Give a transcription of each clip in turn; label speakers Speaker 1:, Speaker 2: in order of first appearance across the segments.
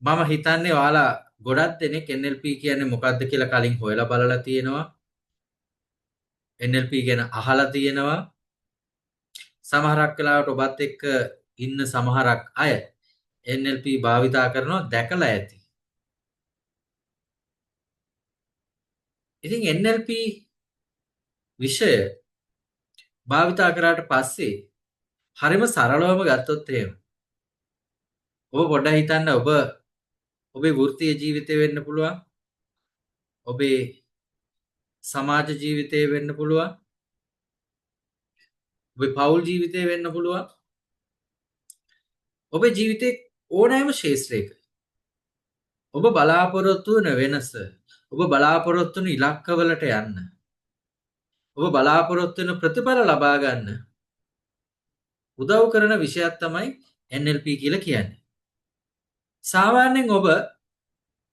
Speaker 1: මම හිතන්නේ ඔයාලා ගොඩක් දෙනෙක් NLP කියන්නේ මොකක්ද කියලා කලින් හොයලා බලලා තියෙනවා. NLP ගැන අහලා තියෙනවා. සමහරක් වෙලාවට ඔබත් එක්ක ඉන්න සමහරක් අය NLP භාවිතා කරනවා දැකලා ඇති. ඉතින් NLP විෂය භාවිතා කරාට පස්සේ හරිම සරලවම ගත්තොත් එහෙම ඔබ පොඩ්ඩක් හිතන්න ඔබේ වෘත්තීය ජීවිතය වෙන්න පුළුවන්. ඔබේ සමාජ ජීවිතය වෙන්න පුළුවන්. ඔබේ පෞල් ජීවිතය වෙන්න පුළුවන්. ඔබේ ජීවිතේ ඕනෑම ශේෂ්ත්‍රයක ඔබ බලාපොරොත්තු වෙන වෙනස, ඔබ බලාපොරොත්තු වෙන ඉලක්කවලට යන්න, ඔබ බලාපොරොත්තු වෙන ප්‍රතිඵල ලබා ගන්න උදව් කරන විෂයක් තමයි NLP කියලා කියන්නේ. සාමාන්‍යයෙන් ඔබ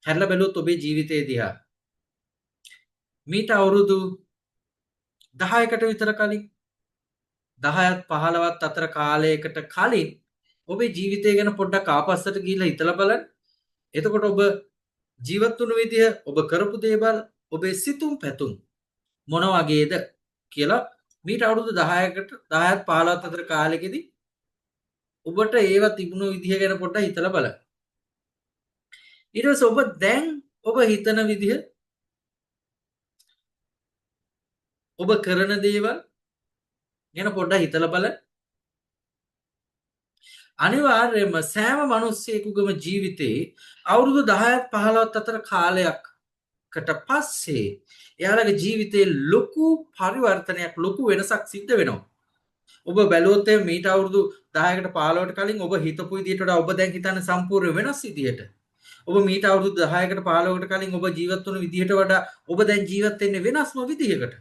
Speaker 1: හැරලා බැලුවොත් ඔබේ ජීවිතයේ දිහා මීට අවුරුදු 10කට විතර කලින් 10ත් 15ත් අතර කාලයකට කලින් ඔබේ ජීවිතය ගැන පොඩ්ඩක් ආපස්සට ගිහිල්ලා හිතලා බලන්න. එතකොට ඔබ ජීවත් වුණු විදිය, ඔබ කරපු දේවල්, ඔබේ සිතුම් පැතුම් මොන වගේද කියලා මීට අවුරුදු 10කට 10ත් 15ත් අතර කාලෙකදී ඔබට ඒවා තිබුණු විදිහ ගැන පොඩ්ඩක් හිතලා බලන්න. ඊට පස්සේ ඔබ දැන් ඔබ හිතන විදිහ, ඔබ කරන දේවල් ගැන පොඩ්ඩක් හිතලා බලන්න. අනිවාර්යයෙන්ම සෑම මිනිස්සෙකුගේම ජීවිතේ අවුරුදු 10ත් 15ත් අතර කාලයකට පස්සේ එයාලගේ ජීවිතේ ලොකු පරිවර්තනයක්, ලොකු වෙනසක් සිද්ධ වෙනවා. ඔබ බැලුවොත් මීට අවුරුදු 10කට 15කට කලින් ඔබ හිතපු විදිහට වඩා ඔබ දැන් හිතන්නේ සම්පූර්ණ වෙනස් විදිහට. ඔබ මීට අවුරුදු 10කට 15කට කලින් ඔබ ජීවත් වුණු විදිහට වඩා ඔබ දැන් ජීවත් වෙන්නේ වෙනස්ම විදිහකට.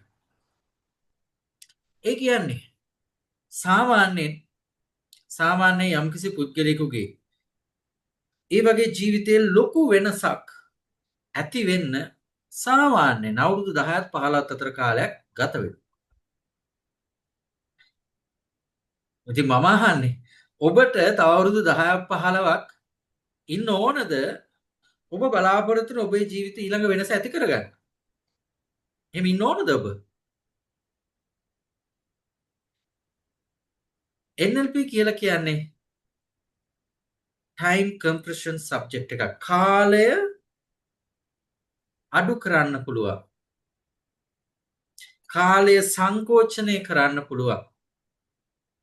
Speaker 1: ඒ කියන්නේ සාමාන්‍ය යම්කිසි පුද්ගලයෙකුගේ ඒ වගේ ජීවිතයේ ලොකු වෙනසක් ඇති වෙන්න සාමාන්‍යයෙන් අවුරුදු 10ත් 15ත් අතර කාලයක් ගත වෙනවා. ඉතින් මම අහන්නේ ඔබට තව අවුරුදු 10ක් 15ක් ඉන්න ඕනද ඔබ බලාපොරොත්තු වෙන ඔබේ ජීවිතේ ඊළඟ වෙනස ඇති කරගන්න? එහෙම ඉන්න ඕනද ඔබ? NLP කියලා කියන්නේ time compression subject එකක්. කාලය අඩු කරන්න පුළුවන්. කාලය සංකෝචනය කරන්න පුළුවන්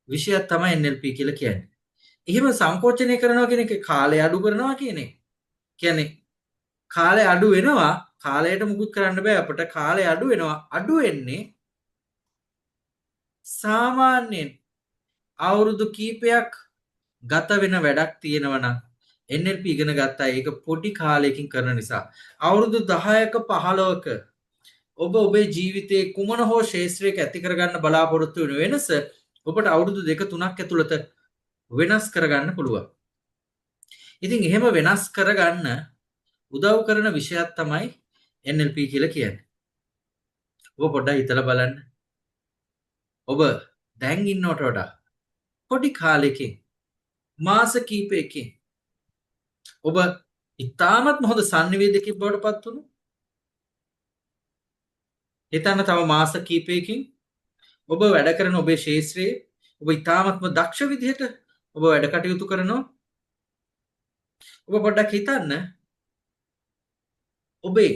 Speaker 1: විෂයක් තමයි NLP කියලා කියන්නේ. එහෙම සංකෝචනය කරනවා කියන එක කාලය අඩු කරනවා කියන එක. කියන්නේ කාලය අඩු වෙනවා, කාලයට මුකුත් කරන්න බෑ අපට. කාලය අඩු වෙනවා. අඩු වෙන්නේ සාමාන්‍යයෙන් අවුරුදු කීපයක් ගත වෙන වැඩක් තියෙනවා නම් NLP ඉගෙන ගත්තා ඒක පොඩි කාලයකින් කරන නිසා. අවුරුදු 10ක 15ක ඔබ ඔබේ ජීවිතයේ කුමන හෝ ශේෂ්ත්‍රයක ඇති කරගන්න බලාපොරොත්තු වෙන වෙනස ඔබට අවුරුදු 2-3ක් ඇතුළත වෙනස් කරගන්න පුළුවන්. ඉතින් එහෙම වෙනස් කරගන්න උදව් කරන විෂයක් තමයි NLP කියලා කියන්නේ. ඔබ පොඩ්ඩක් හිතලා බලන්න. ඔබ දැන් ඉන්නවට වඩා පොඩි කාලෙකින් මාස කීපයකින් ඔබ ඉතාමත් හොඳ සංනිවේදකයෙක් බවට පත් වුණා. හිතන්න තව මාස කීපයකින් ඔබ වැඩ කරන ඔබේ ශේෂ්ත්‍රයේ ඔබ ඉතාමත්ම දක්ෂ විදිහට ඔබ වැඩ කටයුතු කරනවා. ඔබ පොඩ්ඩක් හිතන්න ඔබේ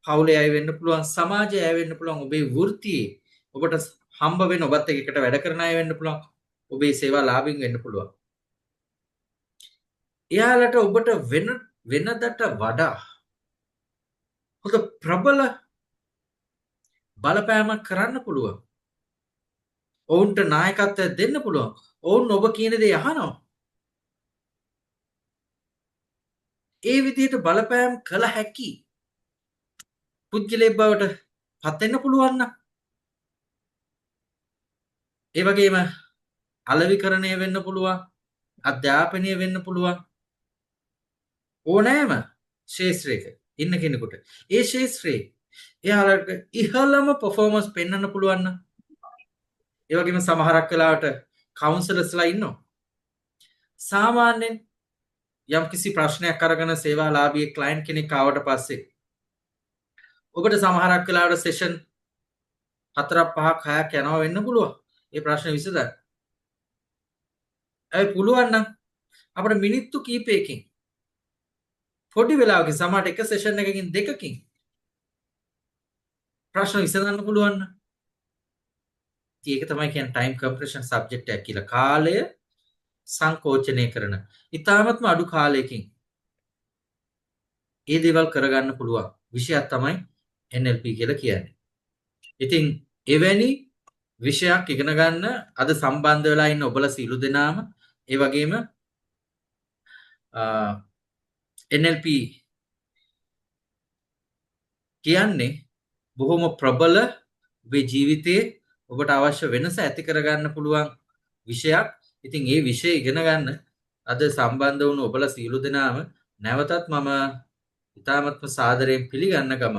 Speaker 1: පවුලේ අය වෙන්න පුළුවන්, සමාජයේ අය වෙන්න පුළුවන්, ඔබේ වෘත්තියේ ඔබට හම්බ වෙන ඔබත් එක්ක වැඩ කරන අය වෙන්න පුළුවන්, ඔබේ සේවා ලාභින් වෙන්න පුළුවන්. එයාලට ඔබට වෙනදට වඩා හොඳ ප්‍රබල බලපෑමක් කරන්න පුළුවන්. ඔවුන්ට නායකත්වයක් දෙන්න පුළුවන්. ඔවුන් ඔබ කියන දේ අහනවා. ඒ විදිහට බලපෑම් කළ හැකි පුද්ගලයෙක් බවට පත් වෙන්න පුළුවන් නම් ඒ වගේම අලෙවිකරණය වෙන්න පුළුවන්, අධ්‍යාපනය වෙන්න පුළුවන්, ඕනෑම ශේෂ්ත්‍රයක ඉන්න කෙනෙකුට ඒ ශේෂ්ත්‍රයේ එයාලට ඉහළම පර්ෆෝමන්ස් පෙන්වන්න පුළුවන් නම් ඒ වගේම සමහරක් වෙලාවට කවුන්සලර්ස්ලා ඉන්නවා. සාමාන්‍යයෙන් යම්කිසි ප්‍රශ්නයක් අරගෙන සේවාලාභී ක්ලයන්ට් කෙනෙක් ආවට පස්සේ ඔබට සමහරක් වෙලාවට සෙෂන් 4ක් 5ක් 6ක් යනවා වෙන්න පුළුවන්. ඒ ප්‍රශ්න විසඳන්න. ඒ පුළුවන් නම් අපිට මිනිත්තු කීපයකින් පොඩි වෙලාවකින් සමහරට එක සෙෂන් එකකින් දෙකකින් ප්‍රශ්න විසඳන්න පුළුවන් නම් ඒක තමයි කියන්නේ ටයිම් කම්ප්‍රෙෂන් සබ්ජෙක්ට් එක කියලා. කාලය සංකෝචනය කරන. ඊටාත්ම අඩු කාලයකින් ඒ දේවල් කරගන්න පුළුවන් විෂයක් තමයි NLP කියලා කියන්නේ. ඉතින් එවැනි විෂයක් ඉගෙන ගන්න අද සම්බන්ධ වෙලා ඉන්න ඔබලා සියලු දෙනාම ඒ වගේම NLP කියන්නේ බොහොම ප්‍රබල ඔබේ ජීවිතයේ ඔබට අවශ්‍ය වෙනස ඇති කරගන්න පුළුවන් විෂයක්. ඉතින් ඒ විෂය ඉගෙන ගන්න අද සම්බන්ධ වුණු ඔබලා සියලු දෙනාම නැවතත් මම ඉතාමත්ම සාදරයෙන් පිළිගන්න ගම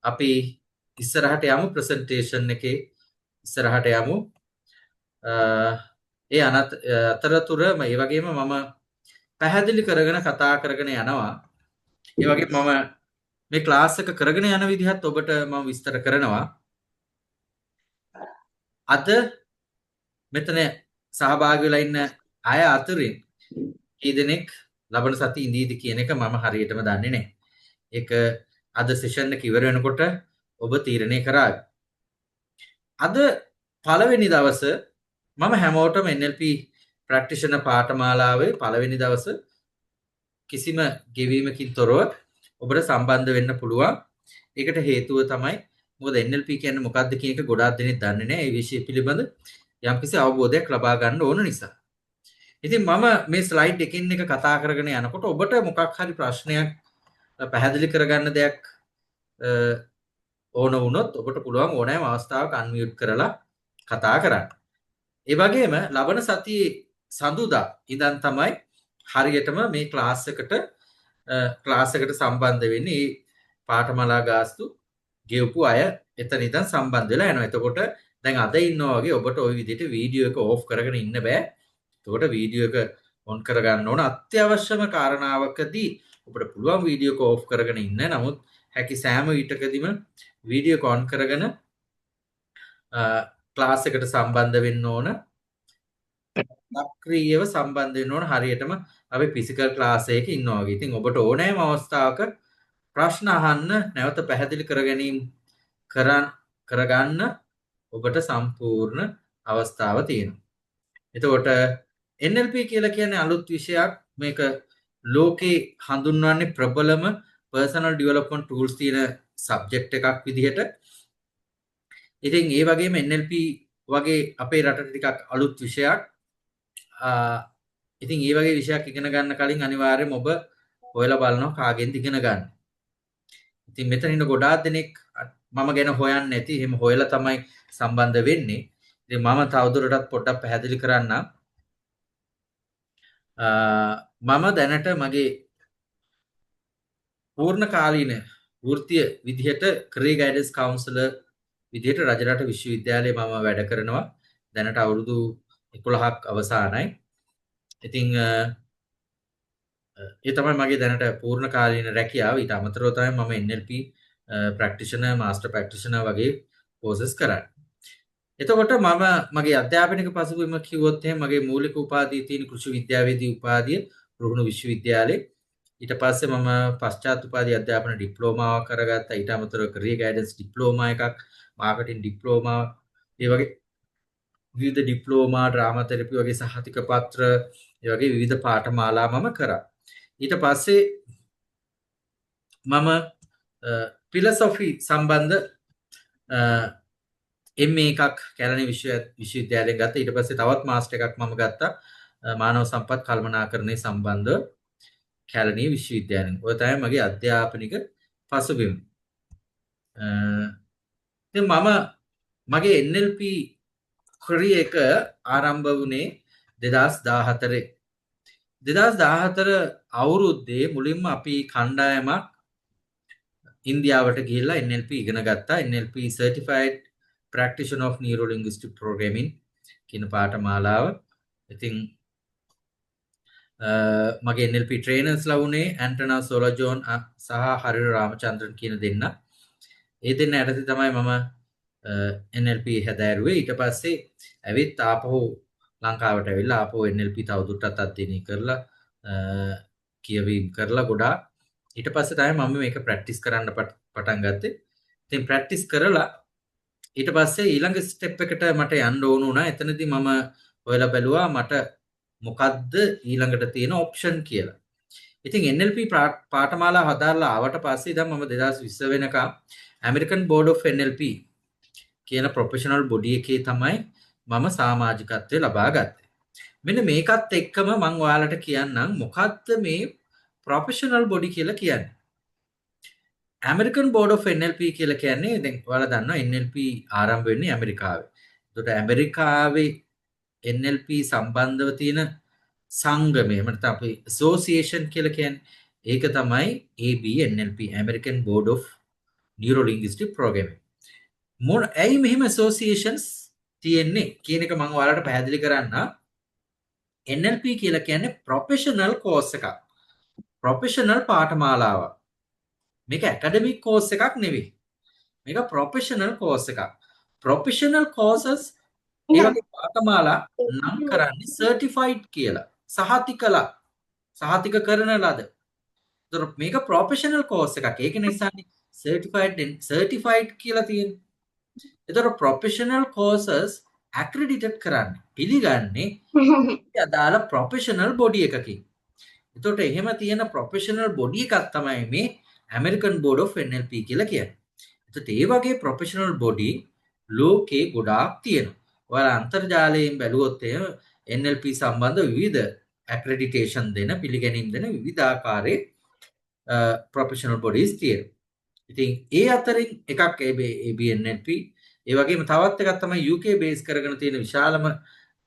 Speaker 1: අපි ඉස්සරහට යමු ප්‍රසන්ටේෂන් එකේ ඉස්සරහට යමු. ඒ අතරතුර ඒ වගේම මම පැහැදිලි කරගෙන කතා කරගෙන යනවා. ඒ වගේ මම මේ ක්ලාස් එක කරගෙන යන විදිහත් ඔබට මම විස්තර කරනවා. අද මෙතන සහභාගී වෙලා ඉන්න අය අතරින් කී දෙනෙක් ලබන සති ඉඳීද කියන එක මම හරියටම දන්නේ නැහැ. ඒක අද සෙෂන් එක ඉවර වෙනකොට ඔබ තීරණය කරાવી. අද පළවෙනි දවස මම හැමෝටම NLP ප්‍රැක්ටිෂනර් පාඨමාලාවේ පළවෙනි දවස කිසිම ගෙවීමකින් තොරව ඔබට සම්බන්ධ වෙන්න පුළුවන්. ඒකට හේතුව තමයි මොකද NLP කියන්නේ මොකක්ද කියන එක ගොඩාක් දෙනෙක් දන්නේ නැහැ. ඒ විෂය පිළිබඳ යම්කිසි අවබෝධයක් ලබා ගන්න ඕන නිසා. ඉතින් මම මේ ස්ලයිඩ් එකකින් එක කතා කරගෙන යනකොට ඔබට මොකක් හරි ප්‍රශ්නයක් පැහැදිලි කරගන්න දෙයක් ඕන වුණොත් ඔබට පුළුවන් ඕනෑම අවස්ථාවක අන්මියුට් කරලා කතා කරන්න. ඒ වගේම ලබන සතියේ සඳුදා ඉඳන් තමයි හරියටම මේ ක්ලාස් එකට සම්බන්ධ වෙන්නේ. මේ පාඨමාලා ගාස්තු ගෙවපු අය එතන ඉඳන් සම්බන්ධ වෙලා යනවා. එතකොට දැන් අද ඉන්නවා වගේ ඔබට ওই විදිහට වීඩියෝ එක ඕෆ් කරගෙන ඉන්න බෑ. එතකොට වීඩියෝ එක ඔන් කරගන්න ඕන. අත්‍යවශ්‍යම කාරණාවකදී ඔබට පුළුවන් වීඩියෝ එක ඕෆ් කරගෙන ඉන්න. නමුත් හැකි සෑම විටකදීම වීඩියෝ එක ඔන් කරගෙන ක්ලාස් එකට සම්බන්ධ වෙන්න ඕන. සක්‍රීයව සම්බන්ධ වෙන්න ඕන. හරියටම අපි ෆිසිකල් ක්ලාස් එකක ඉන්නවා වගේ. ඉතින් ඔබට ඕනෑම අවස්ථාවක ප්‍රශ්න අහන්න නැවත පැහැදිලි කරගන්න ඔබට සම්පූර්ණ අවස්ථාව තියෙනවා. එතකොට NLP කියලා කියන්නේ අලුත් විෂයක්. මේක ලෝකේ හඳුන්වන්නේ ප්‍රබලම personal development tools තියෙන සබ්ජෙක්ට් එකක් විදිහට. ඉතින් ඒ වගේම NLP වගේ අපේ රටට ටිකක් අලුත් විෂයක්. ඉතින් ඒ වගේ විෂයක් ඉගෙන ගන්න කලින් අනිවාර්යයෙන්ම ඔබ හොයලා බලනවා කාගෙන්ද ඉගෙන ගන්න. ඉතින් මෙතන ඉන්න ගොඩාක් දෙනෙක් මම ගැන හොයන්නේ නැති. එහෙම හොයලා තමයි සම්බන්ධ වෙන්නේ. ඉතින් මම තවදුරටත් පොඩ්ඩක් පැහැදිලි කරන්නම්. මම දැනට මගේ පූර්ණ කාලීන වෘත්තීය විදිහට career guidance counselor විදිහට රජරට විශ්වවිද්‍යාලයේ මම වැඩ කරනවා. දැනට අවුරුදු 11ක් අවසానයි. ඉතින් ඒ තමයි මගේ දැනට පූර්ණ කාලීන රැකියාව. ඊට අමතරව තමයි මම NLP ප්‍රැක්ටිෂනර්, මාස්ටර් ප්‍රැක්ටිෂනර් වගේ කෝසස් කරන්නේ. එතකොට මම මගේ අධ්‍යාපනික පසුබිම කිව්වොත් එහෙනම් මගේ මූලික උපාධිය තියෙන කෘෂි විද්‍යාවේදී උපාධිය රුහුණු විශ්වවිද්‍යාලයේ. ඊට පස්සේ මම පශ්චාත් උපාධි අධ්‍යාපන ඩිප්ලෝමාවක් කරගත්තා. ඊට අමතරව career guidance ඩිප්ලෝමා එකක්, මාකටිං ඩිප්ලෝමා, ඒ වගේ විවිධ ඩිප්ලෝමා, ඩ්‍රාමා තෙරපි වගේ සහතික පත්‍ර, ඒ වගේ විවිධ පාඨමාලා මම කරා. ඊට පස්සේ මම ෆිලොසොෆි සම්බන්ධ MA එකක් කැලණි විශ්වවිද්‍යාලයෙන් ගත්තා. ඊට පස්සේ තවත් මාස්ටර් එකක් මම ගත්තා මානව සම්පත් කළමනාකරණය සම්බන්ධව කැලණි විශ්වවිද්‍යාලයෙන්. ඔය තමයි මගේ අධ්‍යාපනික පසුබිම. ඉතින් මගේ NLP career එක ආරම්භ වුණේ 2014. 2014 අවුරුද්දේ මුලින්ම අපි කණ්ඩායමක් ඉන්දියාවට ගිහිල්ලා NLP ඉගෙන ගත්තා. NLP Certified Practitioner of Neuro-Linguistic Programming කියන පාඨමාලාව. ඉතින් මගේ NLP ට්‍රේනර්ස්ලා වුණේ ඇන්ටනා සෝලජෝන් සහ හරිරු රාමචන්ද්‍රන් කියන දෙන්න. ඒ දෙන්න යටතේ තමයි මම NLP හැදෑරුවේ. ඊට පස්සේ ඇවිත් ආපහු ලංකාවට ඇවිල්ලා ආපහු NLP තවදුරටත් අධ්‍යයනය කරලා කියවීම් කරලා ගොඩාක් ඊට පස්සේ තමයි මම මේක ප්‍රැක්ටිස් කරන්න පටන් ගත්තේ. ඉතින් ප්‍රැක්ටිස් කරලා ඊට පස්සේ ඊළඟ ස්ටෙප් එකට මට යන්න ඕන වුණා. එතනදී මම හොයලා බැලුවා මට මොකද්ද ඊළඟට තියෙන ඔප්ෂන් කියලා. ඉතින් NLP පාඨමාලා හදාarලා ආවට පස්සේ දැන් මම 2020 වෙනකම් American Board of NLP කියන ප්‍රොෆෙෂනල් බොඩි එකේ තමයි මම සමාජිකත්වය ලබා ගත්තේ. මෙන්න මේකත් එක්කම මම ඔයාලට කියන්නම් මොකද්ද මේ ප්‍රොෆෙෂනල් බොඩි කියලා කියන්නේ. American Board of NLP කියලා කියන්නේ දැන් ඔයාලා දන්නවා NLP ආරම්භ වෙන්නේ ඇමරිකාවේ. ඒකට ඇමරිකාවේ NLP සම්බන්ධව තියෙන සංගමය නැත්නම් අපි association කියලා කියන්නේ ඒක තමයි ABNLP American Board of Neuro Linguistic Programming. ඇයි මෙහෙම associations තියෙන්නේ කියන එක මම ඔයාලට පැහැදිලි කරන්න. NLP කියලා කියන්නේ ප්‍රොෆෙෂනල් කෝස් එකක්. ප්‍රොෆෙෂනල් පාඨමාලාවක්. මේක ඇකඩමික් කෝස් එකක් නෙවෙයි. මේක ප්‍රොෆෙෂනල් කෝස් එකක්. ප්‍රොෆෙෂනල් කෝසස් ඒ වගේ පාඨමාලා නම් කරන්නේ සර්ටිෆයිඩ් කියලා. සහතික කරන ලද. ඒතර මේක ප්‍රොෆෙෂනල් කෝස් එකක්. ඒක නිසානේ සර්ටිෆයිඩ් කියලා තියෙන්නේ. ඒතර ප්‍රොෆෙෂනල් කෝසස් ඇක්‍රෙඩිටඩ් කරන්නේ පිළිගන්නේ අදාළ ප්‍රොෆෙෂනල් බොඩි එකකින්. එතකොට එහෙම තියෙන ප්‍රොෆෙෂනල් බොඩි එකක් තමයි මේ American Board of NLP කියලා කියන්නේ. එතකොට ඒ වගේ ප්‍රොෆෙෂනල් බොඩි ලෝකේ ගොඩාක් තියෙනවා. ඔයාලා අන්තර්ජාලයෙන් බැලුවොත් NLP සම්බන්ධ විවිධ ඇක්‍රෙඩිටේෂන් දෙන පිළිගැනීම් දෙන විවිධාකාරයේ ප්‍රොෆෙෂනල් බොඩීස් තියෙනවා. ඉතින් ඒ අතරින් එකක් ABNLP. ඒ වගේම තවත් එකක් තමයි UK බේස් කරගෙන තියෙන විශාලම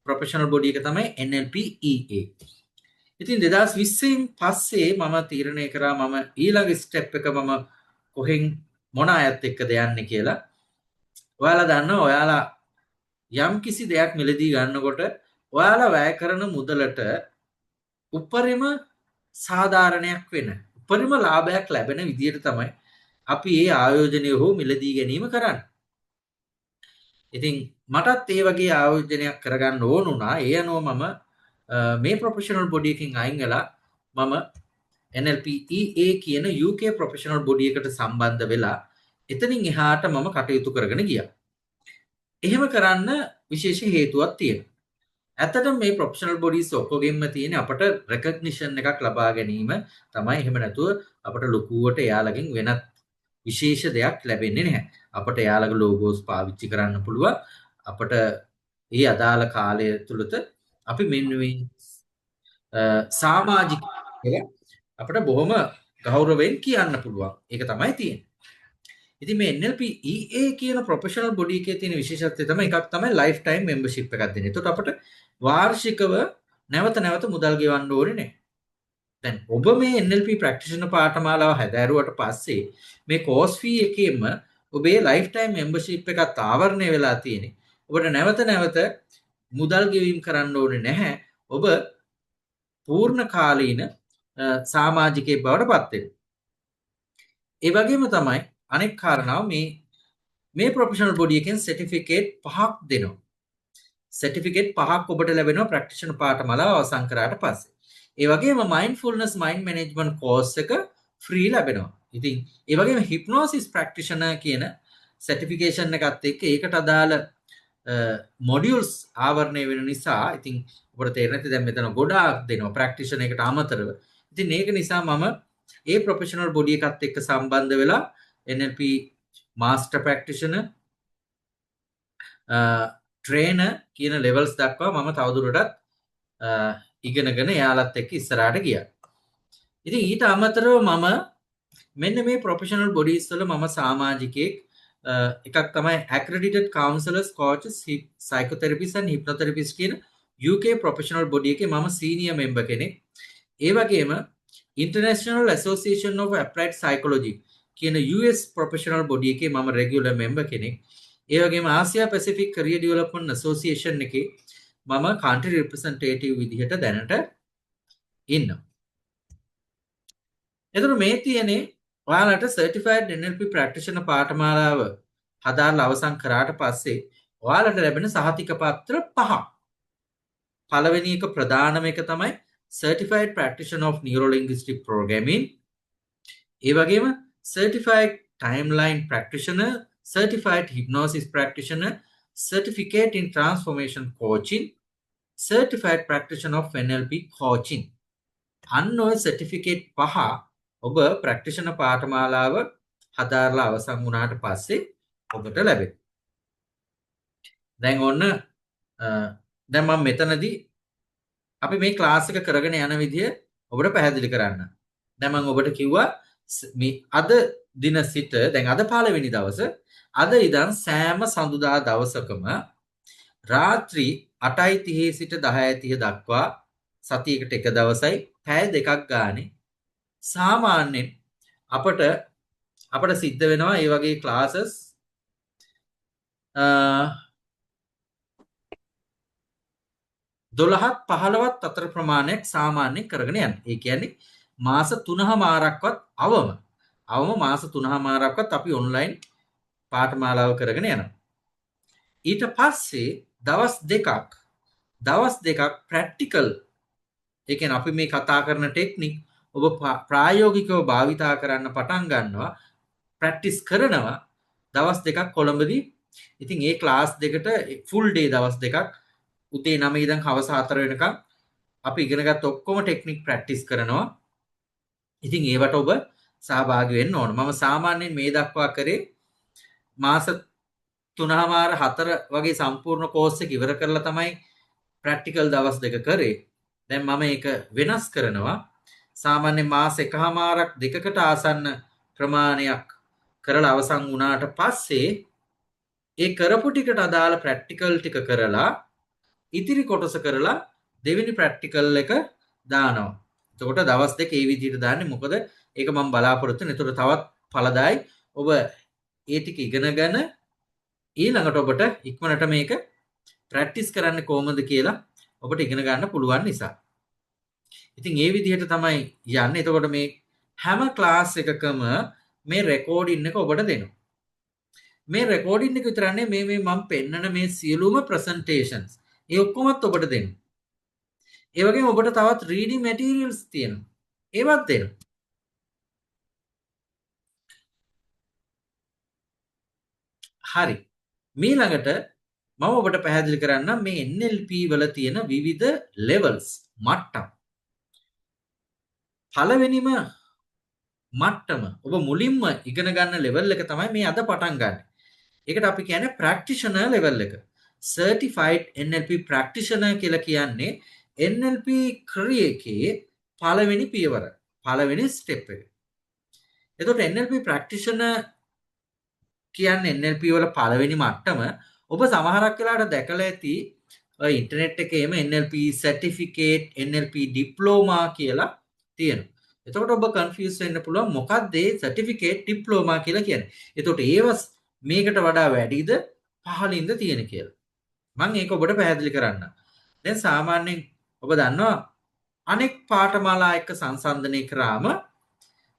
Speaker 1: ප්‍රොෆෙෂනල් බොඩි එක තමයි NLP-EA. ඉතින් 2020න් පස්සේ මම තීරණය කරා මම ඊළඟ ස්ටෙප් එක මම කොහෙන් මොන අයත් එක්කද යන්නේ කියලා. ඔයාලා දන්නවා ඔයාලා යම් කිසි දෙයක් මිලදී ගන්නකොට ඔයාලා වැය කරන මුදලට උපරිම සාධාරණයක් වෙන උපරිම ලාභයක් ලැබෙන විදිහට තමයි අපි මේ ආයෝජනය හෝ මිලදී ගැනීම කරන්නේ. ඉතින් මටත් ඒ වගේ ආයෝජනයක් කරගන්න ඕන වුණා. ඒ අනුව මම මේ ප්‍රොෆෙෂනල් බොඩි එකකින් අයින් වෙලා මම NLP-EA කියන UK ප්‍රොෆෙෂනල් බොඩි එකට සම්බන්ධ වෙලා එතනින් එහාට මම කටයුතු කරගෙන ගියා. එහෙම කරන්න විශේෂ හේතුවක් තියෙනවා. ඇත්තටම මේ ප්‍රොෆෙෂනල් බොඩීස් ඔක්කොගෙම තියෙන අපට රෙකග්නිෂන් එකක් ලබා ගැනීම තමයි. එහෙම නැතුව අපට ලොකුවට එයාලගෙන් වෙනත් විශේෂ දෙයක් ලැබෙන්නේ නැහැ. අපට එයාලගේ ලෝගෝස් පාවිච්චි කරන්න පුළුවන්. අපට ඒ අදාළ කාලය තුලත අපි මෙන්න මේ සමාජික කියලා අපට බොහොම ගෞරවයෙන් කියන්න පුළුවන්. ඒක තමයි තියෙන්නේ. ඉතින් මේ NLP-EA කියන ප්‍රොෆෙෂනල් බොඩි එකේ තියෙන විශේෂත්වය තමයි එකක් තමයි ලයිෆ් ටයිම් මෙම්බර්ෂිප් එකක් දෙන්නේ. එතකොට අපිට වාර්ෂිකව නැවත මුදල් ගෙවන්න ඕනේ නැහැ. දැන් ඔබ මේ NLP ප්‍රැක්ටිෂනර් පාඨමාලාව හැදෑරුවට පස්සේ මේ කෝස් ෆී එකේම ඔබේ ලයිෆ් ටයිම් මෙම්බර්ෂිප් එකත් ආවරණය වෙලා තියෙන්නේ. ඔබට නැවත මුදල් ගෙවීම කරන්න ඕනේ නැහැ. ඔබ පූර්ණ කාලීන සමාජිකයෙක් බවට පත් වෙනවා. ඒ වගේම තමයි අනෙක් කාරණාව මේ ප්‍රොෆෙෂනල් බොඩි එකෙන් සර්ටිෆිකේට් 5ක් දෙනවා. සර්ටිෆිකේට් 5ක් ඔබට ලැබෙනවා ප්‍රැක්ටිෂනර් පාඨමාලාව අවසන් කරාට පස්සේ. ඒ වගේම මයින්ඩ්ෆුල්නස් මයින්ඩ් මැනේජ්මන්ට් කෝස් එක ෆ්‍රී ලැබෙනවා. ඉතින් ඒ වගේම හිප්නෝසිස් ප්‍රැක්ටිෂනර් කියන සර්ටිෆිකේෂන් එකත් එක්ක ඒකට අදාළ මොඩියුල්ස් ආවරණය වෙන නිසා ඉතින් ඔබට තේරෙන්නේ නැති දැන් මෙතන ගොඩාක් දෙනවා ප්‍රැක්ටිෂනර් එකට අමතරව. ඉතින් ඒක නිසා මම ඒ ප්‍රොෆෙෂනල් බොඩි එකත් එක්ක සම්බන්ධ වෙලා NLP මාස්ටර් ප්‍රැක්ටිෂනර් ට්‍රේනර් කියන ලෙවල්ස් දක්වා මම තවදුරටත් ඉගෙනගෙන එයාලත් එක්ක ඉස්සරහට ගියා. ඉතින් ඊට අමතරව මම මෙන්න මේ ප්‍රොෆෙෂනල් බොඩීස් වල මම සමාජිකයෙක් එකක් තමයි accredited counselors coaches psychotherapists and hypnotherapists කියන UK ප්‍රොෆෙෂනල් බොඩි එකේ මම සීනියර් මෙම්බර් කෙනෙක්. ඒ වගේම International Association of Applied Psychology කියන US ප්‍රොෆෙෂනල් බොඩි එකේ මම රෙගියුලර් මෙම්බර් කෙනෙක්. ඒ වගේම ආසියා පැසිෆික් කරියර් ඩෙවලොප්මන්ට් ඇසෝසියේෂන් එකේ මම කන්ට්‍රි රිප්‍රසන්ටේටිව් විදිහට දැනට ඉන්නවා. එතකොට මේ තියෙන්නේ ඔයාලට සර්ටිෆයිඩ් NLP ප්‍රැක්ටිෂනර් පාඨමාලාව හදාarලා අවසන් කරාට පස්සේ ඔයාලට ලැබෙන සහතික පත්‍ර 5. පළවෙනි එක ප්‍රධානම එක තමයි Certified Practitioner of Neuro-Linguistic Programming. ඒ වගේම Certified Timeline Practitioner, Certified Hypnosis Practitioner, Certificate in Transformation Coaching, Certified Practitioner of NLP Coaching. අන්න ඔය සර්ටිෆිකේට් 5 ඔබ ප්‍රැක්ටිෂනර් පාඨමාලාව හදාarලා අවසන් වුණාට පස්සේ ඔබට ලැබෙනවා. දැන් ඔන්න දැන් මම මෙතනදී අපි මේ ක්ලාස් එක කරගෙන යන විදිය ඔබට පැහැදිලි කරන්න. දැන් මම ඔබට කිව්වා මේ අද දින සිට දැන් අද 15 වෙනි දවස අද ඉඳන් සෑම සඳුදා දවසකම රාත්‍රී 8:30 සිට 10:30 දක්වා සතියකට එක දවසයි පැය දෙකක් ගානේ සාමාන්‍යයෙන් අපට සිද්ධ වෙනවා මේ වගේ ක්ලාසස් 12ත් 15ත් අතර ප්‍රමාණයක් සාමාන්‍යයෙන් කරගෙන යන්න. ඒ කියන්නේ මාස 3මාරක්වත් අවම මාස 3මාරක්වත් අපි ඔන්ලයින් පාඨමාලාව කරගෙන යනවා. ඊට පස්සේ දවස් දෙකක් ප්‍රැක්ටිකල් ඒ කියන්නේ අපි මේ කතා කරන ටෙක්නික් ඔබ ප්‍රායෝගිකව භාවිතා කරන්න පටන් ගන්නවා ප්‍රැක්ටිස් කරනවා දවස් දෙකක් කොළඹදී. ඉතින් ඒ ක්ලාස් දෙකට ෆුල් ඩේ දවස් දෙකක් උදේ 9 ඉඳන් හවස 4 වෙනකම් අපි ඉගෙනගත් ඔක්කොම ටෙක්නික් ප්‍රැක්ටිස් කරනවා. ඉතින් ඒවට ඔබ සහභාගී වෙන්න ඕන. මම සාමාන්‍යයෙන් මේ දක්වා කරේ මාස 3මාර 4 වගේ සම්පූර්ණ කෝස් එක ඉවර කරලා තමයි ප්‍රැක්ටිකල් දවස් දෙක කරේ. දැන් මම ඒක වෙනස් කරනවා. සාමාන්‍ය මාස එකමාරක් දෙකකට ආසන්න ප්‍රමාණයක් කරලා අවසන් වුණාට පස්සේ ඒ කරපු ටිකට අදාළ ප්‍රැක්ටිකල් ටික කරලා ඉතිරි කොටස කරලා දෙවෙනි ප්‍රැක්ටිකල් එක දානවා. එතකොට දවස් දෙක ඒ විදිහට දාන්නේ. මොකද ඒක මම බලාපොරොත්තු වෙන. එතකොට තවත් ඵලදායි ඔබ ඒ ටික ඉගෙනගෙන ඊළඟට ඔබට ඉක්මනට මේක ප්‍රැක්ටිස් කරන්න කොහොමද කියලා ඔබට ඉගෙන ගන්න පුළුවන් නිසා. ඉතින් ඒ විදිහට තමයි යන්නේ. එතකොට මේ හැම ක්ලාස් එකකම මේ රෙකෝඩින් එක ඔබට දෙනවා. මේ රෙකෝඩින් එක විතරන්නේ මේ මම පෙන්නන මේ සියලුම ප්‍රසන්ටේෂන්ස් ඒ ඔක්කොමත් ඔබට දෙනවා. ඒ වගේම ඔබට තවත් රීඩින් මැටීරියල්ස් තියෙනවා. ඒවත් දෙනවා. හරි. ඊළඟට මම ඔබට පැහැදිලි කරන්නම් මේ NLP වල තියෙන විවිධ ලෙවල්ස් මට්ටම්. පළවෙනිම මට්ටම ඔබ මුලින්ම ඉගෙන ගන්න ලෙවල් එක තමයි මේ අද පටන් ගන්න. ඒකට අපි කියන්නේ ප්‍රැක්ටිෂනර් ලෙවල් එක. Certified NLP practitioner කියලා කියන්නේ NLP ක්‍රියේකේ පළවෙනි පියවර, පළවෙනි ස්ටෙප් එක. එතකොට NLP practitioner කියන්නේ NLP වල පළවෙනි මට්ටම. ඔබ සමහරක් වෙලාවට දැකලා ඇති ඔය ඉන්ටර්නෙට් එකේම NLP certificate, NLP diploma කියලා තියෙනවා. එතකොට ඔබ කන්ෆියුස් වෙන්න පුළුවන් මොකක්ද මේ certificate diploma කියලා කියන්නේ. එතකොට ඒව මේකට වඩා වැඩිද පහළින්ද තියෙන කියලා. මම ඒක ඔබට පැහැදිලි කරන්න. දැන් සාමාන්‍යයෙන් ඔබ දන්නවා අනෙක් පාඨමාලා එක්ක සංසන්දනය කරාම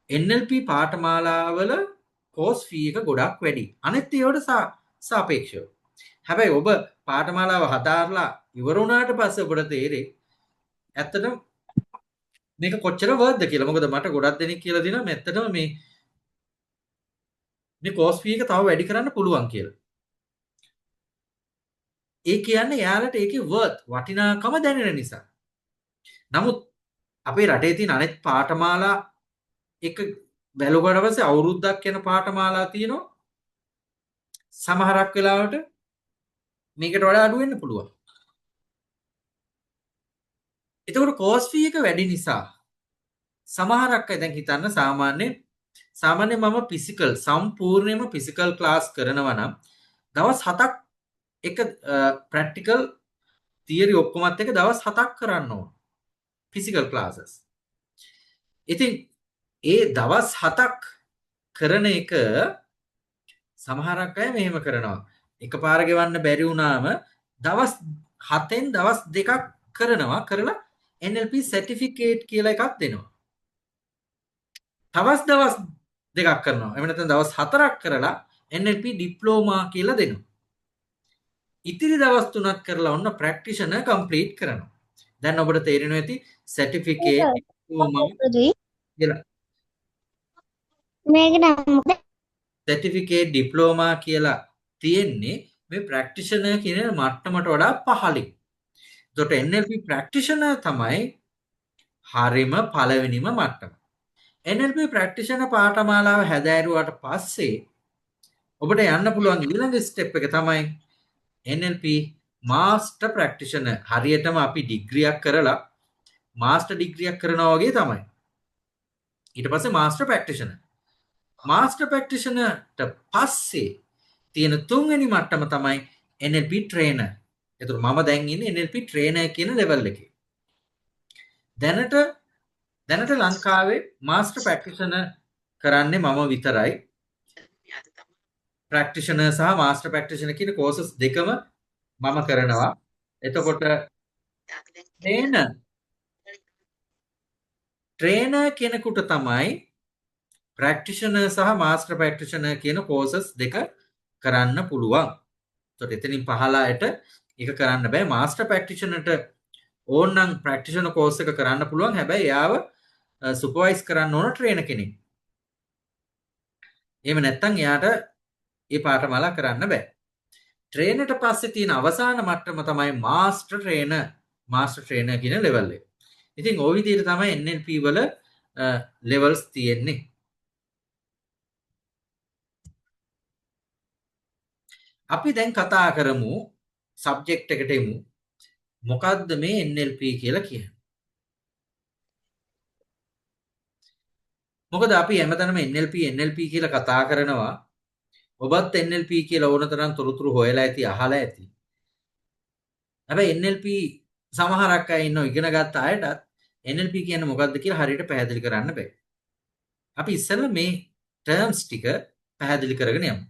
Speaker 1: NLP පාඨමාලාවල කෝස් ෆී එක ගොඩක් වැඩි. අනෙත් ඒවට සාපේක්ෂව. හැබැයි ඔබ පාඨමාලාව හදාarලා ඉවර වුණාට පස්සේ ඔබට තේරෙයි ඇත්තටම මේක කොච්චර වර්ත්ද කියලා. මොකද මට ගොඩක් දෙනෙක් කියලා දෙනවා ඇත්තටම මේ කෝස් ෆී එක තව වැඩි කරන්න පුළුවන් කියලා. ඒ කියන්නේ යාලට ඒකේ වටිනාකම දැනෙන නිසා. නමුත් අපේ රටේ තියෙන අනෙක් පාඨමාලා එක බැලුවට පස්සේ අවුරුද්දක් යන පාඨමාලා තියෙනවා. සමහරක් වෙලාවට මේකට වඩා අඩු වෙන්න පුළුවන්. එතකොට කෝස් ෆී එක වැඩි නිසා සමහරක් අය දැන් හිතන්න සාමාන්‍ය මම ෆිසිකල් සම්පූර්ණයෙන්ම ෆිසිකල් ක්ලාස් කරනවා නම් දවස් 7ක් එක ප්‍රැක්ටිකල් තියරි ඔක්කොමත් එක දවස් 7ක් කරන්න ඕන ෆිසිකල් ක්ලාසස්. ඉතින් ඒ දවස් 7ක් කරන එක සමහරක් අය මෙහෙම කරනවා. එකපාර ගෙවන්න බැරි වුණාම දවස් 7න් දවස් 2ක් කරනවා. කරලා NLP සර්ටිෆිකේට් කියලා එකක් දෙනවා. දවස් දෙකක් කරනවා. එහෙම නැත්නම් දවස් 4ක් කරලා NLP ඩිප්ලෝමා කියලා දෙනවා. ඉතිරි දවස් 3ක් කරලා ඔන්න ප්‍රැක්ටිෂනර් කම්ප්ලීට් කරනවා. දැන් ඔබට තේරෙනවා ඇති සර්ටිෆිකේට් ඩිප්ලෝමා කියලා.
Speaker 2: මේක නම්
Speaker 1: සර්ටිෆිකේට් ඩිප්ලෝමා කියලා තියෙන්නේ මේ ප්‍රැක්ටිෂනර් කියන මට්ටමට වඩා පහළින්. එතකොට NLP ප්‍රැක්ටිෂනර් තමයි හරිම පළවෙනිම මට්ටම. NLP ප්‍රැක්ටිෂනර් පාඨමාලාව හැදෑරුවාට පස්සේ ඔබට යන්න පුළුවන් ඊළඟ ස්ටෙප් එක තමයි NLP මාස්ටර් ප්‍රැක්ටිෂනර්. හරියටම අපි ඩිග්‍රියක් කරලා මාස්ටර් ඩිග්‍රියක් කරනවා වගේ තමයි. ඊට පස්සේ මාස්ටර් ප්‍රැක්ටිෂනර්. මාස්ටර් ප්‍රැක්ටිෂනර්ට පස්සේ තියෙන තුන්වෙනි මට්ටම තමයි NLP ට්‍රේනර්. එතකොට මම දැන් ඉන්නේ NLP ට්‍රේනර් කියන ලෙවල් එකේ. දැනට ලංකාවේ මාස්ටර් ප්‍රැක්ටිෂනර් කරන්නේ මම විතරයි. ප්‍රැක්ටිෂනර් සහ මාස්ටර් ප්‍රැක්ටිෂනර් කියන කෝසස් දෙකම මම කරනවා. එතකොට ට්‍රේනර් කෙනෙකුට තමයි ප්‍රැක්ටිෂනර් සහ මාස්ටර් ප්‍රැක්ටිෂනර් කියන කෝසස් දෙක කරන්න පුළුවන්. එතකොට එතනින් පහළට ඒක කරන්න බෑ. මාස්ටර් ප්‍රැක්ටිෂනර්ට ඕනනම් ප්‍රැක්ටිෂනර් කෝස් එක කරන්න පුළුවන්. හැබැයි එයාව සුපර්වයිස් කරන්න ඕන ට්‍රේනර් කෙනෙක්. එහෙම නැත්නම් එයාට ඒ පාඨමාලා කරන්න බෑ. ට්‍රේනර්ට පස්සේ තියෙන අවසාන මට්ටම තමයි මාස්ටර් ට්‍රේනර් කියන ලෙවල් එක. ඉතින් ওই විදිහට තමයි NLP වල ලෙවල්ස් තියෙන්නේ. අපි දැන් කතා කරමු සබ්ජෙක්ට් එකට එමු. මොකද්ද මේ NLP කියලා කියන්නේ? මොකද අපි හැමතැනම NLP කියලා කතා කරනවා. ඔබත් NLP කියලා ඕන තරම් තොරතුරු හොයලා ඇති, අහලා ඇති. හැබැයි NLP සමහරක් අය ඉන්නව ඉගෙන ගත්ත අයටත් NLP කියන්නේ මොකද්ද කියලා හරියට පැහැදිලි කරන්න බෑ. අපි ඉස්සෙල්ලා මේ ටර්ම්ස් ටික පැහැදිලි කරගෙන යමු.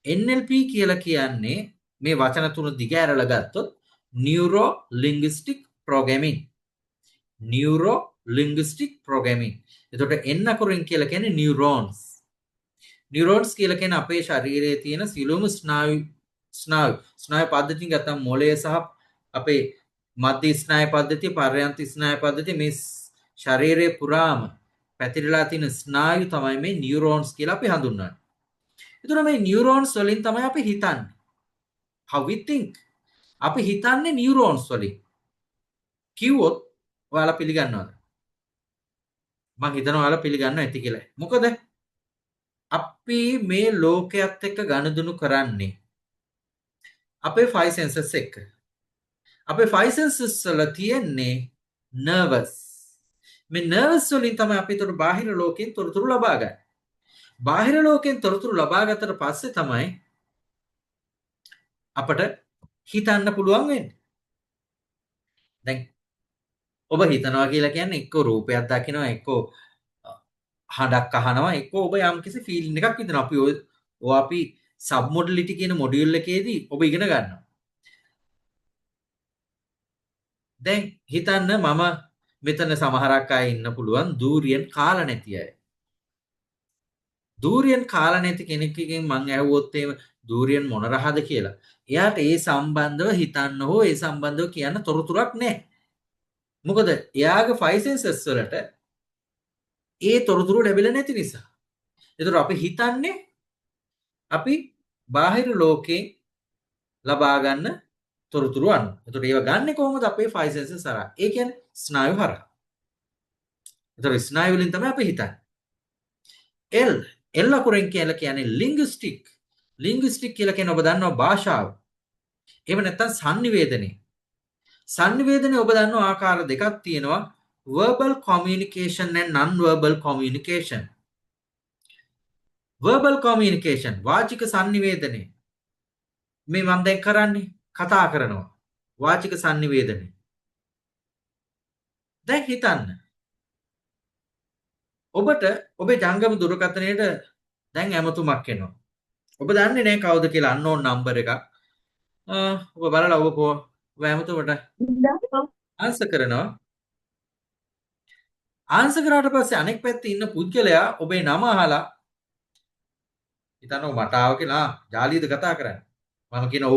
Speaker 1: NLP කියලා කියන්නේ මේ වචන තුන දිග ඇරලා ගත්තොත් neuro linguistic programming. Neuro linguistic programming. එතකොට N අකුරෙන් කියලා කියන්නේ නියුරෝන්ස්. නියුරෝන්ස් කියලා කියන්නේ අපේ ශරීරයේ තියෙන සියලුම ස්නායු පද්ධතින් ගත්තම මොළය සහ අපේ මධ්‍ය ස්නායු පද්ධතිය, පර්යන්ත ස්නායු පද්ධතිය මේ ශරීරයේ පුරාම පැතිරලා තියෙන ස්නායු තමයි මේ නියුරෝන්ස් කියලා අපි හඳුන්වන්නේ. එතකොට මේ නියුරෝන්ස් වලින් තමයි අපි හිතන්නේ. How we think. අපි හිතන්නේ නියුරෝන්ස් වලින්. කිව්වොත් ඔයාලා පිළිගන්නවද? මම හිතනවා ඔයාලා පිළිගන්නව ඇති කියලා. මොකද අපි මේ ලෝකයේත් එක්ක ගනුදෙනු කරන්නේ අපේ 5 senses එක්ක. අපේ 5 senses වල තියෙන්නේ nervous. මේ nervous වලින් තමයි අපි උතර බාහිර ලෝකයෙන් තොරතුරු ලබා ගන්න. බාහිර ලෝකයෙන් තොරතුරු ලබා ගත්තට පස්සේ තමයි අපට හිතන්න පුළුවන් වෙන්නේ. දැන් ඔබ හිතනවා කියලා කියන්නේ එක්ක රූපයක් දකිනවා, එක්ක හඬක් අහනවා, එක්ක ඔබ යම්කිසි ෆීලිං එකක් විඳිනවා. අපි සබ් මොඩලිටි කියන මොඩියුල් එකේදී ඔබ ඉගෙන ගන්නවා. දැන් හිතන්න මම මෙතන සමහරක් අය ඉන්න පුළුවන් දූරියන් කාලා නැති අය. දූරියන් කාලා නැති කෙනෙක්ගෙන් මං ඇහුවොත් එහෙම දූරියන් මොන රහද කියලා. එයාට ඒ සම්බන්ධව හිතන්න හෝ ඒ සම්බන්ධව කියන්න තොරතුරක් නැහැ. මොකද එයාගේ 5 senses වලට ඒ තොරතුරු ලැබෙලා නැති නිසා. ඒතර අපි හිතන්නේ අපි බාහිර ලෝකේ ලබා ගන්න තොරතුරු අනුව. ඒතර ඒව ගන්නෙ කොහොමද? අපේ 5 senses හරහා. ඒ කියන්නේ ස්නායු හරහා. ඒතර ස්නායු වලින් තමයි අපි හිතන්නේ. L අකුරෙන් කියලා කියන්නේ linguistic. linguistic කියලා කියන්නේ ඔබ දන්නවා භාෂාව. එහෙම නැත්නම් sannivedanaye. sannivedanaye ඔබ දන්නවා ආකාර දෙකක් තියෙනවා. verbal communication and non-verbal communication. verbal communication වාචික sannivedanaye. මේ මම දැන් කරන්නේ කතා කරනවා. වාචික sannivedanaye. දැන් හිතන්න. ඔබට ඔබේ ජංගම දුරකථනයේට දැන් ඇමතුමක් එනවා. ඔබ දන්නේ නැහැ කවුද කියලා unknown number එකක්. ඔබ බලලා ඔබ ඇමතුමට ආන්සර් කරනවා. ආන්සර් කරාට පස්සේ අනෙක් පැත්තේ ඉන්න පුද්ගලයා ඔබේ නම අහලා හිතනවා මට ආව කියලා ජාලියද කතා කරන්නේ. මම කියන ඔව්.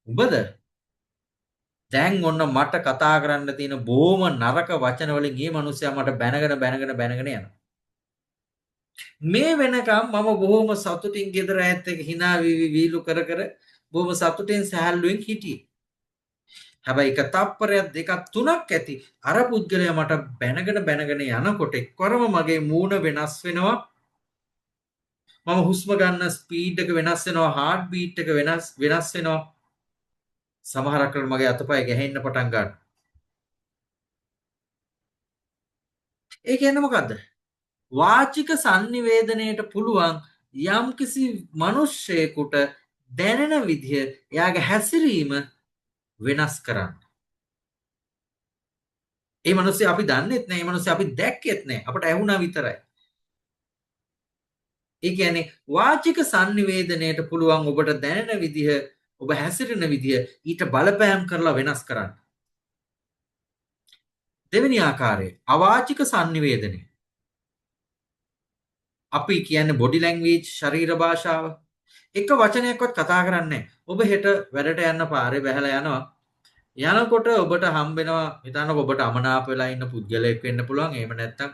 Speaker 1: උඹද? දැන් ඔන්න මට කතා කරන්න තියෙන බොහොම නරක වචන වලින් මේ මිනිස්සයා මට බැනගෙන යනවා. මේ වෙනකම් මම බොහොම සතුටින් ගෙදර ඇත් එක hina වීලු කර බොහොම සතුටින් සහැල්ලුවෙන් හිටියේ. හැබැයි එක තප්පරයක් දෙකක් තුනක් ඇති අර පුද්ගලයා මට බැනගෙන යනකොට එක්වරම මගේ මූණ වෙනස් වෙනවා. මම හුස්ම ගන්න ස්පීඩ් එක වෙනස් වෙනවා, හાર્ට් බීට් එක වෙනස් වෙනවා. සමහරක් වෙලාවට මගේ අතපය ගැහෙන්න පටන් ගන්නවා. ඒ කියන්නේ මොකද්ද? වාචික sannivedanayට පුළුවන් යම්කිසි මිනිස්සෙකුට දැනෙන විදිය එයාගේ හැසිරීම වෙනස් කරන්න. ඒ මිනිස්සු අපි දන්නෙත් නෑ, ඒ මිනිස්සු අපි දැක්කෙත් නෑ. අපට ඇහුණා විතරයි. ඒ කියන්නේ වාචික sannivedanayට පුළුවන් ඔබට දැනෙන විදිය, ඔබ හැසිරෙන විදිය ඊට බලපෑම් කරලා වෙනස් කරන්න. දෙවෙනි ආකාරය අවාචික sannivedanaya. අපි කියන්නේ බොඩි ලැන්ග්වේජ්, ශරීර භාෂාව. එක වචනයක්වත් කතා කරන්නේ ඔබ හෙට වැඩට යන්න පාරේ බැහැලා යනවා. යනකොට ඔබට හම්බෙනවා හිතන්නකො ඔබට අමනාප වෙලා ඉන්න පුද්ගලයෙක් වෙන්න පුළුවන්. එහෙම නැත්නම්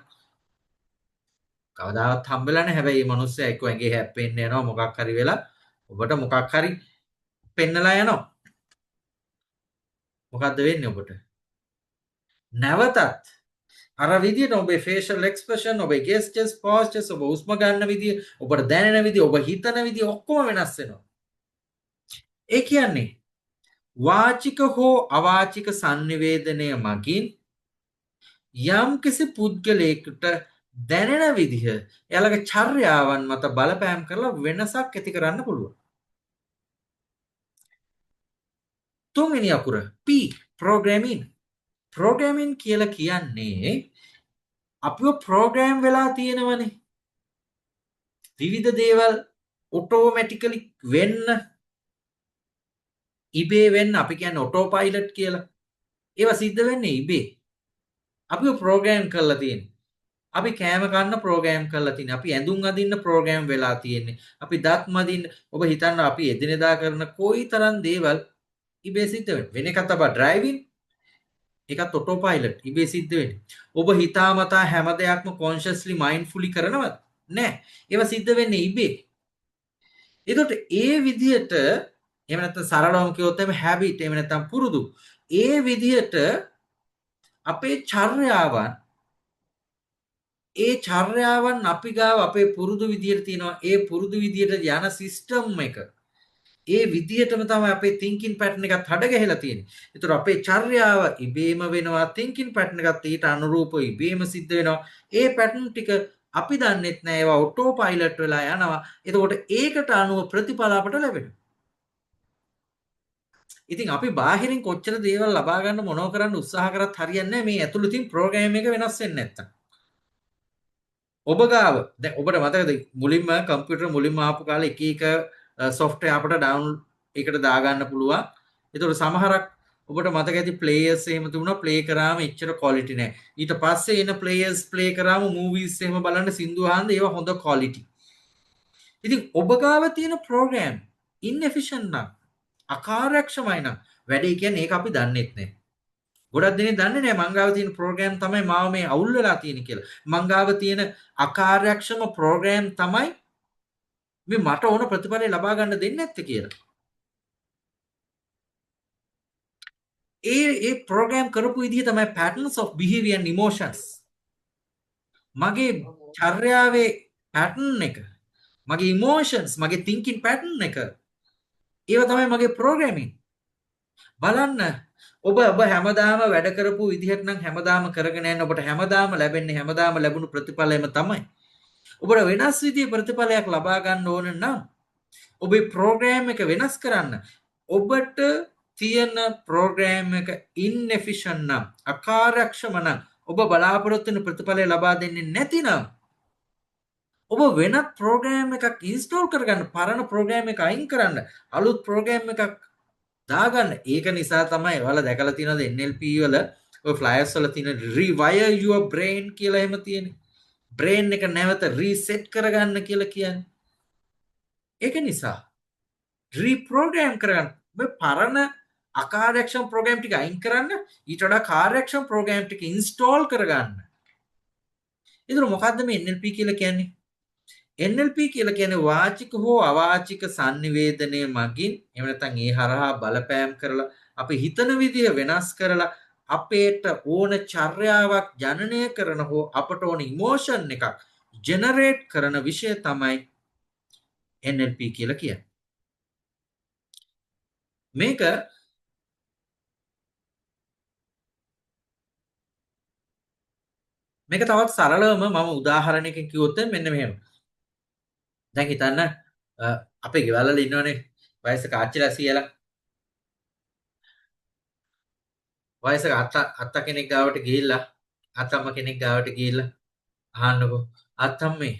Speaker 1: කවදාවත් හම්බෙලා නැහැ. හැබැයි මේ මිනිස්සයා එක්ක ඇඟේ හැප්පෙන්න යනවා මොකක් හරි වෙලා ඔබට මොකක් හරි පෙන්නලා යනවා. මොකද්ද වෙන්නේ ඔබට? නැවතත් අර විදියට ඔබේ facial expression, ඔබේ gestures, postures, ඔබ උස්ම ගන්න විදිය, ඔබට දැනෙන විදිය, ඔබ හිතන විදිය ඔක්කොම වෙනස් වෙනවා. ඒ කියන්නේ වාචික හෝ අවාචික sannivedanaya මගින් යම්කිසි පුද්ගලයෙකුට දැනෙන විදිහ එයාලගේ චර්යාවන් මත බලපෑම් කරලා වෙනසක් ඇති කරන්න පුළුවන්. තුන්වෙනි අකුර P programming. programming කියලා කියන්නේ අපිව ප්‍රෝග්‍රෑම් වෙලා තියෙනවනේ. විවිධ දේවල් ඔටෝමැටිකලි වෙන්න ඉබේ වෙන්න අපි කියන්නේ ඔටෝ පයිලට් කියලා. ඒවා සිද්ධ වෙන්නේ ඉබේ. අපිව ප්‍රෝග්‍රෑම් කරලා තියෙන්නේ. අපි කෑම කන්න ප්‍රෝග්‍රෑම් කරලා තියෙන්නේ. අපි ඇඳුම් අඳින්න ප්‍රෝග්‍රෑම් වෙලා තියෙන්නේ. අපි දත් මදින්න ඔබ හිතන්න අපි එදිනෙදා කරන කොයිතරම් දේවල් ඉබේ සිද්ධ වෙන්නේ. වෙන එකක් තමයි ඩ්‍රයිවිං. ඒකත් ඔටෝ පයිලට් ඉබේ සිද්ධ වෙන්නේ. ඔබ හිතාමතා හැම දෙයක්ම කොන්ෂස්ලි මයින්ඩ්ෆුලි කරනවද? නෑ. ඒවා සිද්ධ වෙන්නේ ඉබේ. එතකොට ඒ විදිහට එහෙම නැත්නම් සරලවම කිව්වොත් එimhe හැබිට් එහෙම නැත්නම් පුරුදු. ඒ විදිහට අපේ චර්යාවන් අපි ගාව අපේ පුරුදු විදියට තියෙනවා. ඒ පුරුදු විදියට යන සිස්ටම් එක ඒ විදියටම තමයි අපේ thinking pattern එකත් හඩ ගැහිලා තියෙන්නේ. ඒතර අපේ චර්යාව ඉබේම වෙනවා, thinking pattern එකත් ඊට අනුරූපව ඉබේම සිද්ධ වෙනවා. ඒ pattern ටික අපි දන්නෙත් නෑ, ඒවා ඔටෝ පයිලට් වෙලා යනවා. එතකොට ඒකට අනුව ප්‍රතිඵල අපට ලැබෙනවා. ඉතින් අපි බාහිරින් කොච්චර දේවල් ලබා ගන්න මොනව කරන්න උත්සාහ කරත් හරියන්නේ නැහැ මේ ඇතුළතින් ප්‍රෝග්‍රෑම් එක වෙනස් වෙන්නේ නැත්තම්. ඔබ ගාව දැන් ඔබට මතකද මුලින්ම කම්පියුටර් මුලින්ම ආපු කාලේ එක එක software අපට ඩවුන්ලෝඩ් එකට දාගන්න පුළුවන්. ඒතකොට සමහරක් ඔබට මතක ඇති ප්ලේයර්ස් එහෙම තිබුණා, ප්ලේ කරාම එච්චර quality නැහැ. ඊට පස්සේ එන ප්ලේයර්ස් ප්ලේ කරාම movies එහෙම බලන්න සින්දු අහන්න ඒවා හොඳ quality. ඉතින් ඔබ ගාව තියෙන ප්‍රෝග්‍රෑම් inefficient නම් අකාර්යක්ෂමයි නම් වැඩේ කියන්නේ ඒක අපි දන්නෙත් නැහැ. ගොඩක් දෙනෙක් දන්නේ නැහැ මං ගාව තියෙන ප්‍රෝග්‍රෑම් තමයි මාව මේ අවුල් වෙලා තියෙන්නේ කියලා. මං ගාව තියෙන අකාර්යක්ෂම ප්‍රෝග්‍රෑම් තමයි මේ මට ඕන ප්‍රතිඵලය ලබා ගන්න දෙන්නේ නැත්තේ කියලා. ඒ ප්‍රෝග්‍රෑම් කරපු විදිහ තමයි patterns of behavior and emotions. මගේ චර්යාවේ pattern එක, මගේ emotions, මගේ thinking pattern එක ඒවා තමයි මගේ ප්‍රෝග්‍රෑමින්. බලන්න ඔබ හැමදාම වැඩ කරපු විදිහට නම් හැමදාම කරගෙන යන්න ඔබට හැමදාම ලැබෙන්නේ හැමදාම ලැබුණු ප්‍රතිඵලයම තමයි. ඔබට වෙනස් විදිහේ ප්‍රතිඵලයක් ලබා ගන්න ඕන නම් ඔබේ ප්‍රෝග්‍රෑම් එක වෙනස් කරන්න. ඔබට තියෙන ප්‍රෝග්‍රෑම් එක ඉන්එෆිෂන්ට් නම් අකාර්යක්ෂම නම් ඔබ බලාපොරොත්තු වෙන ප්‍රතිඵලය ලබා දෙන්නේ නැතිනම් ඔබ වෙනත් ප්‍රෝග්‍රෑම් එකක් ඉන්ස්ටෝල් කරගන්න, පරණ ප්‍රෝග්‍රෑම් එක අයින් කරන්න, අලුත් ප්‍රෝග්‍රෑම් එකක් දාගන්න. ඒක නිසා තමයි ඔයාලා දැකලා තියෙනවද NLP වල ඔය ෆ්ලයර්ස් වල තියෙන rewire your brain කියලා එහෙම තියෙන්නේ. brain එක නැවත reset කරගන්න කියලා කියන්නේ. ඒක නිසා reprogram කරගන්න. මේ පරණ අකාර්යක්ෂම ප්‍රෝග්‍රෑම් ටික අයින් කරන්න ඊට වඩා කාර්යක්ෂම ප්‍රෝග්‍රෑම් ටික ඉන්ස්ටෝල් කරගන්න. ඒතර මොකද්ද මේ NLP කියලා කියන්නේ? NLP කියලා කියන්නේ වාචික හෝ අවාචික sannivedanaya මගින් එහෙම නැත්නම් ඒ හරහා බලපෑම් කරලා අපි හිතන විදිය වෙනස් කරලා අපේට ඕන චර්යාවක් ජනනය කරන හෝ අපට ඕන ඉමෝෂන් එකක් ජෙනරේට් කරන විෂය තමයි NLP කියලා කියන්නේ. මේක තවත් සරලවම මම උදාහරණයකින් කිව්වොත් මෙන්න මෙහෙම. දැන් හිතන්න අපේ ගෙවල් වල ඉන්නවනේ වයසක ආච්චිලා සීයලා. වයසක අත්තා කෙනෙක් ගාවට ගිහිල්ලා අත්තම්ම කෙනෙක් ගාවට ගිහිල්ලා අහන්නකෝ අත්තම්මේ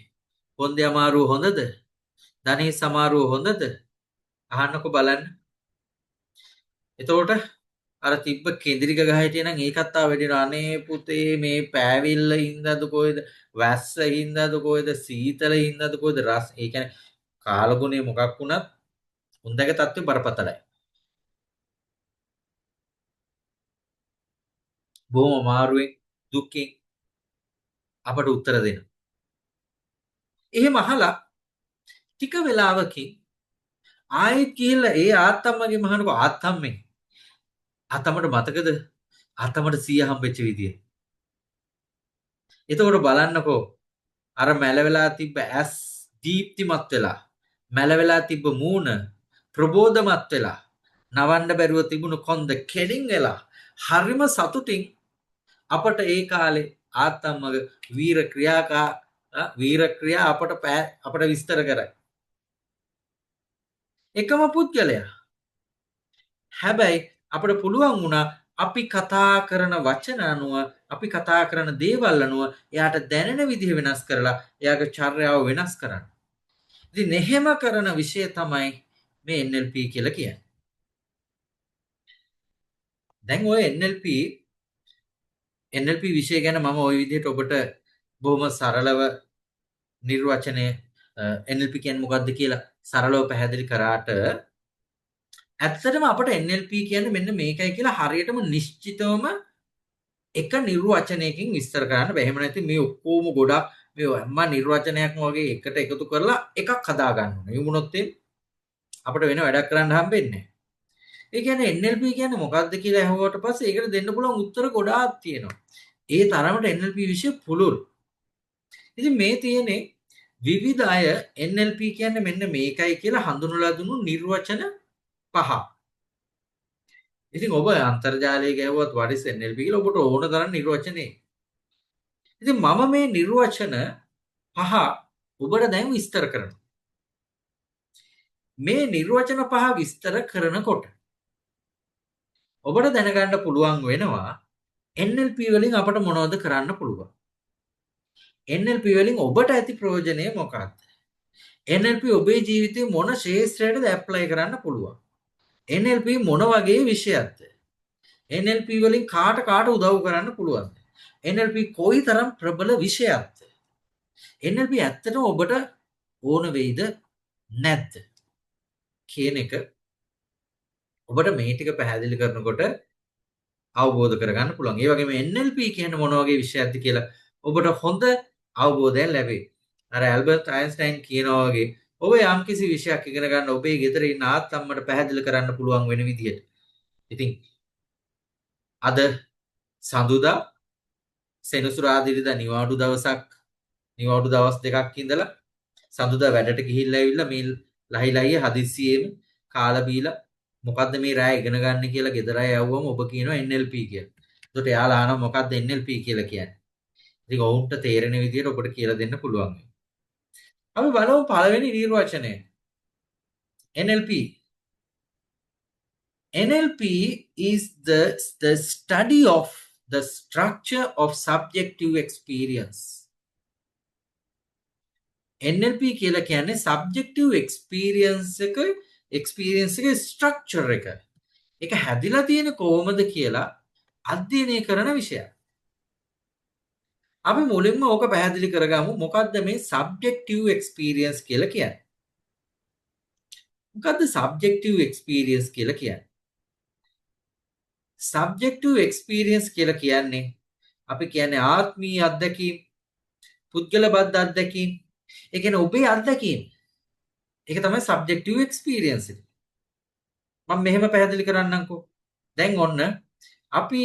Speaker 1: පොන්දේ අමාරුව හොඳද? ධනේ සමාරුව හොඳද? අහන්නකෝ බලන්න. එතකොට අර තිබ්බ කෙඳිරික ගහ හිටියනම් ඒකත් ආව වෙදිනවා. අනේ පුතේ මේ පෑවිල්ල හින්දාද කොහෙද? වැස්ස හින්දාද කොහෙද? සීතල හින්දාද කොහෙද? රස ඒ කියන්නේ කාලගුණේ මොකක් වුණත් හොඳගේ තත්ත්වෙ බරපතලයි. බොහොම අමාරුවෙන් දුක්ඛෙන් අපට උත්තර දෙන්න. එහෙම අහලා ටික වෙලාවකින් ආයෙත් ගිහිල්ලා ඒ ආත්තම්මගේ මහනකෝ ආත්තම්මේ ආත්තමට මතකද ආත්තමට 100 හම්බෙච්ච විදිය. එතකොට බලන්නකෝ අර මැලවෙලා තිබ්බ ඇස් දීප්තිමත් වෙලා මැලවෙලා තිබ්බ මූණ ප්‍රබෝධමත් වෙලා නවන්න බැරුව තිබුණු කොන්ද කෙලින් වෙලා හරිම සතුටින් අපට ඒ කාලේ ආත්තම්මගේ වීර ක්‍රියා අපට විස්තර කරයි. එකම පුද්ගලයා. හැබැයි අපට පුළුවන් වුණා අපි කතා කරන වචන අනුව අපි කතා කරන දේවල් අනුව එයාට දැනෙන විදිහ වෙනස් කරලා එයාගේ චර්යාව වෙනස් කරන්න. ඉතින් එහෙම කරන විෂය තමයි මේ NLP කියලා කියන්නේ. දැන් ඔය NLP විෂය ගැන මම ওই විදිහට ඔබට බොහොම සරලව නිර්වචනය NLP කියන්නේ මොකක්ද කියලා සරලව පැහැදිලි කරාට ඇත්තටම අපට NLP කියන්නේ මෙන්න මේකයි කියලා හරියටම නිශ්චිතවම එක නිර්වචනයකින් විස්තර කරන්න බෑ. එහෙම නැත්නම් මේ ඔක්කොම ගොඩක් මේ හැම නිර්වචනයක්ම වගේ එකට එකතු කරලා එකක් හදා ගන්න ඕනේ. ඒ වුණොත් අපිට වෙන වැඩක් කරන්න හම්බෙන්නේ නැහැ. ඒ කියන්නේ NLP කියන්නේ මොකක්ද කියලා අහුවට පස්සේ ඒකට දෙන්න පුළුවන් උත්තර ගොඩාක් තියෙනවා. ඒ තරමට NLP විෂය පුළුල්. ඉතින් මේ තියෙන්නේ විවිධ අය NLP කියන්නේ මෙන්න මේකයි කියලා හඳුනලා දුන්නු නිර්වචන 5. ඉතින් ඔබ අන්තර්ජාලයේ ගැහුවත් what is NLP කියලා ඔබට ඕන තරම් නිර්වචනේ. ඉතින් මම මේ නිර්වචන 5 ඔබට දැන් විස්තර කරනවා. මේ නිර්වචන 5 විස්තර කරනකොට ඔබට දැනගන්න පුළුවන් වෙනවා NLP වලින් අපට මොනවද කරන්න පුළුවන්. NLP වලින් ඔබට ඇති ප්‍රයෝජනය මොකක්ද? NLP ඔබේ ජීවිතේ මොන ශේෂ්ත්‍රයකටද ඇප්ලයි කරන්න පුළුවන්? NLP මොන වගේ විෂයක්ද? NLP වලින් කාට උදව් කරන්න පුළුවන්ද? NLP කොයිතරම් ප්‍රබල විෂයක්ද? NLP ඇත්තටම ඔබට ඕන වෙයිද නැද්ද කියන එක ඔබට මේ ටික පැහැදිලි කරනකොට අවබෝධ කරගන්න පුළුවන්. ඒ වගේම NLP කියන්නේ මොන වගේ විෂයක්ද කියලා ඔබට හොඳ අවබෝධයක් ලැබේ. අර ඇල්බර්ට් අයින්ස්ටයින් කියනවා වගේ ඔබ යම්කිසි විෂයක් ඉගෙන ගන්න ඔබේ ගෙදර ඉන්න ආත්තම්මට පැහැදිලි කරන්න පුළුවන් වෙන විදියට. ඉතින් අද සඳුදා සෙනසුරාදා නිවාඩු දවස් දෙකක් ඉඳලා සඳුදා වැඩට ගිහිල්ලා ඇවිල්ලා මේ ලහිලහිය හදිස්සියෙම කාලා බීලා මොකද්ද මේ රාය ඉගෙන ගන්න කියලා ගෙදර අය යවුවම ඔබ කියනවා NLP කියලා. එතකොට එයාලා අහනවා මොකද්ද NLP කියලා කියන්නේ. ඉතින් ඔවුන්ට තේරෙන විදියට ඔබට කියලා දෙන්න පුළුවන්. අපි බලමු පළවෙනි නිර්වචනය. NLP. NLP is the study of the structure of subjective experience. NLP කියලා කියන්නේ subjective experience එකේ structure එක. ඒක හැදිලා තියෙන කොහොමද කියලා අධ්‍යයනය කරන විෂයක්. අපි මුලින්ම ඕක පැහැදිලි කරගමු. මොකද්ද මේ සබ්ජෙක්ටිව් එක්ස්පීරියන්ස් කියලා කියන්නේ? මොකද්ද සබ්ජෙක්ටිව් එක්ස්පීරියන්ස් කියලා කියන්නේ? සබ්ජෙක්ටිව් එක්ස්පීරියන්ස් කියලා කියන්නේ අපි කියන්නේ ආත්මීය අත්දැකීම්, පුද්ගලබද්ධ අත්දැකීම්. ඒ කියන්නේ ඔබේ අත්දැකීම්. ඒක තමයි සබ්ජෙක්ටිව් එක්ස්පීරියන්ස් එක. මම මෙහෙම පැහැදිලි කරන්නම්කෝ. දැන් ඔන්න අපි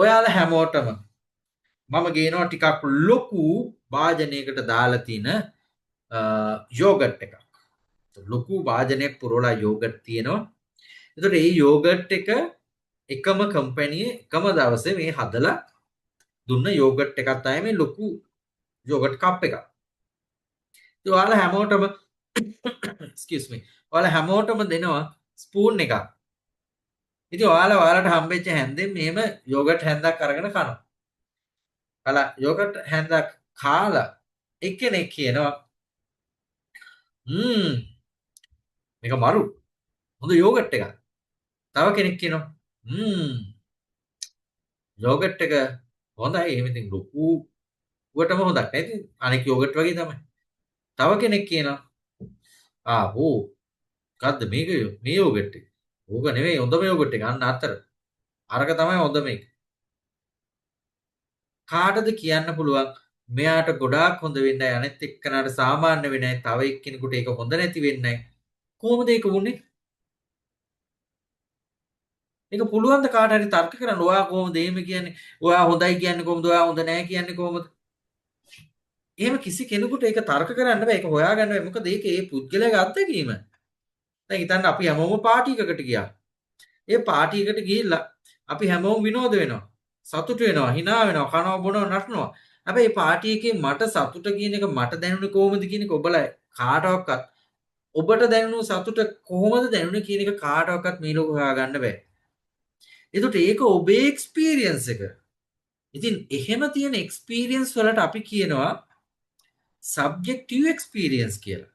Speaker 1: ඔයාලා හැමෝටම මම ගේනවා ටිකක් ලොකු වාදනයකට දාලා තියෙන යෝගට් එකක්. ලොකු වාදනයක් පුරවලා යෝගට් තියෙනවා. එතකොට මේ යෝගට් එක එකම කම්පැනි එකම දවසේ මේ හදලා දුන්න යෝගට් එකක් තමයි මේ ලොකු යෝගට් කප් එකක්. ඒ ඔයාලා හැමෝටම excuse me. ඔයාලා හැමෝටම දෙනවා ස්පූන් එකක්. ඉතින් ඔයාලට හම්බෙච්ච හැන්දෙන් මෙහෙම යෝගට් හැන්දක් අරගෙන කනවා. යෝගට් හැන්දක් කාලා එක්කෙනෙක් කියනවා මේක මරු හොඳ යෝගට් එකක්. තව කෙනෙක් කියනවා යෝගට් එක හොඳයි. එහෙම ඉතින් ලොකුවටම හොඳක් නෑ. ඉතින් අනෙක් යෝගට් වගේ තමයි. තව කෙනෙක් කියනවා මොකද්ද මේක මේ යෝගට් එක. ඕක නෙවෙයි හොඳම යෝගට් එක. අන්න අතර. අරක තමයි හොඳ මේක. කාටද කියන්න පුළුවන් මෙයාට ගොඩාක් හොඳ වෙන්නයි අනෙත් එක්කනට සාමාන්‍ය වෙන්නයි තව එක්කෙනෙකුට ඒක හොඳ නැති වෙන්නයි. කොහොමද ඒක වුනේ? ඒක පුළුවන් ද කාට හරි තර්ක කරන්න? ඔයා කොහොමද එහෙම කියන්නේ? ඔයා හොඳයි කියන්නේ කොහොමද? ඔයා හොඳ නැහැ කියන්නේ කොහොමද? එහෙම කිසි කෙනෙකුට ඒක තර්ක කරන්න බෑ. ඒක හොයාගන්න බෑ. මොකද ඒක ඒ පුද්ගලයාගේ අත්දැකීම. දැන් හිතන්න අපි හැමෝම පාටි එකකට ගියා. ඒ පාටි එකට ගිහිල්ලා අපි හැමෝම විනෝද වෙනවා. සතුට වෙනවා, hina වෙනවා, කනවා බොනවා, නටනවා. හැබැයි මේ පාටි එකේ මට සතුට කියන එක මට දැනුනේ කොහොමද කියන එක ඔබලා කාටවත් ඔබට දැනුණු සතුට කොහොමද දැනුනේ කියන එක කාටවත් මේ ලෝකෙ හොයාගන්න බෑ. එතකොට ඒක ඔබේ එක්ස්පීරියන්ස් එක. ඉතින් එහෙම තියෙන එක්ස්පීරියන්ස් වලට අපි කියනවා සබ්ජෙක්ටිව් එක්ස්පීරියන්ස් කියලා.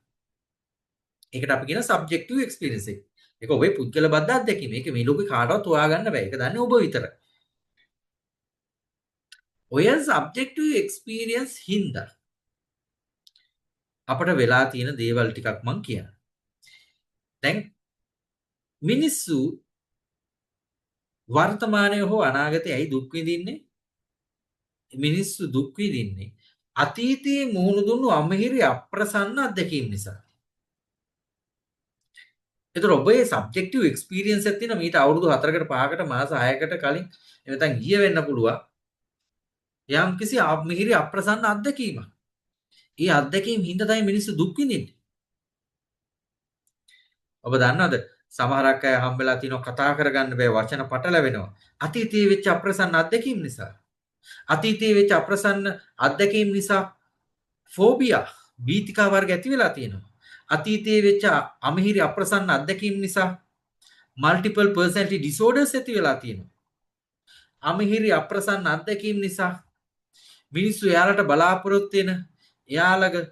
Speaker 1: ඒකට අපි කියන සබ්ජෙක්ටිව් එක්ස්පීරියන්ස් එක. ඒක ඔබේ පුද්ගලබද්ධ අත්දැකීම. ඒක මේ ලෝකේ කාටවත් හොයාගන්න බෑ. ඒක දන්නේ ඔබ විතරයි. ඔය සබ්ජෙක්ටිව් එක්ස්පීරියන්ස් හින්දා අපට වෙලා තියෙන දේවල් ටිකක් මං කියන්න. දැන් මිනිස්සු වර්තමානයේ හෝ අනාගතයේ ඇයි දුක් විඳින්නේ? මිනිස්සු දුක් විඳින්නේ අතීතයේ මුහුණ දුන්නු අමහිරි අප්‍රසන්න අත්දැකීම් නිසා. ඒතර ඔබේ සබ්ජෙක්ටිව් එක්ස්පීරියන්ස් එකක් තියෙනවා මීට අවුරුදු 4කට 5කට මාස 6කට කලින් එනතන් ගිය වෙන්න පුළුවන්. යම් කිසි අමහිරි අප්‍රසන්න අත්දැකීමක්. ඒ අත්දැකීම් හින්දා තමයි මිනිස්සු දුක් විඳින්නේ. ඔබ දන්නවද? සමහරක් අය හම්බෙලා තිනවා කතා කරගන්න බෑ වචන පටලැවෙනවා. අතීතයේ වෙච්ච අප්‍රසන්න අත්දැකීම් නිසා. අතීතයේ වෙච්ච අප්‍රසන්න අත්දැකීම් නිසා ෆෝබියා බීතිකා වර්ග ඇති වෙලා තියෙනවා. අතීතයේ වෙච්ච අමහිරි අප්‍රසන්න අත්දැකීම් නිසා මල්ටිපල් පර්සනැලිටි ඩිසෝඩර්ස් ඇති වෙලා තියෙනවා. අමහිරි අප්‍රසන්න අත්දැකීම් නිසා මිනිස්සු එයාලට බලාපොරොත්තු වෙන එයාලගේ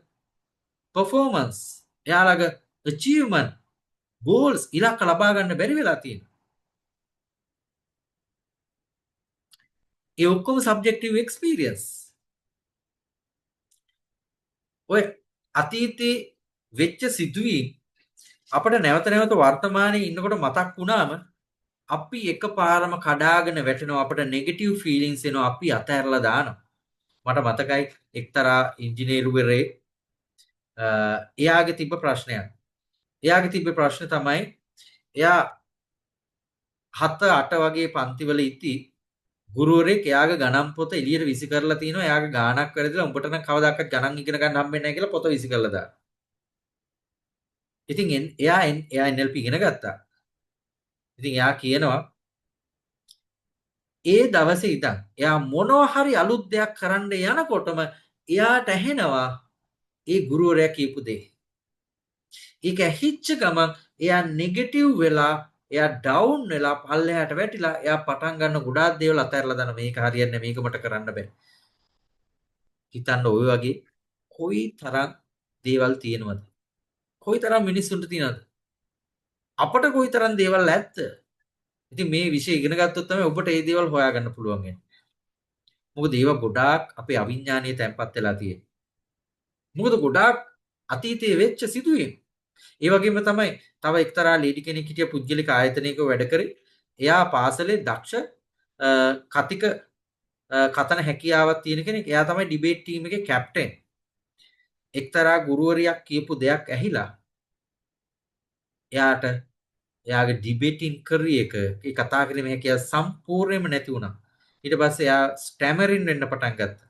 Speaker 1: performance එයාලගේ achievement goals ඉලක්ක ලබා ගන්න බැරි වෙලා තියෙනවා. ඒ ඔක්කොම subjective experience. ඔය අතීතේ වෙච්ච සිදුවීම් අපිට නැවත නැවත වර්තමානයේ ඉන්නකොට මතක් වුණාම අපි එකපාරම කඩාගෙන වැටෙනවා. අපිට නෙගටිව් ෆීලිංස් එනවා. අපි අතහැරලා දානවා. මට මතකයි එක්තරා ඉංජිනේරුවරේ එයාගේ තිබ්බ ප්‍රශ්නයක්. එයාගේ තිබ්බ ප්‍රශ්නේ තමයි එයා 7 8 වගේ පන්තිවල ඉති ගුරුවරයෙක් එයාගේ ගණන් පොත එළියට විසි කරලා තිනවා. එයාගේ ගාණක් වැරදිලා උඹට නම් කවදාකවත් ගණන් ඉගෙන ගන්න හම්බෙන්නේ නැහැ කියලා පොත විසි කරලා දානවා. ඉතින් එයා NLP ඉගෙන ගත්තා. ඉතින් එයා කියනවා ඒ දවසේ ඉඳන් එයා මොනවා හරි අලුත් දෙයක් කරන්න යනකොටම එයාට ඇහෙනවා ඒ ගුරුවරයා කියපු දේ. ඒක ඇහිච්ච ගමන් එයා නෙගටිව් වෙලා එයා ඩවුන් වෙලා පල්ලෙහාට වැටිලා එයා පටන් ගන්න ගොඩාක් දේවල් අතහැරලා දාන මේක හරියන්නේ මේක මට කරන්න බෑ. හිතන්න ඔය වගේ කොයි තරම් දේවල් තියෙනවද? කොයි තරම් මිනිස්සුන්ට තියෙනවද? අපට කොයි තරම් දේවල් ඇත්ත? ඉතින් මේ විෂය ඉගෙන ගත්තොත් තමයි ඔබට මේ දේවල් හොයාගන්න පුළුවන් වෙන්නේ. මොකද ඒවා ගොඩාක් අපේ අවිඥානීය තැම්පත් වෙලා තියෙන්නේ. මොකද ගොඩාක් අතීතයේ වෙච්ච සිදුවීම්. ඒ වගේම තමයි තව එක්තරා ලේඩි කෙනෙක් හිටිය පුද්ගලික ආයතනයක වැඩ කරේ. එයා පාසලේ දක්ෂ කතික කතන හැකියාවක් තියෙන කෙනෙක්. එයා තමයි ඩිබේට් ටීම් එකේ කැප්ටන්. එක්තරා ගුරුවරියක් කියපු දෙයක් ඇහිලා එයාට එයාගේ ඩිබේටින් කරියර් එක ඒ කතා කිරීමේ හැකියාව සම්පූර්ණයෙන්ම නැති වුණා. ඊට පස්සේ එයා ස්ටැමරින් වෙන්න පටන් ගත්තා.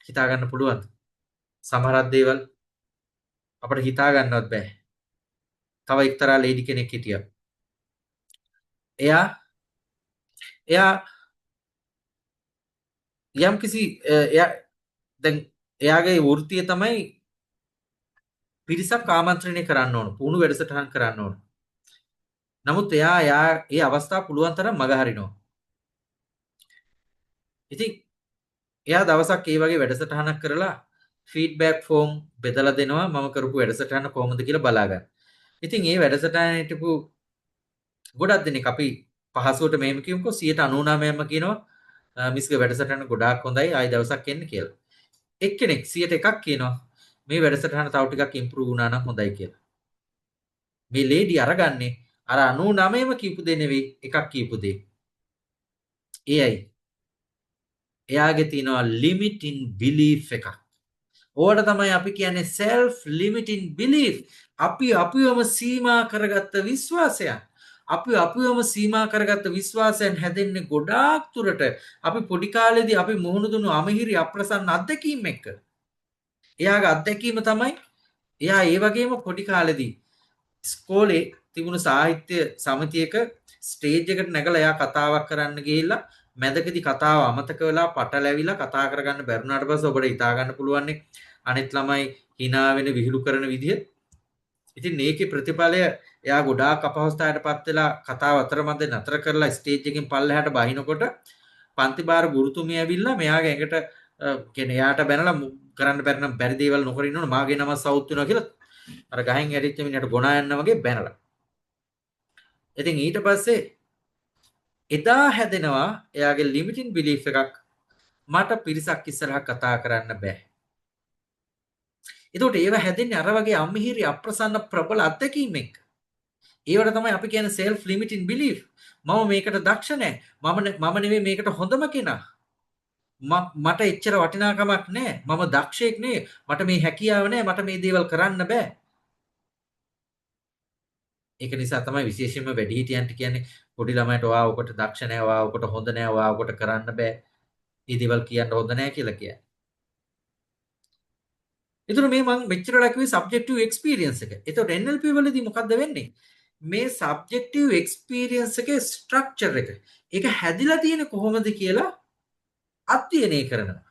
Speaker 1: හිතා ගන්න පුළුවන්ද? සමහරක් දේවල් අපිට හිතා ගන්නවත් බෑ. තව එක්තරා ලේඩි කෙනෙක් හිටියා. එයා එයා යම්කිසි එයා දැන් එයාගේ වෘත්තිය තමයි පිරිසක් ආමන්ත්‍රණය කරන්න ඕන. පුහුණු වැඩසටහන් කරන්න ඕන. නමුත් එයා ඒ අවස්ථාව පුළුවන් තරම් මගහරිනවා. ඉතින් එයා දවසක් ඒ වගේ වැඩසටහනක් කරලා ෆීඩ්බැක් ෆෝම් බෙදලා දෙනවා මම කරපු වැඩසටහන කොහොමද කියලා බලා ගන්න. ඉතින් ඒ වැඩසටහනේ හිටපු ගොඩක් දෙනෙක් අපි පහසුවට මෙහෙම කියමුකෝ 99%ම කියනවා මිස්ගේ වැඩසටහන ගොඩාක් හොඳයි ආයි දවසක් එන්න කියලා. එක්කෙනෙක් 101ක් කියනවා මේ වැඩසටහන තව ටිකක් ඉම්ප්‍රූව් වුණා නම් හොඳයි කියලා. මේ ලේඩි අරගන්නේ අර 99ම කියපු දේ නෙවෙයි එකක් කියපු දේ. ඒ ඇයි? එයාගේ තියෙනවා limiting belief එකක්. ඕකට තමයි අපි කියන්නේ self limiting belief. අපි අපිවම සීමා කරගත්ත විශ්වාසයන්. අපි අපිවම සීමා කරගත්ත විශ්වාසයන් හැදෙන්නේ ගොඩාක් දුරට අපි පොඩි කාලේදී අපි මුහුණ දුන්නු අමහිරි අප්‍රසන්න අත්දැකීම් එක්ක. එයාගේ අත්දැකීම තමයි එයා ඒ වගේම පොඩි කාලෙදී ඉස්කෝලේ තිබුණු සාහිත්‍ය සමිතියක ස්ටේජ් එකට නැගලා එයා කතාවක් කරන්න ගිහිල්ලා මැදකදී කතාව අමතක වෙලා පටලැවිලා කතා කරගන්න බැරුණාට පස්සේ ඔබට හිතා ගන්න පුළුවන් අනිත් ළමයි hina වෙන විහිළු කරන විදිය. ඉතින් මේකේ ප්‍රතිඵලය එයා ගොඩාක් අපහසුතාවයටපත් වෙලා කතාව අතරමැද නතර කරලා ස්ටේජ් එකෙන් පල්ලෙහාට බහිනකොට පන්ති භාර ගුරුතුමිය ඇවිල්ලා මෙයාගේ ඇඟට කියන්නේ එයාට බැනලා කරන්න බැරි නම් බැරි දේවල් නොකර ඉන්න ඕන මාගේ නම සවුත් වෙනවා කියලා අර ගහෙන් ඇරිච්ච මිනිහට ගොනා යන්න වගේ බැනලා. ඉතින් ඊට පස්සේ එදා හැදෙනවා එයාගේ ලිමිටින් බිලීෆ් එකක් මට පිරිසක් ඉස්සරහා කතා කරන්න බෑ. එතකොට ඒව හැදෙන්නේ අර වගේ අම්මිහිරි අප්‍රසන්න ප්‍රබල අත්දැකීම් එක්ක. ඒවට තමයි අපි කියන්නේ self limiting belief. මම මේකට දක්ෂ නැහැ. මම නෙවෙයි මේකට හොඳම කෙනා. මට එච්චර වටිනාකමක් නැහැ. මම දක්ෂයෙක් නෙවෙයි. මට මේ හැකියාව නැහැ. මට මේ දේවල් කරන්න බෑ. ඒක නිසා තමයි විශේෂයෙන්ම වැඩිහිටියන්ට කියන්නේ පොඩි ළමයට ඔයා ඔකට දක්ෂ නැහැ, ඔයා ඔකට හොඳ නැහැ, ඔයා ඔකට කරන්න බෑ. මේ දේවල් කියන්න හොඳ නැහැ කියලා කියන්නේ. ඒතර මේ මම මෙච්චරලා කිව්වේ සබ්ජෙක්ටිව් එක්ස්පීරියන්ස් එක. ඒතකොට NLP වලදී මොකද්ද වෙන්නේ? මේ සබ්ජෙක්ටිව් එක්ස්පීරියන්ස් එකේ ස්ට්‍රක්චර් එක. ඒක හැදිලා තියෙන කොහොමද කියලා අධ්‍යයනය කරනවා.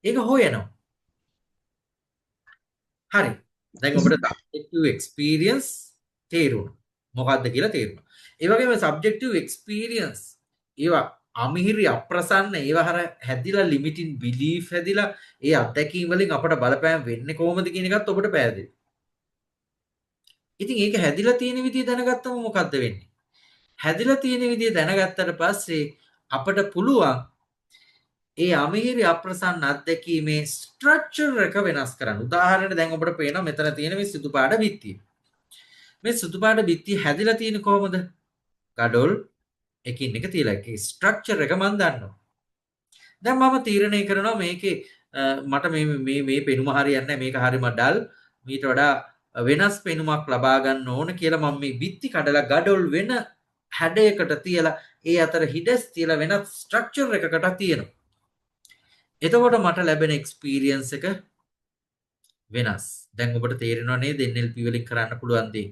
Speaker 1: ඒක හොයනවා. හරි. දැන් ඔබට සබ්ජෙක්ටිව් එක්ස්පීරියන්ස් තේරුණා. මොකක්ද කියලා තේරුණා. ඒ වගේම සබ්ජෙක්ටිව් එක්ස්පීරියන්ස් ඒවා අමිහිරි අප්‍රසන්න ඒවා හර හැදිලා ලිමිටින් බිලීෆ් හැදිලා ඒ අත්දැකීම් වලින් අපට බලපෑම් වෙන්නේ කොහොමද කියන එකත් ඔබට පැහැදිලි. ඉතින් ඒක හැදිලා තියෙන විදිය දැනගත්තම මොකද්ද වෙන්නේ? හැදිලා තියෙන විදිය දැනගත්තට පස්සේ අපට පුළුවන් ඒ අමිහිරි අප්‍රසන්න අත්දැකීමේ ස්ට්‍රක්චර් එක වෙනස් කරන්න. උදාහරණයක් දැන් ඔබට පේනවා මෙතන තියෙන මේ සුදු පාට බිත්තිය. මේ සුදු පාට බිත්තිය හැදිලා තියෙන්නේ කොහොමද? ගඩොල් එකින් එක තියලා ඒකේ ස්ට්‍රක්චර් එක මම දන්නවා. දැන් මම තීරණය කරනවා මේකේ මට මේ පෙනුම හරියන්නේ නැහැ මේක හරිම ඩල් මීට වඩා වෙනස් පෙනුමක් ලබා ගන්න ඕන කියලා මම මේ බිත්ති කඩලා ගඩොල් වෙන හැඩයකට තියලා ඒ අතර හිඩස් තියලා වෙනත් ස්ට්‍රක්චර් එකකට තියෙනවා. එතකොට මට ලැබෙන එක්ස්පීරියන්ස් එක වෙනස්. දැන් ඔබට තේරෙනව නේද NLP වලින් කරන්න පුළුවන් දේ.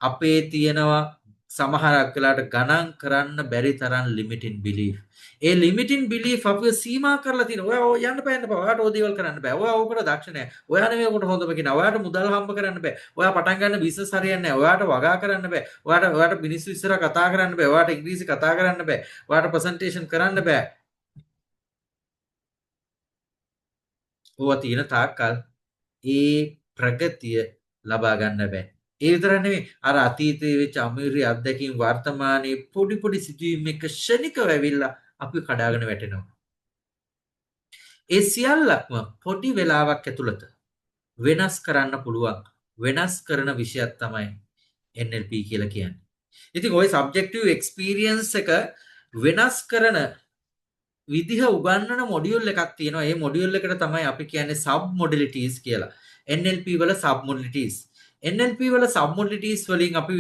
Speaker 1: අපේ තියෙනවා සමහරක් වෙලාවට ගණන් කරන්න බැරි තරම් ලිමිටින් බිලීෆ්. ඒ ලිමිටින් බිලීෆ් අපිව සීමා කරලා තියෙනවා. ඔයා යන්න බෑ නේද? ඔයාට ඕක දේවල් කරන්න බෑ. ඔයා ඕකට දක්ෂ නෑ. ඔයා නෙමෙයි ඔකට හොඳම කෙනා. ඔයාට මුදල් හම්බ කරන්න බෑ. ඔයා පටන් ගන්න බිස්නස් හරියන්නේ නෑ. ඔයාට වගා කරන්න බෑ. ඔයාට මිනිස්සු ඉස්සරහ කතා කරන්න බෑ. ඔයාට ඉංග්‍රීසි කතා කරන්න බෑ. ඔයාට ප්‍රසන්ටේෂන් කරන්න බෑ. ඕවා තියෙන තාක්කල් ඒ ප්‍රගතිය ලබා ගන්න බෑ. ඒ විතර නෙවෙයි අර අතීතයේ වෙච්ච අමිහිරි අත්දැකීම් වර්තමානයේ පොඩි පොඩි සිදුවීම් එක ෂණිකව ඇවිල්ලා අපි කඩාගෙන වැටෙනවා. ඒ සියල්ලක්ම පොඩි වෙලාවක් ඇතුළත වෙනස් කරන්න පුළුවන් වෙනස් කරන විෂයක් තමයි NLP කියලා කියන්නේ. ඉතින් ওই සබ්ජෙක්ටිව් එක්ස්පීරියන්ස් එක වෙනස් කරන විදිහ උගන්වන මොඩියුල් එකක් තියෙනවා. ඒ මොඩියුල් එකට තමයි අපි කියන්නේ සබ් මොඩලිටිස් කියලා. NLP වල සබ් මොඩලිටිස්. NLP වල සබ් මොඩලිටිස් වලින් අපි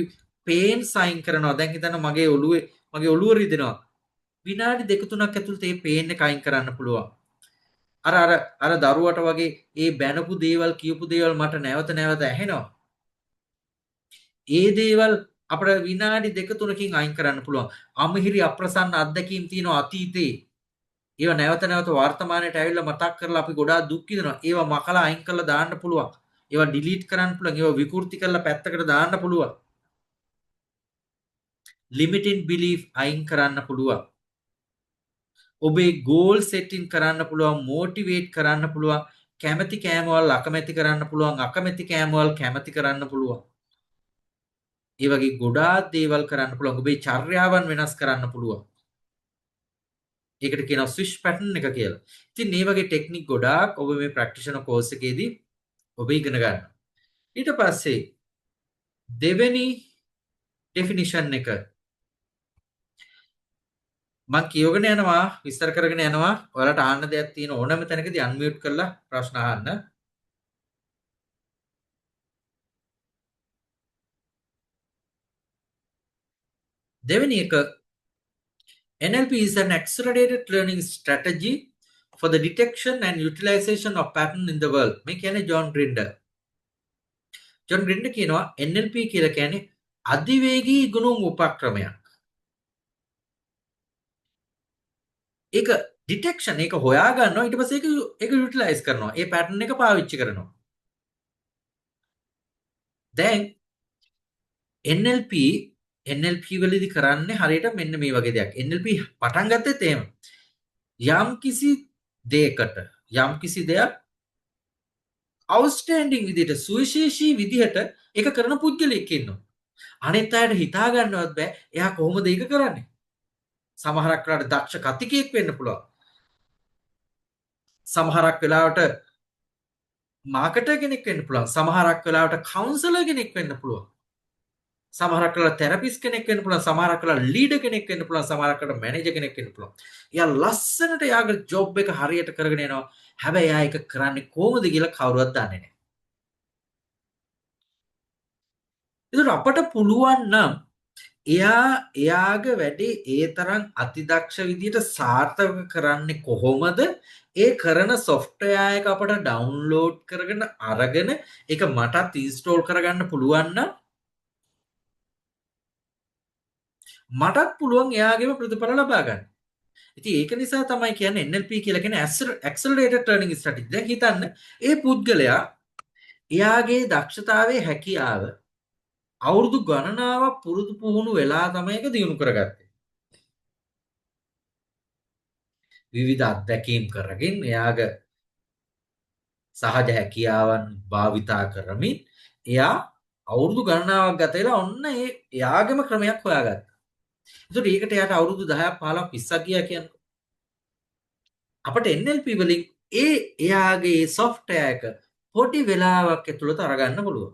Speaker 1: පේන් සයින් කරනවා. දැන් හිතන්න මගේ ඔළුව රිදෙනවා. විනාඩි 2-3ක් ඇතුළත මේ පේන් එක අයින් කරන්න පුළුවන්. අර දරුවට වගේ ඒ බැනපු දේවල් කියපු දේවල් මට නැවත නැවත ඇහෙනවා. ඒ දේවල් අපිට විනාඩි 2-3කින් අයින් කරන්න පුළුවන්. අමිහිරි අප්‍රසන්න අත්දැකීම් තියෙනවා අතීතේ. ඒවා නැවත නැවත වර්තමානයට ඇවිල්ලා මතක් කරලා අපි ගොඩාක් දුක් විඳිනවා. ඒවා මකලා අයින් කරලා දාන්න පුළුවන්. ඒවා ඩිලීට් කරන්න පුළුවන්. ඒවා විකෘති කරලා පැත්තකට දාන්න පුළුවන්. ලිමිටින් බිලීෆ් අයින් කරන්න පුළුවන්. ඔබේ ගෝල් සෙටින් කරන්න පුළුවන්, මොටිවේට් කරන්න පුළුවන්, කැමැති කෑමවල අකමැති කරන්න පුළුවන්, අකමැති කෑමවල කැමැති කරන්න පුළුවන්. ඒ වගේ ගොඩාක් දේවල් කරන්න පුළුවන්. ඔබේ චර්යාවන් වෙනස් කරන්න පුළුවන්. ඒකට කියනවා ස්විච් පැටර්න් එක කියලා. ඉතින් මේ වගේ ටෙක්නික් ගොඩාක් ඔබ මේ ප්‍රැක්ටිෂනර් කෝස් එකේදී ඔබ ඉගෙන ගන්න. ඊට පස්සේ දෙවෙනි ඩෙෆිනිෂන් එක මම කියවගෙන යනවා විස්තර කරගෙන යනවා. ඔයාලට අහන්න දෙයක් තියෙන ඕනම තැනකදී අන්මියුට් කරලා ප්‍රශ්න අහන්න. දෙවෙනි එක NLP is an accelerated learning strategy for the detection and utilization of pattern in the world. මේ කියන්නේ ජොන් ග්‍රින්ඩර්. ජොන් ග්‍රින්ඩර් කියනවා NLP කියලා කියන්නේ අධිවේගී ඉගෙනුම් උපක්‍රමයක්. ඒක ඩිටෙක්ෂන් ඒක හොයා ගන්නවා ඊට පස්සේ ඒක යුටිලයිස් කරනවා. ඒ පැටර්න් එක පාවිච්චි කරනවා. දැන් NLP වලදී කරන්නේ හරියට මෙන්න මේ වගේ දෙයක්. NLP පටන් ගත්තෙත් එහෙම. යම් කිසි දෙයකට යම් කිසි දෙයක් අවුට්ස්ටෑන්ඩින් විදිහට සුවිශේෂී විදිහට ඒක කරන පුද්ගලයෙක් ඉන්නවා. අනිත් අයට හිතා ගන්නවත් බෑ එයා කොහොමද ඒක කරන්නේ. සමහරක් වෙලාවට දක්ෂ කතිකයෙක් වෙන්න පුළුවන්. සමහරක් වෙලාවට මාකටර් කෙනෙක් වෙන්න පුළුවන්. සමහරක් වෙලාවට කවුන්සලර් කෙනෙක් වෙන්න පුළුවන්. සමහරක් වෙලාවට තෙරපිස්ට් කෙනෙක් වෙන්න පුළුවන්. සමහරක් වෙලාවට ලීඩර් කෙනෙක් වෙන්න පුළුවන්. සමහරක් වෙලාවට මැනේජර් කෙනෙක් වෙන්න පුළුවන්. එයා ලස්සනට යාගේ ජොබ් එක හරියට කරගෙන යනවා. හැබැයි එයා ඒක කරන්නේ කොහොමද කියලා කවුරුවත් දන්නේ නැහැ. ඒකට අපට පුළුවන් නම් එයාගේ වැඩේ ඒ තරම් අතිදක්ෂ විදිහට සාර්ථක කරන්නේ කොහොමද? ඒ කරන software එක අපට download කරගෙන අරගෙන ඒක මටත් install කරගන්න පුළුවන් නම් මටත් පුළුවන් එයාගේම ප්‍රතිඵල ලබා ගන්න. ඉතින් ඒක නිසා තමයි කියන්නේ NLP කියලා කියන්නේ accelerated learning strategy. දැන් හිතන්න ඒ පුද්ගලයා එයාගේ දක්ෂතාවයේ හැකියාව අවුරුදු ගණනාවක් පුරුදු පුහුණු වෙලා තමයි ඒක දියුණු කරගත්තේ. විවිධ අත්දැකීම් කරගෙන එයාගේ සහජ හැකියාවන් භාවිතා කරමින් එයා අවුරුදු ගණනාවක් ගත වෙලා ඔන්න එයාගේම ක්‍රමයක් හොයාගත්තා. ඒකට ඒකට එයාට අවුරුදු 10ක් 15ක් 20ක් ගියා කියන්නේ. අපට NLP වලින් එයාගේ software එක පොඩි වෙලාවක් ඇතුළත අරගන්න පුළුවන්.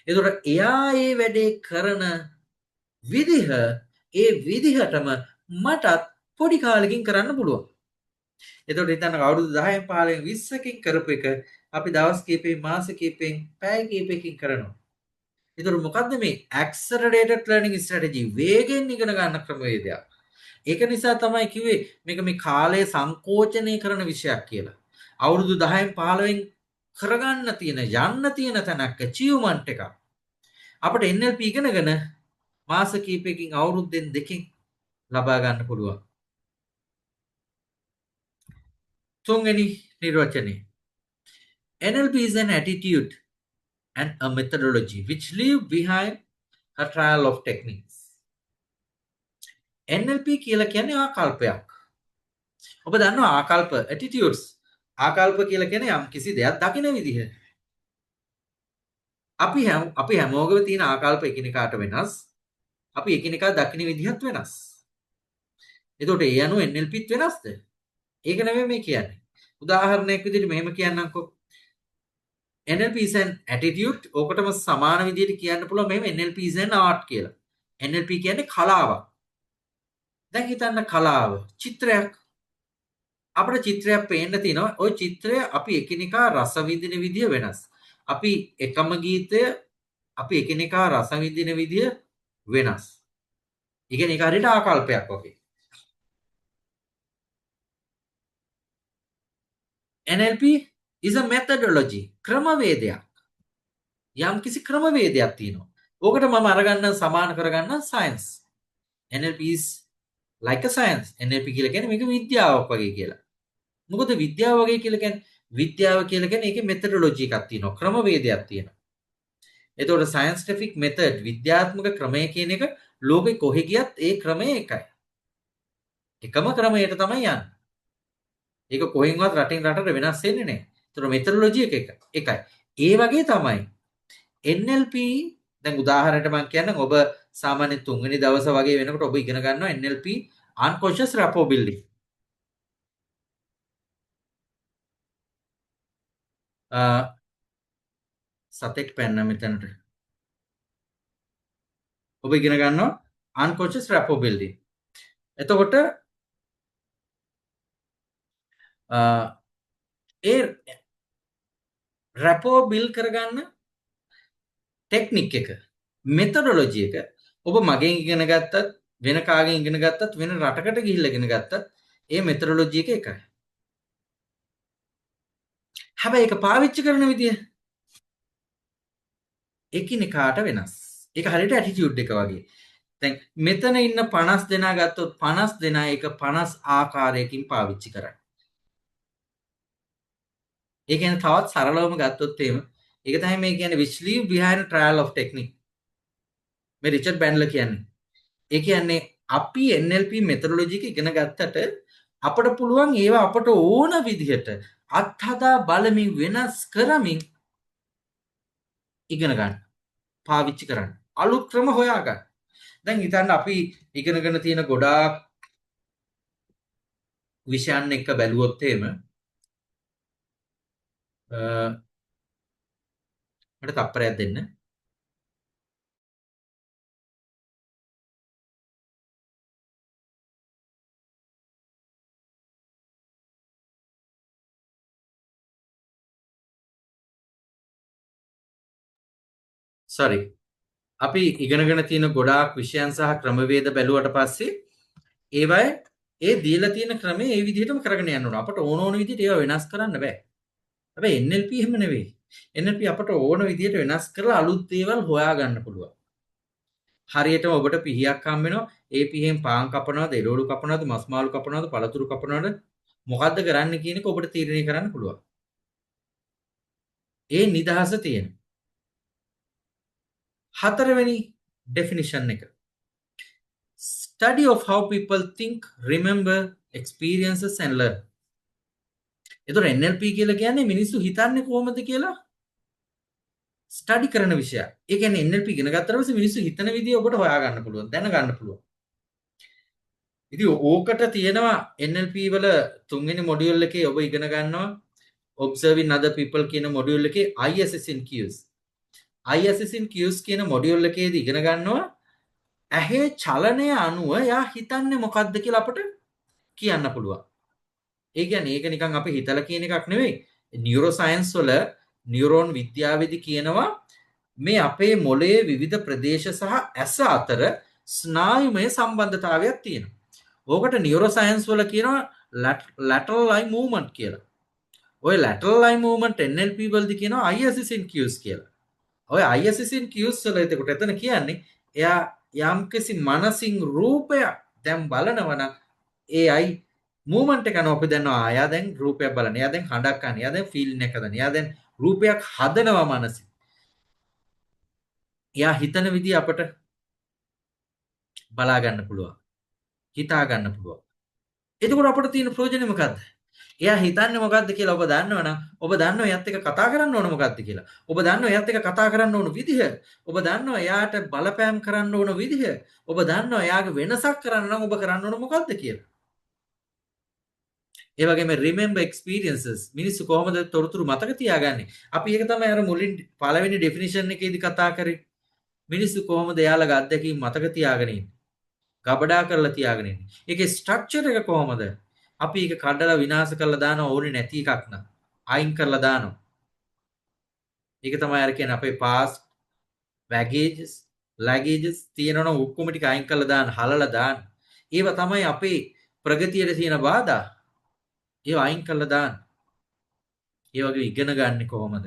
Speaker 1: ඒකට එයා ඒ වැඩේ කරන විදිහටම මටත් පොඩි කාලෙකින් කරන්න පුළුවන්. එතකොට හිතන්න අවුරුදු 10න් 15න් 20කින් කරපු එක අපි දවස් කිහිපෙන් මාස කිහිපෙන් පැය කිහිපයකින් කරනවා. එතකොට මොකද්ද මේ accelerated learning strategy වේගෙන් ඉගෙන ගන්න ක්‍රමවේදයක්. ඒක නිසා තමයි කිව්වේ මේක මේ කාලය සංකෝචනය කරන විෂයක් කියලා. අවුරුදු 10න් 15න් කරගන්න තියෙන යන්න තියෙන තැනක් achievement එකක්. අපිට NLP ඉගෙනගෙන මාස කිහිපයකින් අවුරුද්දෙන් දෙකකින් ලබා ගන්න පුළුවන්. තුන්වෙනි නිර්වචනය. NLP is an attitude and a methodology which leave behind a trial of techniques. NLP කියලා කියන්නේ ආකල්පයක්. ඔබ දන්නවා ආකල්ප attitudes. ආකල්ප කියලා කියන්නේ යම් කිසි දෙයක් දකින විදිහ. අපි හැමෝගෙම තියෙන ආකල්ප එකිනෙකාට වෙනස්. අපි එකිනෙකා දකින්න විදිහත් වෙනස්. එතකොට ඒ අනුව NLPත් වෙනස්ද? ඒක නෙමෙයි මේ කියන්නේ. උදාහරණයක් විදිහට මෙහෙම කියන්නම්කෝ. NLP is an attitude. ඕකටම සමාන විදිහට කියන්න පුළුවන් මෙහෙම NLP is an art කියලා. NLP කියන්නේ කලාවක්. දැන් හිතන්න කලාව චිත්‍රයක්. අපිට චිත්‍රයක් පේන්න තියෙනවා. ওই චිත්‍රය අපි එකිනෙකා රස විඳින විදිය වෙනස්. අපි එකම ගීතය අපි එකිනෙකා රස විඳින විදිය වෙනස්. ඒ කියන්නේ ඒක හරියට ආකල්පයක් වගේ. NLP is a methodology. ක්‍රමවේදයක්. යම් කිසි ක්‍රමවේදයක් තියෙනවා. ඕකට මම අරගන්න සමාන කරගන්න science. NLP is like a science. NLP කියලා කියන්නේ මේක විද්‍යාවක් වගේ කියලා. මොකද විද්‍යාව වගේ කියලා කියන්නේ විද්‍යාව කියලා කියන්නේ ඒකේ methodology එකක් තියෙනවා. ක්‍රමවේදයක් තියෙනවා. එතකොට scientific method විද්‍යාත්මක ක්‍රමය කියන එක ලෝකෙ කොහෙ ගියත් ඒ ක්‍රමය එකයි. එකම ක්‍රමයට තමයි යන්නේ. ඒක කොහෙන්වත් රටින් රටට වෙනස් වෙන්නේ නැහැ. ඒතර මෙතඩොලොජි එක එකයි. ඒ වගේ තමයි NLP දැන් උදාහරණයක් මම කියන්නම් ඔබ සාමාන්‍ය තුන්වෙනි දවස වගේ වෙනකොට ඔබ ඉගෙන ගන්නවා NLP unconscious rapport building. සතෙක් පැන්න මෙතනට. ඔබ ඉගෙන ගන්නවා unconscious rapport building. එතකොට ඒ රැපෝ බිල් කරගන්න ටෙක්නික් එක මෙතඩොලොජි එක ඔබ මගෙන් ඉගෙන ගත්තත් වෙන කාගෙන් ඉගෙන ගත්තත් වෙන රටකට ගිහිල්ලා ඉගෙන ගත්තත් ඒ මෙතඩොලොජි එක එකයි. හැබැයි ඒක පාවිච්චි කරන විදිය එකිනෙකාට වෙනස්. ඒක හරියට ඇටිටියුඩ් එක වගේ. දැන් මෙතන ඉන්න 50 දෙනා ගත්තොත් 50 දෙනා ඒක 50 ආකාරයකින් පාවිච්චි කරන්නේ. ඒ කියන්නේ තවත් සරලවම ගත්තොත් එහෙම ඒක තමයි මේ කියන්නේ which leave behind trial of technique. මේ රිචඩ් බැන්ඩ්ලර් කියන්නේ. ඒ කියන්නේ අපි NLP මෙතඩොලොජි එක ඉගෙන ගත්තට අපට පුළුවන් ඒවා අපට ඕන විදිහට අත්හදා බලමින් වෙනස් කරමින් ඉගෙන ගන්න. පාවිච්චි කරන්න. අලුත් ක්‍රම හොයා ගන්න. දැන් හිතන්න අපි ඉගෙනගෙන තියෙන ගොඩාක් විෂයන් එක බැලුවොත් එහෙම මට තප්පරයක් දෙන්න. sorry. අපි ඉගෙනගෙන තියෙන ගොඩාක් විෂයන් සහ ක්‍රමවේද බැලුවට පස්සේ ඒවයි ඒ දීලා තියෙන ක්‍රමේ ඒ විදිහටම කරගෙන යන්න ඕන. අපට ඕන විදිහට ඒවා වෙනස් කරන්න බෑ. හැබැයි NLP එහෙම නෙවෙයි. NLP අපට ඕන විදිහට වෙනස් කරලා අලුත් දේවල් හොයා ගන්න පුළුවන්. හරියටම ඔබට පිහියක් හම්බ වෙනවා. ඒ පිහෙන් පාන් කපනවද, එළවලු කපනවද, මස් මාළු කපනවද, පළතුරු කපනවද මොකද්ද කරන්න කියන එක ඔබට තීරණය කරන්න පුළුවන්. ඒ නිදහස තියෙන. හතරවෙනි definition එක. Study of how people think, remember, experiences and learn. එතකොට NLP කියලා කියන්නේ මිනිස්සු හිතන්නේ කොහොමද කියලා ස්ටඩි කරන විෂයක්. ඒ කියන්නේ NLP ඉගෙන ගත්තට පස්සේ මිනිස්සු හිතන විදිය ඔබට හොයා ගන්න පුළුවන්, දැන ගන්න පුළුවන්. ඉතින් ඕකට තියෙනවා NLP වල තුන්වෙනි මොඩියුල් එකේ ඔබ ඉගෙන ගන්නවා observing other people කියන මොඩියුල් එකේ ISS in cues. ISS in cues කියන මොඩියුල් එකේදී ඉගෙන ගන්නවා ඇහි චලනය අනුව යා හිතන්නේ මොකද්ද කියලා අපට කියන්න පුළුවන්. ඒ කියන්නේ ඒක නිකන් අපි හිතලා කියන එකක් නෙවෙයි. නියුරෝ සයන්ස් වල නියුරෝන් විද්‍යාවේදී කියනවා මේ අපේ මොළයේ විවිධ ප්‍රදේශ සහ ඇස අතර ස්නායුමය සම්බන්ධතාවයක් තියෙනවා. ඕකට නියුරෝ සයන්ස් වල කියනවා lateral eye movement කියලා. ඔය lateral eye movement NLP වලදී කියනවා ISS in cues කියලා. ඔය ISS in cues වල එතකොට එතන කියන්නේ එයා යම්කිසි මනසින් රූපයක් දැන් බලනවා නම් ඒ අයි මූවමන්ට් එක කරනවා අපි දන්නවා එයා දැන් රූපයක් බලන. එයා දැන් හඬක් අහන. එයා දැන් ෆීලින් එකක් හදන. එයා දැන් රූපයක් හදනවා මනසින්. එයා හිතන විදිහ අපට බලා ගන්න පුළුවන්. හිතා ගන්න පුළුවන්. එතකොට අපිට තියෙන ප්‍රයෝජනේ මොකද්ද? එයා හිතන්නේ මොකද්ද කියලා ඔබ දන්නවනම් ඔබ දන්නවා එයාත් එක්ක කතා කරන්න ඕන මොකද්ද කියලා. ඔබ දන්නවා එයාත් එක්ක කතා කරන්න ඕන විදිහ. ඔබ දන්නවා එයාට බලපෑම් කරන්න ඕන විදිහ. ඔබ දන්නවා එයාගේ වෙනසක් කරන්න නම් ඔබ කරන්න ඕන මොකද්ද කියලා. ඒ වගේම remember experiences මිනිස්සු කොහොමද තොරතුරු මතක තියාගන්නේ? අපි ඒක තමයි අර මුලින් පළවෙනි ඩෙෆිනිෂන් එකේදී කතා කරේ. මිනිස්සු කොහොමද එයාලගේ අත්දැකීම් මතක තියාගෙන ඉන්නේ? ගබඩා කරලා තියාගෙන ඉන්නේ. ඒකේ ස්ට්‍රක්චර් එක කොහොමද? අපි ඒක කඩලා විනාශ කරලා දානවා ඕනේ නැති එකක් නම්. අයින් කරලා දානවා. ඒක තමයි අර කියන්නේ අපේ past baggages luggages තියෙනවනම් ඔක්කොම ටික අයින් කරලා දාන්න, හලලා දාන්න. ඒව තමයි අපේ ප්‍රගතියට තියෙන බාධා. ඒව අයින් කරලා දාන්න. ඒ වගේ ඉගෙන ගන්න කොහොමද?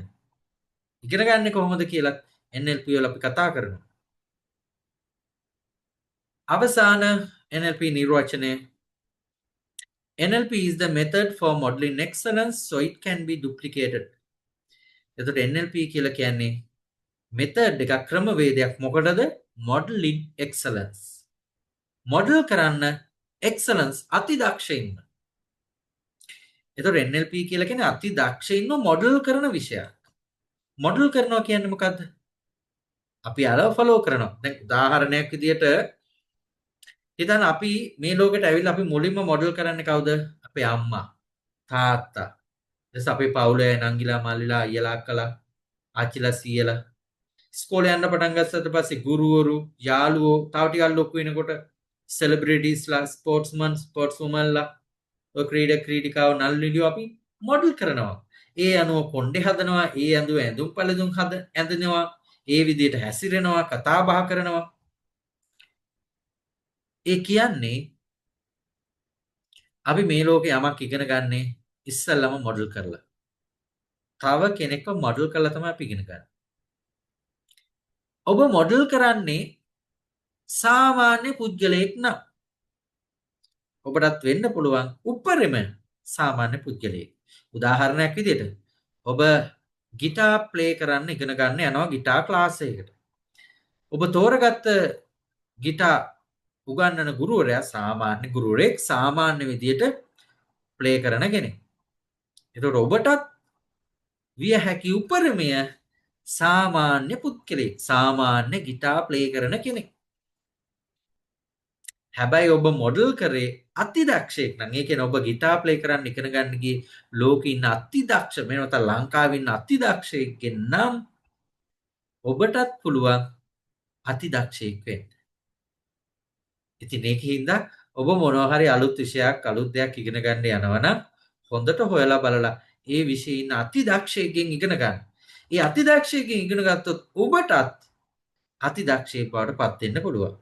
Speaker 1: ඉගෙන ගන්න කොහොමද කියලා NLP වල අපි කතා කරනවා. අවසාන NLP නිර්වචනය NLP is the method for modeling excellence so it can be duplicated. එතකොට NLP කියලා කියන්නේ මෙතඩ් එකක් ක්‍රමවේදයක් මොකටද? modeling excellence. මොඩල් කරන්න excellence අති දක්ෂයින්ම. එතකොට NLP කියලා කියන්නේ අති දක්ෂයින්ම මොඩල් කරන විෂයක්. මොඩල් කරනවා කියන්නේ මොකද්ද? අපි අරව ෆලෝ කරනවා. දැන් උදාහරණයක් විදියට හිතන්න අපි මේ ලෝකෙට ඇවිල්ලා අපි මුලින්ම මොඩල් කරන්නේ කවුද? අපේ අම්මා, තාත්තා. ඊට අපේ පවුලේ නංගිලා, මල්ලිලා, අයියලා, අක්කලා, ආච්චිලා, සීයලා. ඉස්කෝලේ යන්න පටන් ගත්තට පස්සේ ගුරුවරු, යාළුවෝ, තව ටිකක් ලොකු වෙනකොට සෙලිබ්‍රිටිස්ලා, ස්පෝර්ට්ස්වුමන්ලා, ඔය ක්‍රීඩිකාව නළුනිලියෝ අපි මොඩල් කරනවා. ඒ අනුව කොණ්ඩේ හදනවා, ඒ අඳුව ඇඳුම් පැළඳුම් ඇඳිනවා, ඒ විදිහට හැසිරෙනවා, කතා බහ කරනවා. ඒ කියන්නේ අපි මේ ලෝකේ යමක් ඉගෙන ගන්නේ ඉස්සල්ලාම මොඩල් කරලා. තව කෙනෙක්ව මොඩල් කරලා තමයි අපි ඉගෙන ගන්නේ. ඔබ මොඩල් කරන්නේ සාමාන්‍ය පුද්ගලයෙක් නම් ඔබටත් වෙන්න පුළුවන් උපරිම සාමාන්‍ය පුද්ගලයෙක්. උදාහරණයක් විදිහට ඔබ ගිටාර් ප්ලේ කරන්න ඉගෙන ගන්න යනවා ගිටාර් ක්ලාස් එකකට. ඔබ තෝරගත්ත ගිටාර් උගන්වන ගුරුවරයා සාමාන්‍ය ගුරුවරයෙක් සාමාන්‍ය විදිහට ප්ලේ කරන කෙනෙක්. එතකොට ඔබටත් විය හැකි උපරිමය සාමාන්‍ය පුද්ගලයෙක් සාමාන්‍ය ගිටාර් ප්ලේ කරන කෙනෙක්. හැබැයි ඔබ මොඩල් කරේ අති දක්ෂයෙක් නම් ඒ කියන්නේ ඔබ ගිටාර් ප්ලේ කරන්න ඉගෙන ගන්න ගියේ ලෝකේ ඉන්න අති දක්ෂ මේ නැත්නම් ලංකාවේ ඉන්න අති දක්ෂයෙක්ගෙන් නම් ඔබටත් පුළුවන් අති දක්ෂයෙක් වෙන්න. ඉතින් ඒකින්ද ඔබ මොනවා හරි අලුත් විෂයක් අලුත් දෙයක් ඉගෙන ගන්න යනවා නම් හොඳට හොයලා බලලා ඒ විෂයේ ඉන්න අති දක්ෂයෙක්ගෙන් ඉගෙන ගන්න. ඒ අති දක්ෂයෙක්ගෙන් ඉගෙන ගත්තොත් ඔබටත් අති දක්ෂයෙක් බවට පත් වෙන්න පුළුවන්.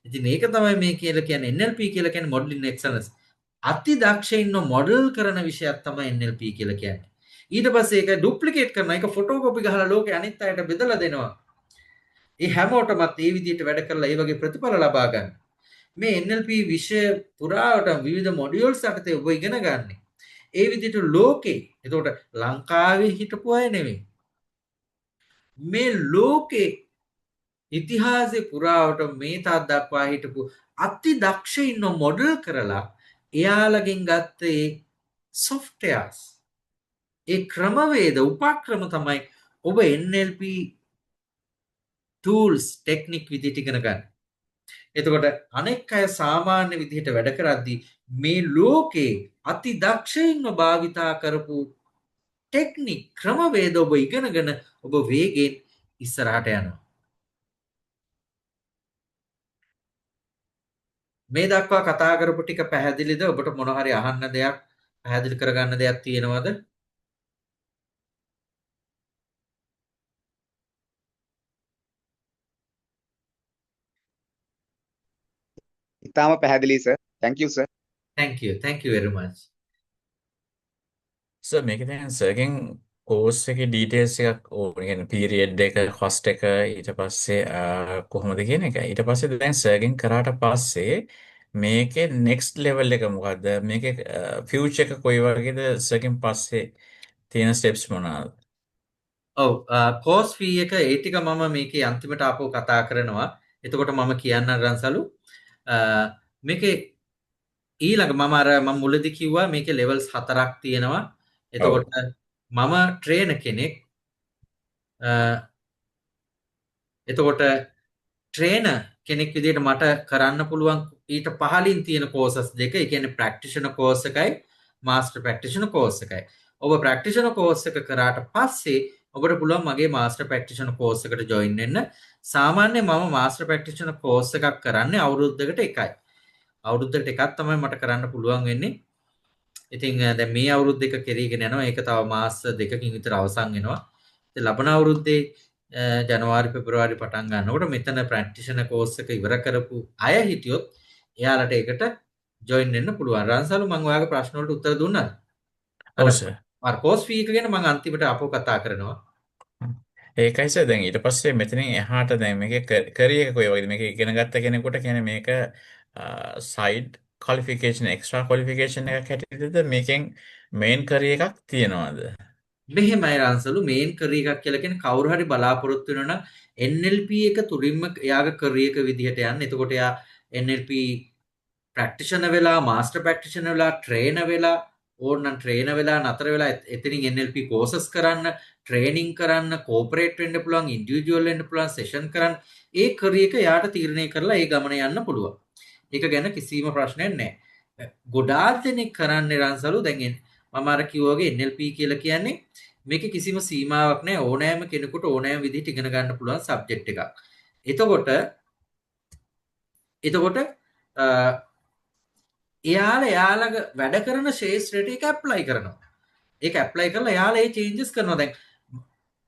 Speaker 1: ඉතින් මේක තමයි මේ කියලා කියන්නේ NLP කියලා කියන්නේ modeling excellence. අති දක්ෂයින්ව මොඩල් කරන විෂයක් තමයි NLP කියලා කියන්නේ. ඊට පස්සේ ඒක ඩුප්ලිකේට් කරනවා. ඒක ෆොටෝකෝපි ගහලා ලෝකේ අනිත් අයට බෙදලා දෙනවා. ඒ හැමෝටමත් ඒ විදිහට වැඩ කරලා ඒ වගේ ප්‍රතිඵල ලබා ගන්න. මේ NLP විෂය පුරාවටම විවිධ මොඩියුල්ස් යටතේ ඔබ ඉගෙන ගන්න. ඒ විදිහට ලෝකේ එතකොට ලංකාවේ හිටපු අය නෙමෙයි. මේ ලෝකේ ඉතිහාසයේ පුරාවට මේ තාක් දක්වා හිටපු අති දක්ෂයින්ව මොඩල් කරලා එයාලගෙන් ගත්ත ඒ සොෆ්ට්වෙයාර්ස් ඒ ක්‍රමවේද උපක්‍රම තමයි ඔබ NLP tools ටෙක්නික් විදිහට ඉගෙන ගන්න. එතකොට අනෙක් අය සාමාන්‍ය විදිහට වැඩ කරද්දී මේ ලෝකේ අති දක්ෂයින්ව භාවිතා කරපු ටෙක්නික් ක්‍රමවේද ඔබ ඉගෙනගෙන ඔබ වේගෙන් ඉස්සරහට යනවා. මේ දක්වා කතා කරපු ටික පැහැදිලිද? ඔබට මොන හරි අහන්න දෙයක් පැහැදිලි කරගන්න දෙයක් තියෙනවද?
Speaker 2: ඉතාම පැහැදිලි sir. thank you sir.
Speaker 1: thank you very much.
Speaker 3: Sir මේක දැන් සර්ගෙන් කෝස් එකේ ඩීටේල්ස් එකක් ඕන. يعني පීරියඩ් එක, කොස්ට් එක ඊට පස්සේ කොහොමද කියන එක. ඊට පස්සේ දැන් සර්ගෙන් කරාට පස්සේ මේකේ next level එක මොකද්ද? මේකේ future එක කොයි වගේද සර්ගෙන් පස්සේ තියෙන steps මොනවාද?
Speaker 1: ඔව් කෝස් ෆී එක ඒ ටික මම මේකේ අන්තිමට ආපහු කතා කරනවා. එතකොට මම කියන්න රන්සලු මේකේ ඊළඟ මම මුලදී කිව්වා මේකේ levels 4ක් තියෙනවා.
Speaker 3: ඔව්.
Speaker 1: එතකොට මම ට්‍රේනර් කෙනෙක්. එතකොට ට්‍රේනර් කෙනෙක් විදිහට මට කරන්න පුළුවන් ඊට පහලින් තියෙන කෝසස් දෙක. ඒ කියන්නේ ප්‍රැක්ටිෂනර් කෝස් එකයි මාස්ටර් ප්‍රැක්ටිෂනර් කෝස් එකයි. ඔබ ප්‍රැක්ටිෂනර් කෝස් එක කරාට පස්සේ ඔබට පුළුවන් මගේ මාස්ටර් ප්‍රැක්ටිෂනර් කෝස් එකට ජොයින් වෙන්න. සාමාන්‍යයෙන් මම මාස්ටර් ප්‍රැක්ටිෂනර් කෝස් එකක් කරන්නේ අවුරුද්දකට එකයි. අවුරුද්දකට එකක් තමයි මට කරන්න පුළුවන් වෙන්නේ. ඉතින් දැන් මේ අවුරුද්ද එක කෙරීගෙන යනවා. ඒක තව මාස දෙකකින් විතර අවසන් වෙනවා. ඉතින් ලබන අවුරුද්දේ ජනවාරි පෙබරවාරි පටන් ගන්නකොට මෙතන ප්‍රැක්ටිෂනර් කෝස් එක ඉවර කරපු අය හිටියොත් එයාලට ඒකට ජොයින් වෙන්න පුළුවන්. රන්සලු මම ඔයාගේ ප්‍රශ්න වලට උත්තර දුන්නාද?
Speaker 3: ඔව් සර්.
Speaker 1: අර කෝස් ෆී එක ගැන මම අන්තිමට අපෝ කතා කරනවා.
Speaker 3: ඒකයි සර් දැන් ඊට පස්සේ මෙතනින් එහාට දැන් මේකේ කරියර් එක කොයි වගේද මේක ඉගෙන ගත්ත කෙනෙකුට කියන්නේ මේක සයිඩ් ක්වොලිෆිකේෂන් එක්ස්ට්‍රා ක්වොලිෆිකේෂන් එකක් හැටියටද මේකෙන් මේන් කරියර් එකක් තියනවාද?
Speaker 1: මෙහෙමයි රන්සලු මේන් කරියර් එකක් කියලා කියන්නේ කවුරු හරි බලාපොරොත්තු වෙනවා නම් NLP එක තුලින්ම එයාගේ කරියර් එක විදිහට යන්න. එතකොට එයා NLP ප්‍රැක්ටිෂනර් වෙලා මාස්ටර් ප්‍රැක්ටිෂනර් වෙලා ට්‍රේනර් වෙලා ඕනනම් ට්‍රේනර් වෙලා නතර වෙලා එතනින් NLP කෝසස් කරන්න ට්‍රේනින් කරන්න කෝපරේට් වෙන්න පුළුවන් ඉන්ඩිවිජුවල් වෙන්න පුළුවන් සෙෂන් කරන්න ඒ කරියර් එක යාට තීරණය කරලා ඒ ගමන යන්න පුළුවන්. ඒක ගැන කිසිම ප්‍රශ්නයක් නැහැ. ගොඩාක් දෙනෙක් කරන්නේ රන්සලු දැන් මම අර කිව්වා වගේ NLP කියලා කියන්නේ මේක කිසිම සීමාවක් නැහැ. ඕනෑම කෙනෙකුට ඕනෑම විදිහට ඉගෙන ගන්න පුළුවන් සබ්ජෙක්ට් එකක්. එතකොට එයාලගේ වැඩ කරන ශේෂ්ත්‍රයට ඒක ඇප්ලයි කරනවා. ඒක ඇප්ලයි කරලා එයාලා ඒ චේන්ජස් කරනවා. දැන්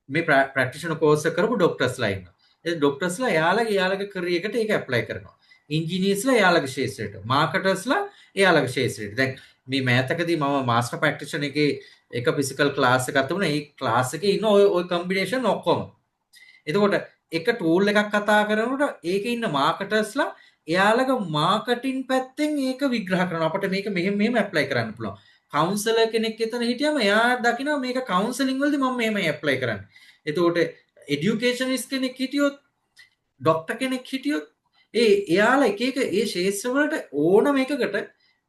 Speaker 1: මේ ප්‍රැක්ටිෂනර් කෝස් එක කරපු ડોක්ටර්ස්ලා ඉන්නවා. ඒ ડોක්ටර්ස්ලා එයාලගේ කරියර් එකට ඒක ඇප්ලයි කරනවා. ඉන්ජිනියර්ස්ලා එයාලගේ ශේෂ්ත්‍රයට, මාකටර්ස්ලා එයාලගේ ශේෂ්ත්‍රයට. දැන් මේ මෑතකදී මම මාස්ටර් ප්‍රැක්ටිෂනර් එකේ එක ෆිසිකල් ක්ලාස් එකක් තිබුණා. ඒ ක්ලාස් එකේ ඉන්න ওই කම්බිනේෂන් ඔක්කොම. එතකොට එක ටූල් එකක් කතා කරනකොට ඒකේ ඉන්න මාකටර්ස්ලා එයාලගේ මාකටිං පැත්තෙන් ඒක විග්‍රහ කරනවා. අපිට මේක මෙහෙම ඇප්ලයි කරන්න පුළුවන්. කවුන්සලර් කෙනෙක් එතන හිටියම එයා දකිනවා මේක කවුන්සලින් වලදී මම මෙහෙමයි ඇප්ලයි කරන්නේ. එතකොට এডুকেෂනිස්ට් කෙනෙක් හිටියොත් ડોක්ටර් කෙනෙක් හිටියොත් එයාලා එක ඒ ශේෂ්ත්‍ර වලට ඕනම එකකට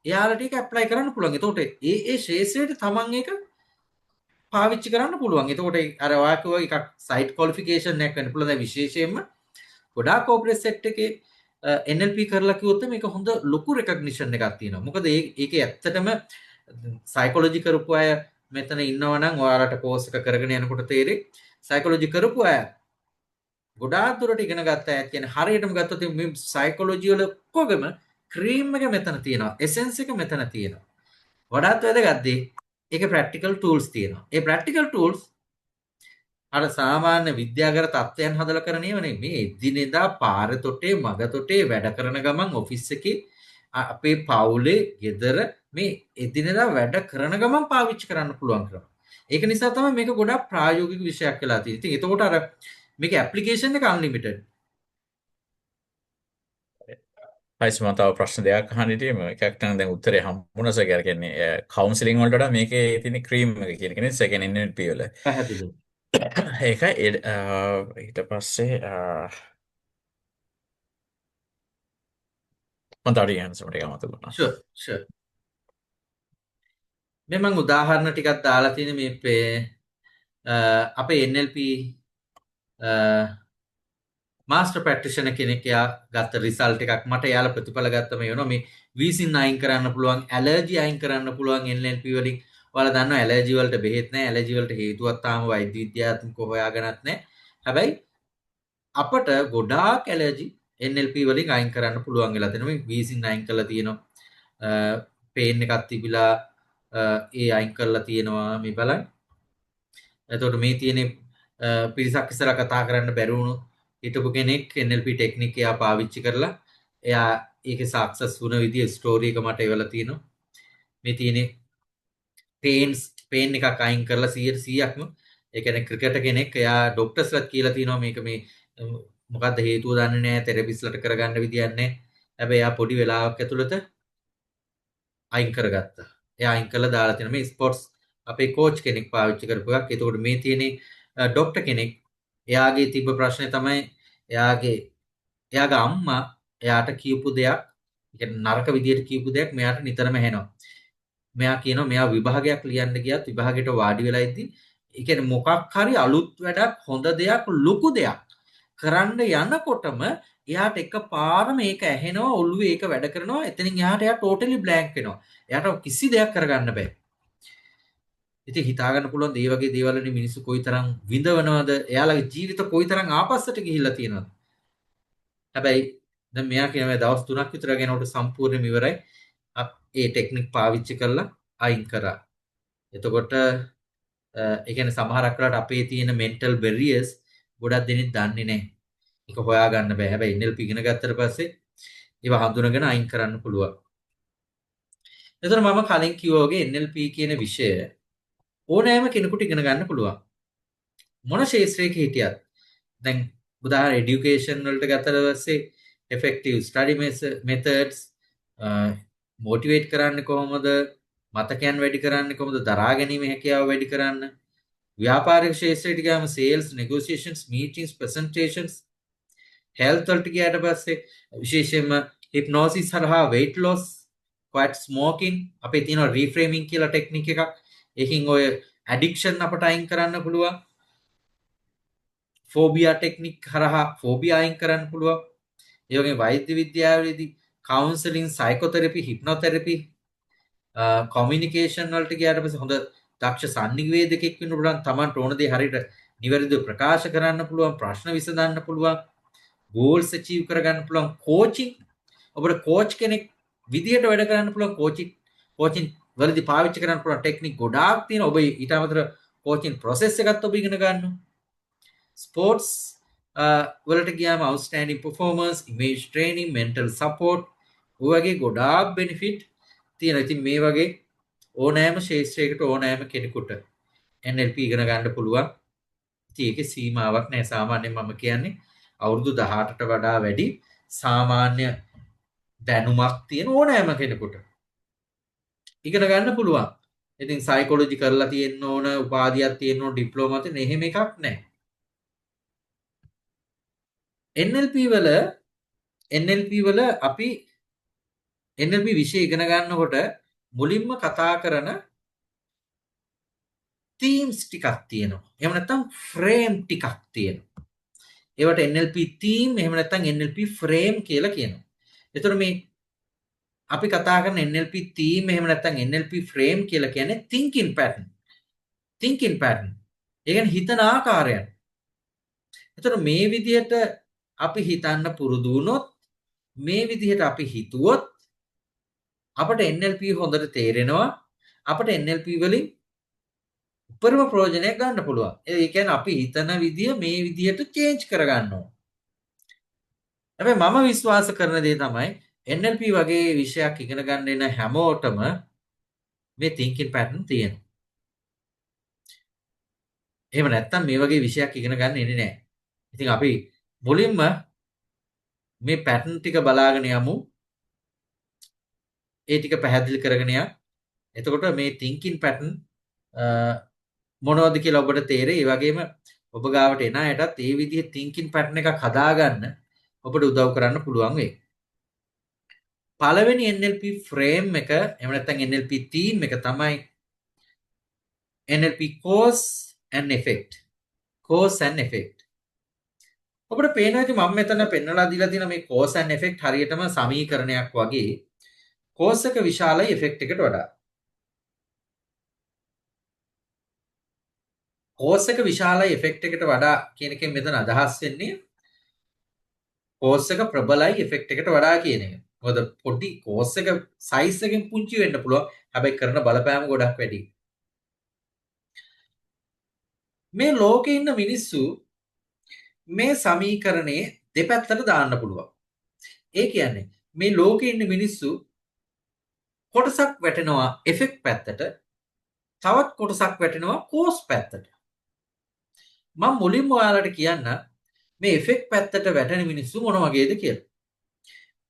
Speaker 1: එයාලට ඒක ඇප්ලයි කරන්න පුළුවන්. එතකොට ඒ ශේෂ්ත්‍රයට තමන් ඒක පාවිච්චි කරන්න පුළුවන්. එතකොට අර ඔයා කිව්වා එකක් සයිට් ක්වොලිෆිකේෂන් එකක් වෙන්න පුළුවන්. දැන් විශේෂයෙන්ම ගොඩාක් කෝපරේට් සෙට් එකේ NLP කරලා කිව්වොත් මේක හොඳ ලොකු රෙකග්නිෂන් එකක් තියෙනවා. මොකද ඒකේ ඇත්තටම සයිකොලොජි කරපු අය මෙතන ඉන්නවා නම් ඔයාලට කෝස් එක කරගෙන යනකොට තේරෙයි. සයිකොලොජි කරපු අය ගොඩාක් දුරට ඉගෙන ගත්ත අය කියන්නේ හරියටම ගත්තොත් මේ සයිකොලොජි වල ඔක්කොගෙම ක්‍රීම් එක මෙතන තියෙනවා. එසෙන්ස් එක මෙතන තියෙනවා. වඩාත් වැදගත් දේ ඒකේ ප්‍රැක්ටිකල් ටූල්ස් තියෙනවා. ඒ ප්‍රැක්ටිකල් ටූල්ස් අර සාමාන්‍ය විද්‍යාගාර තත්ත්වයන් හදලා කරන ඒවා නෙමෙයි. මේ එදිනෙදා පාර තොටේ මග තොටේ වැඩ කරන ගමන් ඔෆිස් එකේ අපේ පවුලේ ගෙදර මේ එදිනෙදා වැඩ කරන ගමන් පාවිච්චි කරන්න පුළුවන් ක්‍රම. ඒක නිසා තමයි මේක ගොඩක් ප්‍රායෝගික විෂයක් වෙලා තියෙන්නේ. ඉතින් එතකොට අර මේක ඇප්ලිකේෂන් එක අන්ලිමිටඩ්.
Speaker 3: හයිස් මම තව ප්‍රශ්න දෙකක් අහන්න හිටියේ එකක් නම් දැන් උත්තරේ හම්බුණා සර්. ඒ කියන්නේ කවුන්සලින් වලට වඩා මේකේ තියෙන ක්‍රීම් එක කියන එක නේ සෙකන්ඩ් NLP වල.
Speaker 1: පැහැදිලි.
Speaker 3: ඒකයි ඊට පස්සේ මම තව ටිකක් අහන්න එක මතක වුණා.
Speaker 1: ෂුවර්. මේ මම උදාහරණ ටිකක් දාලා තියෙන මේ අපේ NLP මාස්ටර් ප්‍රැක්ටිෂනර් කෙනෙක් එයා ගත්ත රිසල්ට් එකක් මට එයාලා ප්‍රතිඵල ගත්තම වෙනවා මේ වීසින් අයින් කරන්න පුළුවන් ඇලර්ජි අයින් කරන්න පුළුවන් NLP වලින්. ඔයාලා දන්නවා ඇලර්ජි වලට බෙහෙත් නැහැ. ඇලර්ජි වලට හේතුවක් තාම වෛද්‍ය විද්‍යාත්මකව හොයාගෙනත් නැහැ. හැබැයි අපට ගොඩාක් ඇලර්ජි NLP වලින් අයින් කරන්න පුළුවන් වෙලා තියෙනවා. මේ වීසින් අයින් කරලා තියෙනවා. පේන් එකක් තිබිලා ඒ අයින් කරලා තියෙනවා මේ බලන්න. එතකොට මේ තියෙන පිරිසක් ඉස්සරහ කතා කරන්න බැරි වුණු හිටපු කෙනෙක් NLP ටෙක්නික් එයා පාවිච්චි කරලා එයා ඒකේ සක්සස් වුණ විදිය ස්ටෝරි එක මට එවලා තියෙනවා. මේ තියෙන්නේ පේන් එකක් අයින් කරලා 100%ක්ම ඒ කියන්නේ ක්‍රිකටර් කෙනෙක් එයා ડોක්ටර්ස්ලාත් කියලා තියෙනවා මේක මේ මොකද්ද හේතුව දන්නේ නැහැ තෙරපිස්ලාට කරගන්න විදියක් නැහැ. හැබැයි එයා පොඩි වෙලාවක් ඇතුළත අයින් කරගත්තා. එයා අයින් කරලා දාලා තියෙනවා මේ ස්පෝර්ට්ස් අපේ කෝච් කෙනෙක් පාවිච්චි කරපු එකක්. ඒතකොට මේ තියෙන්නේ ડોක්ටර් කෙනෙක් එයාගේ තිබ්බ ප්‍රශ්නේ තමයි එයාගේ අම්මා එයාට කියපු දෙයක් ඒ කියන්නේ නරක විදියට කියපු දෙයක් මෙයාට නිතරම ඇහෙනවා. මෙයා කියනවා මෙයා විභාගයක් ලියන්න ගියත් විභාගයට වාඩි වෙලා ඉද්දි ඒ කියන්නේ මොකක් හරි අලුත් වැඩක් හොඳ දෙයක් ලොකු දෙයක් කරන්න යනකොටම එයාට එකපාරම මේක ඇහෙනවා ඔළුවේ ඒක වැඩ කරනවා එතනින් එහාට එයා ටෝටලි බ්ලැන්ක් වෙනවා. එයාට කිසි දෙයක් කරගන්න බෑ. ඉතින් හිතා ගන්න පුළුවන් මේ වගේ දේවල් වලින් මිනිස්සු කොයිතරම් විඳවනවද? එයාලගේ ජීවිත කොයිතරම් ආපස්සට ගිහිල්ලා තියෙනවද? හැබැයි දැන් මෙයා කියනවා දවස් 3ක් විතර යනකොට සම්පූර්ණයෙන්ම ඉවරයි. ඒ ටෙක්නික් පාවිච්චි කරලා අයින් කරා. එතකොට ඒ කියන්නේ සමහරක් වෙලාවට අපේ තියෙන මෙන්ටල් බැරියර්ස් ගොඩක් දෙනෙක් දන්නේ නැහැ. ඒක හොයාගන්න බෑ. හැබැයි NLP ඉගෙන ගත්තට පස්සේ ඒවා හඳුනගෙන අයින් කරන්න පුළුවන්. එතකොට මම කලින් කිව්වා වගේ NLP කියන විෂය ඕනෑම කෙනෙකුට ඉගෙන ගන්න පුළුවන්. මොන ශාස්ත්‍රයක හිටියත්. දැන් උදාහරණ এডুকেෂන් වලට ගත්තට පස්සේ effective study methods මොටිවේට් කරන්නේ කොහොමද? මතකයන් වැඩි කරන්නේ කොහොමද? දරා ගැනීම හැකියාව වැඩි කරන්න. ව්‍යාපාරික ශාස්ත්‍රයට ගියාම sales, negotiations, meetings, presentations, health වලට ගියාට පස්සේ විශේෂයෙන්ම hypnosis හරහා weight loss, quiet smoking අපේ තියෙන reframing කියලා ටෙක්නික් එකක්. ඒකින් ඔය addiction අපට අයින් කරන්න පුළුවන්. ෆෝබියා ටෙක්නික් හරහා ෆෝබියා අයින් කරන්න පුළුවන්. ඒ වගේ වෛද්‍ය විද්‍යාවේදී කවුන්සලින්, සයිකෝതെරපි, හිප්නෝതെරපි, කොමියුනිකේෂන් වලට ගියාට පස්සේ හොඳ දක්ෂ සංනිවේදකෙක් වෙන්න පුළුවන්. Tamanට ඕන දේ හරියට නිවැරදිව ප්‍රකාශ කරන්න පුළුවන්, ප්‍රශ්න විසඳන්න පුළුවන්, goals achieve කරගන්න පුළුවන්. coaching ඔබට coach කෙනෙක් විදියට වැඩ කරන්න පුළුවන්. coaching වලදී පාවිච්චි කරන්න පුළුවන් ටෙක්නික් ගොඩාක් තියෙනවා. ඔබ ඊට අමතරව coaching process එකත් ඔබ ඉගෙන ගන්නවා. ස්පෝර්ට්ස් වලට ගියාම outstanding performance, image training, mental support ඔය වගේ ගොඩාක් benefit තියෙනවා. ඉතින් මේ වගේ ඕනෑම ශාස්ත්‍රයකට ඕනෑම කෙනෙකුට NLP ඉගෙන ගන්න පුළුවන්. ඉතින් ඒකේ සීමාවක් නැහැ. සාමාන්‍යයෙන් මම කියන්නේ අවුරුදු 18ට වඩා වැඩි සාමාන්‍ය දැනුමක් තියෙන ඕනෑම කෙනෙකුට ඉගෙන ගන්න පුළුවන්. ඉතින් සයිකොලොජි කරලා තියෙන්න ඕන, උපාධියක් තියෙන්න ඕන, ඩිප්ලෝමා තියෙන එහෙම එකක් නැහැ. NLP වල අපි NLP විෂය ඉගෙන ගන්නකොට මුලින්ම කතා කරන themes ටිකක් තියෙනවා. එහෙම නැත්නම් frame ටිකක් තියෙනවා. ඒවට NLP theme එහෙම නැත්නම් NLP frame කියලා කියනවා. ඒතර මේ අපි කතා කරන NLP theme එහෙම නැත්නම් NLP frame කියලා කියන්නේ thinking pattern. ඒ කියන්නේ හිතන ආකාරයන්. ඒතර මේ විදිහට අපි හිතන්න පුරුදු වුණොත්, මේ විදිහට අපි හිතුවොත් අපට NLP හොඳට තේරෙනවා. අපට NLP වලින් උපරිම ප්‍රයෝජනයක් ගන්න පුළුවන්. ඒ කියන්නේ අපි හිතන විදිය මේ විදිහට චේන්ජ් කරගන්න ඕන. හැබැයි මම විශ්වාස කරන දේ තමයි NLP වගේ විෂයක් ඉගෙන ගන්න එන හැමෝටම මේ thinking pattern තියෙනවා. එහෙම නැත්නම් මේ වගේ විෂයක් ඉගෙන ගන්න එන්නේ නැහැ. ඉතින් අපි මුලින්ම මේ pattern ටික බලාගෙන යමු. ඒ ටික පැහැදිලි කරගෙන යන්න. එතකොට මේ thinking pattern මොනවද කියලා ඔබට තේරෙයි. ඒ වගේම ඔබ ගාවට එන අයටත් ඒ විදිහේ thinking pattern එකක් හදාගන්න ඔබට උදව් කරන්න පුළුවන් වෙයි. පළවෙනි NLP frame එක එහෙම නැත්නම් NLP theme එක තමයි NLP cause and effect. cause and effect. ඔබට පේනවා ඉතින් මම මෙතන පෙන්නලා දීලා තියෙන මේ cause and effect හරියටම සමීකරණයක් වගේ. cause එක විශාලයි effect එකට වඩා. cause එක විශාලයි effect එකට වඩා කියන එකෙන් මෙතන අදහස් වෙන්නේ cause එක ප්‍රබලයි effect එකට වඩා කියන එක. මොකද පොඩි cause එක size එකෙන් පුංචි වෙන්න පුළුවන්. හැබැයි කරන බලපෑම ගොඩක් වැඩි. මේ ලෝකේ ඉන්න මිනිස්සු මේ සමීකරණේ දෙපැත්තට දාන්න පුළුවන්. ඒ කියන්නේ මේ ලෝකේ ඉන්න මිනිස්සු කොටසක් වැටෙනවා effect පැත්තට, තවත් කොටසක් වැටෙනවා cause පැත්තට. මම මුලින්ම ඔයාලට කියන්න මේ effect පැත්තට වැටෙන මිනිස්සු මොන වගේද කියලා.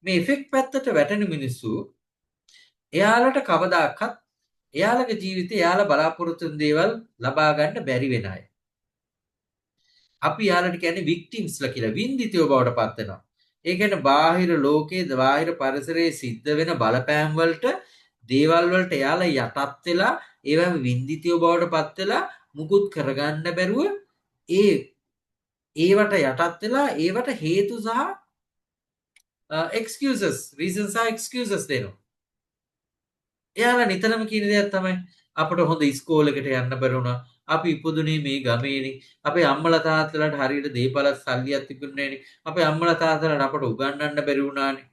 Speaker 1: මේ effect පැත්තට වැටෙන මිනිස්සු එයාලට කවදාකවත් එයාලගේ ජීවිතේ එයාලා බලාපොරොත්තු වෙන දේවල් ලබා ගන්න බැරි වෙන අය. අපි යාලට කියන්නේ victimsලා කියලා. වින්දිතයෝ බවට පත් වෙනවා. ඒ කියන්නේ බාහිර ලෝකයේ බාහිර පරිසරයේ සිද්ධ වෙන බලපෑම් වලට දේවල් වලට එයාලා යටත් වෙලා ඒවා වින්දිතිය බවට පත් වෙලා මුකුත් කරගන්න බැරුව ඒ ඒවට යටත් වෙලා ඒවට හේතු සහ excuses reasons සහ excuses දෙනවා. එයාලා නිතරම කියන දෙයක් තමයි අපට හොඳ ඉස්කෝලේකට යන්න බැරුණා. අපි ඉපදුනේ මේ ගමේනේ. අපේ අම්මලා තාත්තලාට හරියට දේපල සල්ලියක් තිබුණේ නෑනේ. අපේ අම්මලා තාත්තලාට අපට උගන්වන්න බැරි වුණානේ.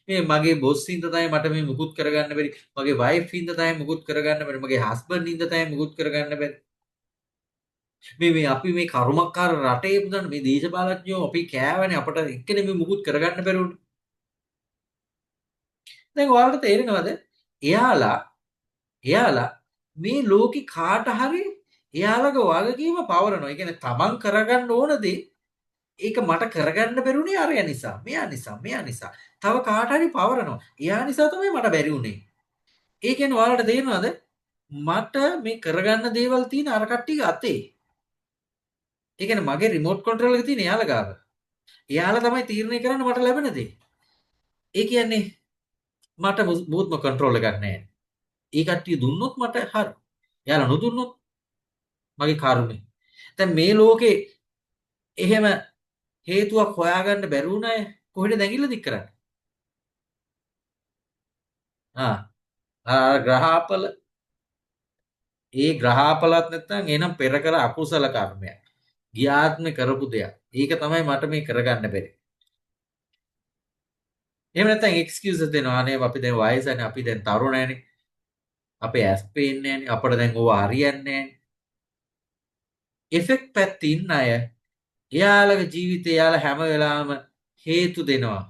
Speaker 1: මේ මගේ බොස් හින්දා තමයි මට මේ මුකුත් කරගන්න බැරි. මගේ වයිෆ් හින්දා තමයි මුකුත් කරගන්න බැරි. මගේ හස්බන්ඩ් හින්දා තමයි මුකුත් කරගන්න බැරි. මේ අපි මේ කරුමක්කාර රටේ පුදන්න මේ දේශපාලඥයෝ අපි කෑවනේ අපට එක්කනේ මේ මුකුත් කරගන්න බැරි වුණේ. දැන් ඔයාලට තේරෙනවද? එයාලා මේ ලෝකේ කාට හරි එයාලගේ වගකීම පවරනවා. ඒ කියන්නේ තමන් කරගන්න ඕන දේ ඒක මට කරගන්න බැරුණේ අරයා නිසා. මෙයා නිසා. තව කාට හරි පවරනවා. එයා නිසා තමයි මට බැරි වුනේ. ඒ කියන්නේ ඔයාලට තේරෙනවද? මට මේ කරගන්න දේවල් තියෙන අර කට්ටියගේ අතේ. ඒ කියන්නේ මගේ රිමෝට් කන්ට්‍රෝල් එක තියෙන එයාලා ගාව. එයාලා තමයි තීරණය කරන්න මට ලැබෙන දේ. ඒ කියන්නේ මට මුත්ම කන්ට්‍රෝල් එකක් නැහැ. ඒ කට්ටිය දුන්නොත් මට හරි. එයාලා නොදුන්නොත් මගේ කර්මය. දැන් මේ ලෝකේ එහෙම හේතුවක් හොයාගන්න බැරි වුණ අය කොහෙද දැඟිල්ල දික් කරන්නේ? ග්‍රහාපල ඒ ග්‍රහාපලත් නැත්නම් එනම් පෙර කර අකුසල කර්මයක්. ගියාත්මේ කරපු දෙයක්. ඒක තමයි මට මේ කරගන්න බැරි. එහෙම නැත්නම් එක්ස්කියුසස් දෙනවා. අනේ අපි දැන් වයසනේ අපි දැන් තරුණයනේ. අපේ ඇස් පේන්නේ නැහනේ. අපිට දැන් ඕවා හරියන්නේ නැහනේ. ඉෆෙක්ට් පැත්තේ ඉන්න අය එයාලගේ ජීවිතේ එයාලා හැම වෙලාවෙම හේතු දෙනවා.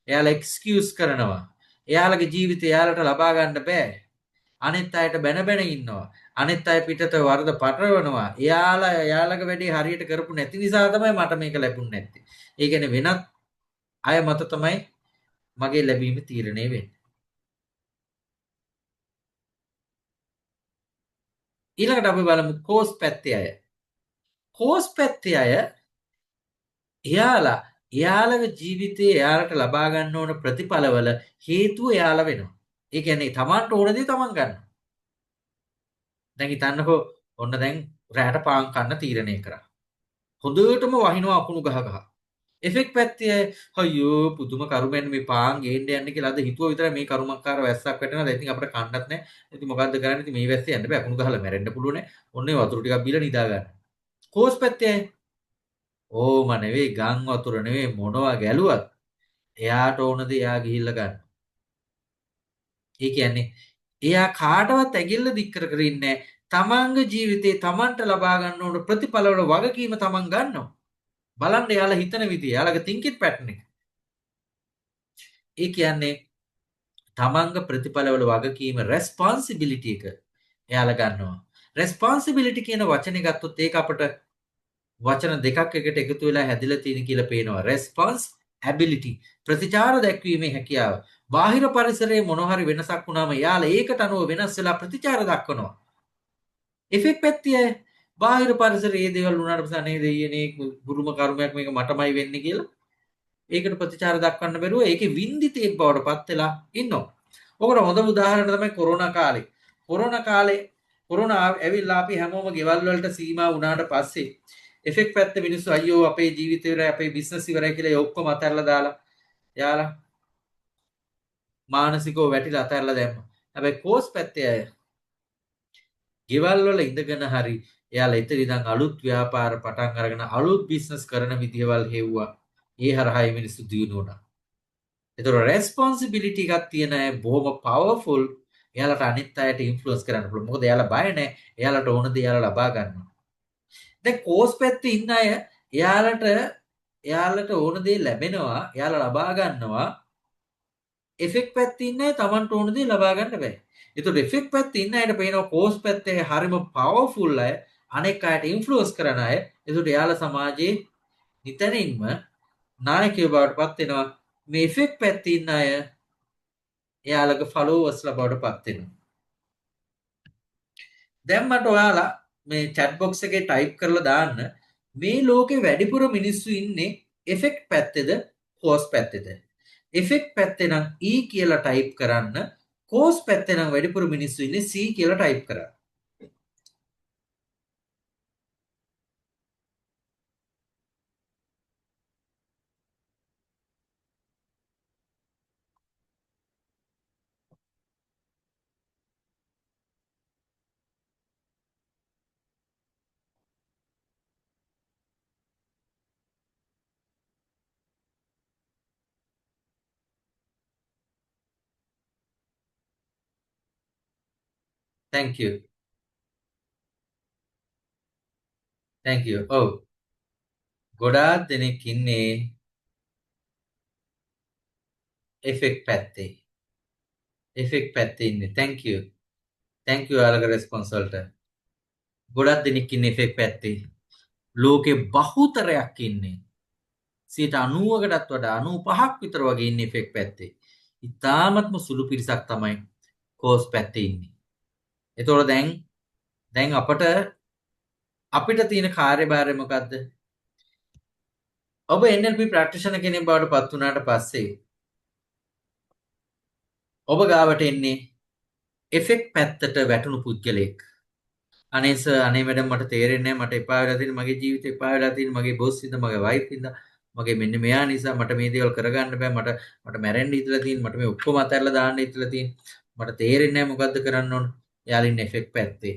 Speaker 1: එයාලා එක්ස්කියුස් කරනවා. එයාලගේ ජීවිතේ එයාලට ලබා ගන්න බෑ. අනිත් අයට බැන බැන ඉන්නවා. අනිත් අය පිටත වරද පටරවනවා. එයාලගේ වැඩේ හරියට කරපු නැති නිසා තමයි මට මේක ලැබුණ නැත්තේ. ඒ කියන්නේ වෙනත් අය මත තමයි මගේ ලැබීම තීරණය වෙන්නේ. ඊළඟට අපි බලමු කෝස් පැත්තේ අය. කෝස් පැත්තේ අය එයාලගේ ජීවිතයේ එයාලට ලබා ගන්න ඕන ප්‍රතිඵලවල හේතුව එයාලා වෙනවා. ඒ කියන්නේ තමන්ට ඕන දේ තමන් ගන්නවා. දැන් හිතන්නකෝ ඔන්න දැන් රැට පාන් කන්න තීරණය කරා. හොඳටම වහිනවා අකුණු ගහ ගහ. එෆෙක්ට් පැත්තේ අයියෝ පුදුම කරුමෙන් මේ පාන් ගේන්න යන්නේ කියලා අද හිතුව විතරයි මේ කරුමක්කාර වැස්සක් වැටෙනවා. දැන් ඉතින් අපිට කන්නත් නැහැ. ඉතින් මොකද්ද කරන්නේ? ඉතින් මේ වැස්සේ යන්න බෑ. අකුණු ගහලා මැරෙන්න පුළුවන් නේ. ඔන්නේ වතුර ටිකක් බීලා නිදා ගන්න. කෝස් පැත්තේ ඕම නෙවෙයි ගම් වතුර නෙවෙයි මොනවා ගැලුවත් එයාට ඕන දේ එයා ගිහිල්ලා ගන්න. ඒ කියන්නේ එයා කාටවත් ඇගිල්ල දික් කර කර ඉන්නේ නැහැ. තමන්ගේ ජීවිතේ තමන්ට ලබා ගන්න ඕන ප්‍රතිඵලවල වගකීම තමන් ගන්නවා. බලන්න එයාලා හිතන විදිය, එයාලගේ thinking pattern එක. ඒ කියන්නේ තමන්ගේ ප්‍රතිඵලවල වගකීම responsibility එක එයාලා ගන්නවා. responsibility කියන වචනේ ගත්තොත් ඒක අපට වචන දෙකක් එකට එකතු වෙලා හැදිලා තියෙන කියලා පේනවා. response ability ප්‍රතිචාර දැක්වීමේ හැකියාව. බාහිර පරිසරයේ මොන හරි වෙනසක් වුණාම එයාලා ඒකට අනුව වෙනස් වෙලා ප්‍රතිචාර දක්වනවා. ඉෆෙක්ට් පැත්තේ බාහිර පරිසරයේ ඒ දේවල් වුණාට පස්සේ අනේ දෙයියනේ ගුරුම කර්මයක් මේක මටමයි වෙන්නේ කියලා ඒකට ප්‍රතිචාර දක්වන්න බැරුව ඒකේ වින්දිතෙක් බවට පත් වෙලා ඉන්නවා. ඔකට හොඳ උදාහරණ තමයි කොරෝනා කාලේ. කොරෝනා ඇවිල්ලා අපි හැමෝම ගෙවල් වලට සීමා වුණාට පස්සේ ඉෆෙක්ට් පැත්තේ මිනිස්සු අයියෝ අපේ ජීවිතය ඉවරයි අපේ බිස්නස් ඉවරයි කියලා ඒ ඔක්කොම අතහැරලා දාලා යාලා මානසිකව වැටිලා අතහැරලා දැම්මා. හැබැයි කෝස් පැත්තේ අය ගෙවල් වල ඉඳගෙන හරි එයාලා එතන ඉඳන් අලුත් ව්‍යාපාර පටන් අරගෙන අලුත් බිස්නස් කරන විදිහවල් හෙව්වා. ඒ හරහා මේ මිනිස්සු දියුණු වුණා. ඒතර රෙස්පොන්සිබිලිටි එකක් තියෙන අය බොහොම පවර්ෆුල්. එයාලට අනිත් අයට ඉන්ෆ්ලුවන්ස් කරන්න පුළුවන්. මොකද එයාලා බය නැහැ. එයාලට ඕන දේ එයාලා ලබා ගන්නවා. දැන් කෝස් පැත්තේ ඉන්න අය එයාලට ඕන දේ ලැබෙනවා. එයාලා ලබා ගන්නවා. ඉෆෙක්ට් පැත්තේ ඉන්න අය Tamanට ඕන දේ ලබා ගන්න බෑ. ඒතකොට ඉෆෙක්ට් පැත්තේ ඉන්න අයට පේනවා කෝස් පැත්තේ හරිම පවර්ෆුල් අය අනෙක් අයට ඉන්ෆ්ලුවන්ස් කරන අය. ඒතකොට එයාලා සමාජයේ නිතරින්ම නායකයෝ බවට පත් වෙනවා. මේ ඉෆෙක්ට් පැත්තේ ඉන්න අය එයාලගේ ෆලෝවර්ස්ලා බවට පත් වෙනවා. දැන් මට ඔයාලා මේ chat box එකේ type කරලා දාන්න මේ ලෝකේ වැඩිපුර මිනිස්සු ඉන්නේ effect පැත්තේද cause පැත්තේද? effect පැත්තේ නම් E කියලා ටයිප් කරන්න, cause පැත්තේ නම් වැඩිපුර මිනිස්සු ඉන්නේ C කියලා ටයිප් කරන්න. Thank you. Thank you. ඔව්. ගොඩාක් දෙනෙක් ඉන්නේ effect පැත්තේ. effect පැත්තේ ඉන්නේ. Thank you. Thank you ඔයාලගේ response වලට. ගොඩක් දෙනෙක් ඉන්නේ effect පැත්තේ. ලෝකේ බහුතරයක් ඉන්නේ 90%කටත් වඩා 95ක් විතර වගේ ඉන්නේ effect පැත්තේ. ඉතාමත්ම සුළු පිරිසක් තමයි cause පැත්තේ ඉන්නේ. එතකොට දැන් අපිට තියෙන කාර්යභාරය මොකද්ද? ඔබ NLP ප්‍රැක්ටිෂනර් කෙනෙක් බවට පත් වුණාට පස්සේ ඔබ ගාවට එන්නේ effect පැත්තට වැටුණු පුද්ගලයෙක්. අනේ සර් අනේ මැඩම් මට තේරෙන්නේ නැහැ මට එපා වෙලා තියෙන මගේ ජීවිතේ එපා වෙලා තියෙන මගේ බොස් හින්දා මගේ වයිෆ් හින්දා මගේ මෙන්න මෙයා නිසා මට මේ දේවල් කරගන්න බෑ මට මැරෙන්න හිතලා තියෙන මට මේ ඔක්කොම අතහැරලා දාන්න හිතලා තියෙන මට තේරෙන්නේ නැහැ මොකද්ද කරන්න ඕන යාලින් effect පැත්තේ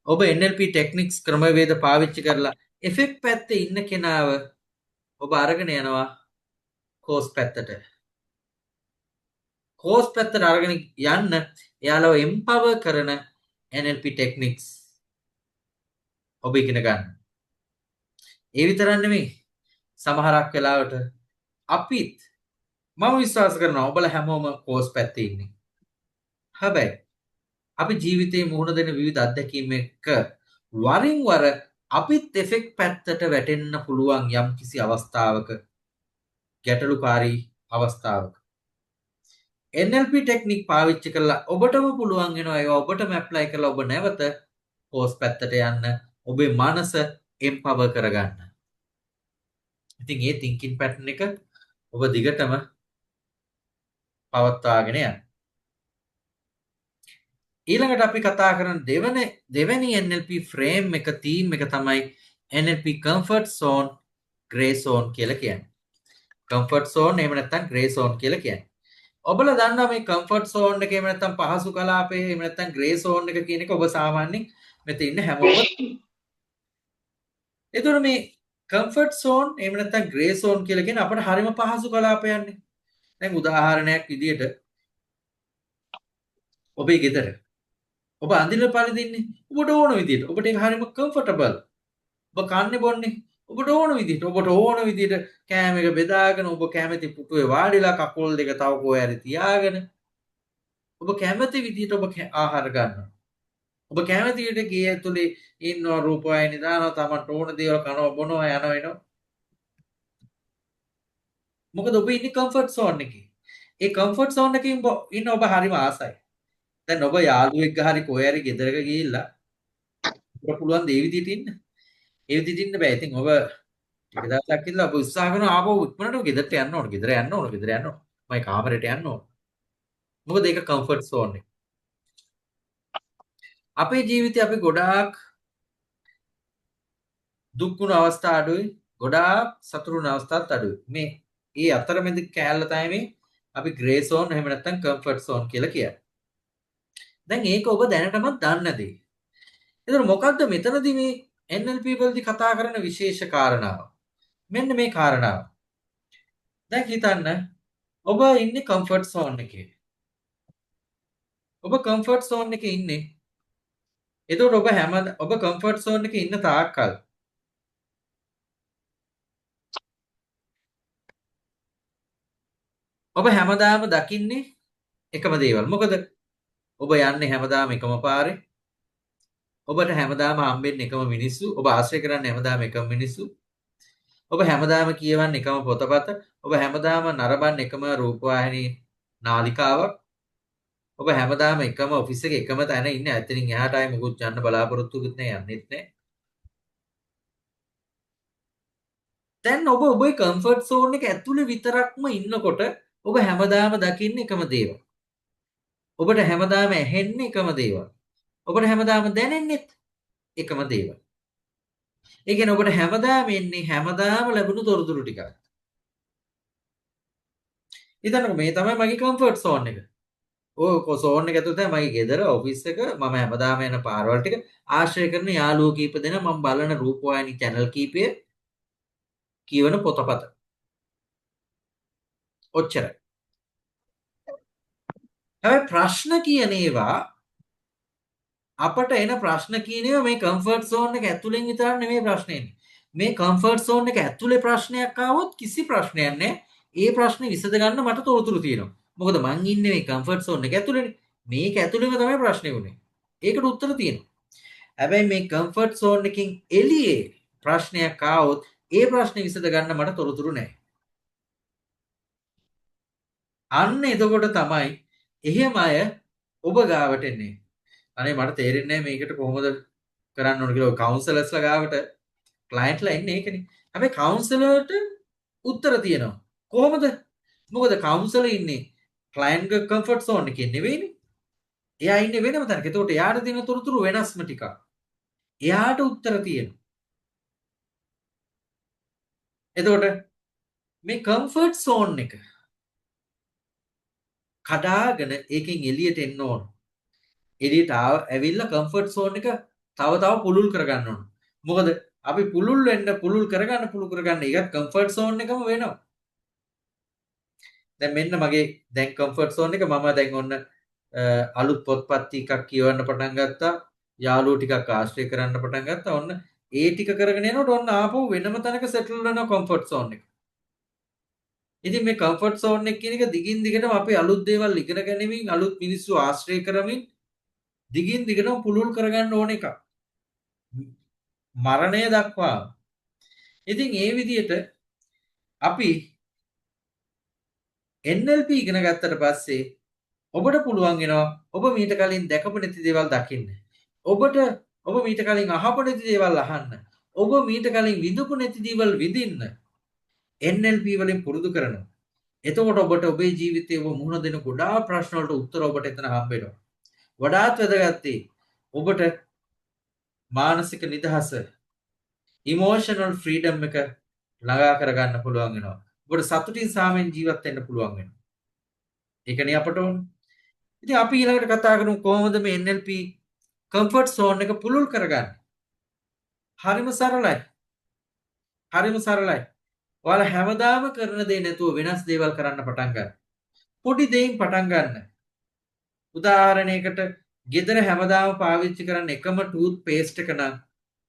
Speaker 1: ඔබ NLP ටෙක්නික්ස් ක්‍රමවේද පාවිච්චි කරලා effect පැත්තේ ඉන්න කෙනාව ඔබ අරගෙන යනවා course පැත්තට course පැත්තට අරගෙන යන්න එයාලව empower කරන NLP ටෙක්නික්ස් ඔබ ඉගෙන ගන්න. ඒ විතරක් නෙමෙයි සමහරක් වෙලාවට අපිත් මම විශ්වාස කරනවා ඔබලා හැමෝම course පැත්තේ ඉන්නේ. හැබැයි අපි ජීවිතේ මුහුණ දෙන විවිධ අත්දැකීම් එක්ක වරින් වර අපිත් effect පැත්තට වැටෙන්න පුළුවන් යම් කිසි අවස්ථාවක ගැටලුකාරී අවස්ථාවක NLP ටෙක්නික් පාවිච්චි කරලා ඔබටම පුළුවන් වෙනවා ඒවා ඔබටම ඇප්ලයි කරලා ඔබ නැවත course පැත්තට යන්න ඔබේ මනස empower කරගන්න. ඉතින් මේ thinking pattern එක ඔබ දිගටම පවත්වාගෙන යන්න. ඊළඟට අපි කතා කරන දෙවැනි NLP frame එක theme එක තමයි NLP comfort zone gray zone කියලා කියන්නේ. comfort zone එහෙම නැත්නම් gray zone කියලා කියන්නේ. ඔබලා දන්නවා මේ comfort zone එක එහෙම නැත්නම් පහසු කලාපය එහෙම නැත්නම් gray zone එක කියන එක ඔබ සාමාන්‍යයෙන් මෙතන ඉන්න හැමෝම එතකොට මේ comfort zone එහෙම නැත්නම් gray zone කියලා කියන අපිට හරිම පහසු කලාපයන්නේ. දැන් උදාහරණයක් විදියට ඔබේ ගෙදර ඔබ අඳින පරිදින්නේ ඔබට ඕන විදියට ඔබට ඒක හරිම කම්ෆර්ටබල් ඔබ කන්නේ බොන්නේ ඔබට ඕන විදියට කෑම එක බෙදාගෙන ඔබ කැමති පුටුවේ වාඩිලා කකුල් දෙක තව කොහේ හරි තියාගෙන ඔබ කැමති විදියට ඔබ ආහාර ගන්නවා ඔබ කැමති විදියට ගේ ඇතුලේ ඉන්නවා රූපවාහිනිය දානවා තමන්ට ඕන දේවල් කනවා බොනවා යනවා එනවා මොකද ඔබ ඉන්නේ කම්ෆර්ට් සෝන් එකේ ඒ කම්ෆර්ට් සෝන් එකේ ඉන්න ඔබ හරිම ආසයි දැන් ඔබ යාළුවෙක් හරි කොහේ හරි ගෙදරක ගිහිල්ලා ඔබට පුළුවන් දේ විදියට ඉන්න. ඒ විදියට ඉන්න බෑ. ඉතින් ඔබ ටික දවසක් ඉඳලා ඔබ උත්සාහ කරනවා ආපහු ඉක්මනට ගෙදරට යන්න ඕන. ගෙදර යන්න ඕන. මගේ කාමරේට යන්න ඕන. මොකද ඒක කම්ෆර්ට් සෝන් එක. අපේ ජීවිතේ අපි ගොඩාක් දුක් වුණ අවස්ථා අඩුයි. ගොඩාක් සතුටු වුණ අවස්ථාත් අඩුයි. මේ අතරමැද කෑල්ල තමයි මේ අපි ග්‍රේ සෝන් එහෙම නැත්නම් කම්ෆර්ට් සෝන් කියලා කියන්නේ. දැන් ඒක ඔබ දැනටමත් දන්නේ දේ. එතකොට මොකද්ද මෙතනදී මේ NLP වලදී කතා කරන විශේෂ කාරණාව? මෙන්න මේ කාරණාව. දැන් හිතන්න ඔබ ඉන්නේ කම්ෆර්ට් සෝන් එකේ. ඔබ කම්ෆර්ට් සෝන් එකේ ඉන්නේ. එතකොට ඔබ කම්ෆර්ට් සෝන් එකේ ඉන්න තාක්කල් ඔබ හැමදාම දකින්නේ එකම දේවල්. මොකද ඔබ යන්නේ හැමදාම එකම පාරේ. ඔබට හැමදාම හම්බෙන්නේ එකම මිනිස්සු. ඔබ ආශ්‍රය කරන්නේ හැමදාම එකම මිනිස්සු. ඔබ හැමදාම කියවන්නේ එකම පොතපත. ඔබ හැමදාම නරඹන්නේ එකම රූපවාහිනී නාලිකාවක්. ඔබ හැමදාම එකම ඔෆිස් එකේ එකම තැන ඉන්නේ. එතනින් එහාට ආයේ මොකුත් යන්න බලාපොරොත්තුකුත් නැහැ යන්නෙත් නැහැ. දැන් ඔබ ඔබේ කම්ෆර්ට් සෝන් එක ඇතුලේ විතරක්ම ඉන්නකොට ඔබ හැමදාම දකින්නේ එකම දේවල්. ඔබට හැමදාම ඇහෙන්නේ එකම දේවල්. ඔබට හැමදාම දැනෙන්නෙත් එකම දේවල්. ඒ කියන්නේ ඔබට හැමදාම එන්නේ හැමදාම ලැබුණු තොරතුරු ටිකක්. හිතන්නකෝ මේ තමයි මගේ කම්ෆර්ට් සෝන් එක. ඔය සෝන් එක ඇතුළත මගේ ගෙදර ඔෆිස් එක මම හැමදාම යන පාරවල් ටික ආශ්‍රය කරන යාළුවෝ කීප දෙනා මම බලන රූපවාහිනී channel කීපය කියවන පොතපත. ඔච්චරයි. හැබැයි ප්‍රශ්න කියන ඒවා අපට එන ප්‍රශ්න කියන ඒවා මේ කම්ෆර්ට් සෝන් එක ඇතුලෙන් විතරක් නෙමෙයි ප්‍රශ්නේ එන්නේ. මේ කම්ෆර්ට් සෝන් එක ඇතුලේ ප්‍රශ්නයක් ආවොත් කිසි ප්‍රශ්නයක් නැහැ. ඒ ප්‍රශ්නේ විසඳ ගන්න මට තොරතුරු තියෙනවා. මොකද මං ඉන්නේ මේ කම්ෆර්ට් සෝන් එක ඇතුලේනේ. මේක ඇතුලේම තමයි ප්‍රශ්නේ උනේ. ඒකට උත්තර තියෙනවා. හැබැයි මේ කම්ෆර්ට් සෝන් එකකින් එළියේ ප්‍රශ්නයක් ආවොත් ඒ ප්‍රශ්නේ විසඳ ගන්න මට තොරතුරු නැහැ. අන්න එතකොට තමයි එහෙම අය ඔබ ගාවට එන්නේ. අනේ මට තේරෙන්නේ නැහැ මේකට කොහොමද කරන්න ඕන කියලා. කවුන්සලර්ස්ලා ගාවට ක්ලයන්ට්ලා එන්නේ ඒකනේ. හැබැයි කවුන්සලර්ට උත්තර තියෙනවා. කොහොමද? මොකද කවුන්සලර් ඉන්නේ ක්ලයන්ට්ගේ කම්ෆර්ට් සෝන් එකේ නෙවෙයිනේ. එයා ඉන්නේ වෙනම තැනක. ඒකට එයාට දෙන තොරතුරු වෙනස්ම ටිකක්. එයාට උත්තර තියෙනවා. එතකොට මේ කම්ෆර්ට් සෝන් එක කඩාගෙන ඒකෙන් එළියට එන්න ඕන. එළියට ඇවිල්ලා කම්ෆර්ට් සෝන් එක තව තව පුළුල් කරගන්න ඕන. මොකද අපි පුළුල් කරගන්න ඒකත් කම්ෆර්ට් සෝන් එකම වෙනවා. දැන් මෙන්න මගේ දැන් කම්ෆර්ට් සෝන් එක මම දැන් ඔන්න අලුත් පොත්පත් ටිකක් කියවන්න පටන් ගත්තා. යාළුවෝ ටිකක් ආශ්‍රය කරන්න පටන් ගත්තා. ඔන්න ඒ ටික කරගෙන යනකොට ඔන්න ආපහු වෙනම තැනක සෙටල් වෙනවා කම්ෆර්ට් සෝන් එක. ඉතින් මේ කම්ෆර්ට් සෝන් එක කියන එක දිගින් දිගටම අපි අලුත් දේවල් ඉගෙන ගැනීමෙන් අලුත් මිනිස්සු ආශ්‍රය කරමින් දිගින් දිගටම පුළුල් කරගන්න ඕන එකක්. මරණය දක්වා. ඉතින් ඒ විදිහට අපි NLP ඉගෙන ගත්තට පස්සේ ඔබට පුළුවන් වෙනවා ඔබ මීට කලින් දැකපු නැති දේවල් දකින්න. ඔබ මීට කලින් අහපු නැති දේවල් අහන්න. ඔබ මීට කලින් විඳපු නැති දේවල් විඳින්න. NLP වලින් පුරුදු කරනවා. එතකොට ඔබට ඔබේ ජීවිතයේ ඔබ මුහුණ දෙන ගොඩාක් ප්‍රශ්න වලට උත්තර ඔබට එතන හම්බ වෙනවා. වඩාත් වැදගත් ඔබට මානසික නිදහස ඉමෝෂනල් ෆ්‍රීඩම් එක ළඟා කරගන්න පුළුවන් වෙනවා. ඔබට සතුටින් සාමෙන් ජීවත් වෙන්න පුළුවන් වෙනවා. ඒකනේ අපට ඕන. ඉතින් අපි ඊළඟට කතා කරමු කොහොමද මේ NLP කම්ෆර්ට් සෝන් එක පුළුල් කරගන්නේ. හරිම සරලයි. හරිම සරලයි. ඔයාලා හැමදාම කරන දේ නැතුව වෙනස් දේවල් කරන්න පටන් ගන්න. පොඩි දෙයින් පටන් ගන්න. උදාහරණයකට ගෙදර හැමදාම පාවිච්චි කරන එකම ටූත් පේස්ට් එක නම්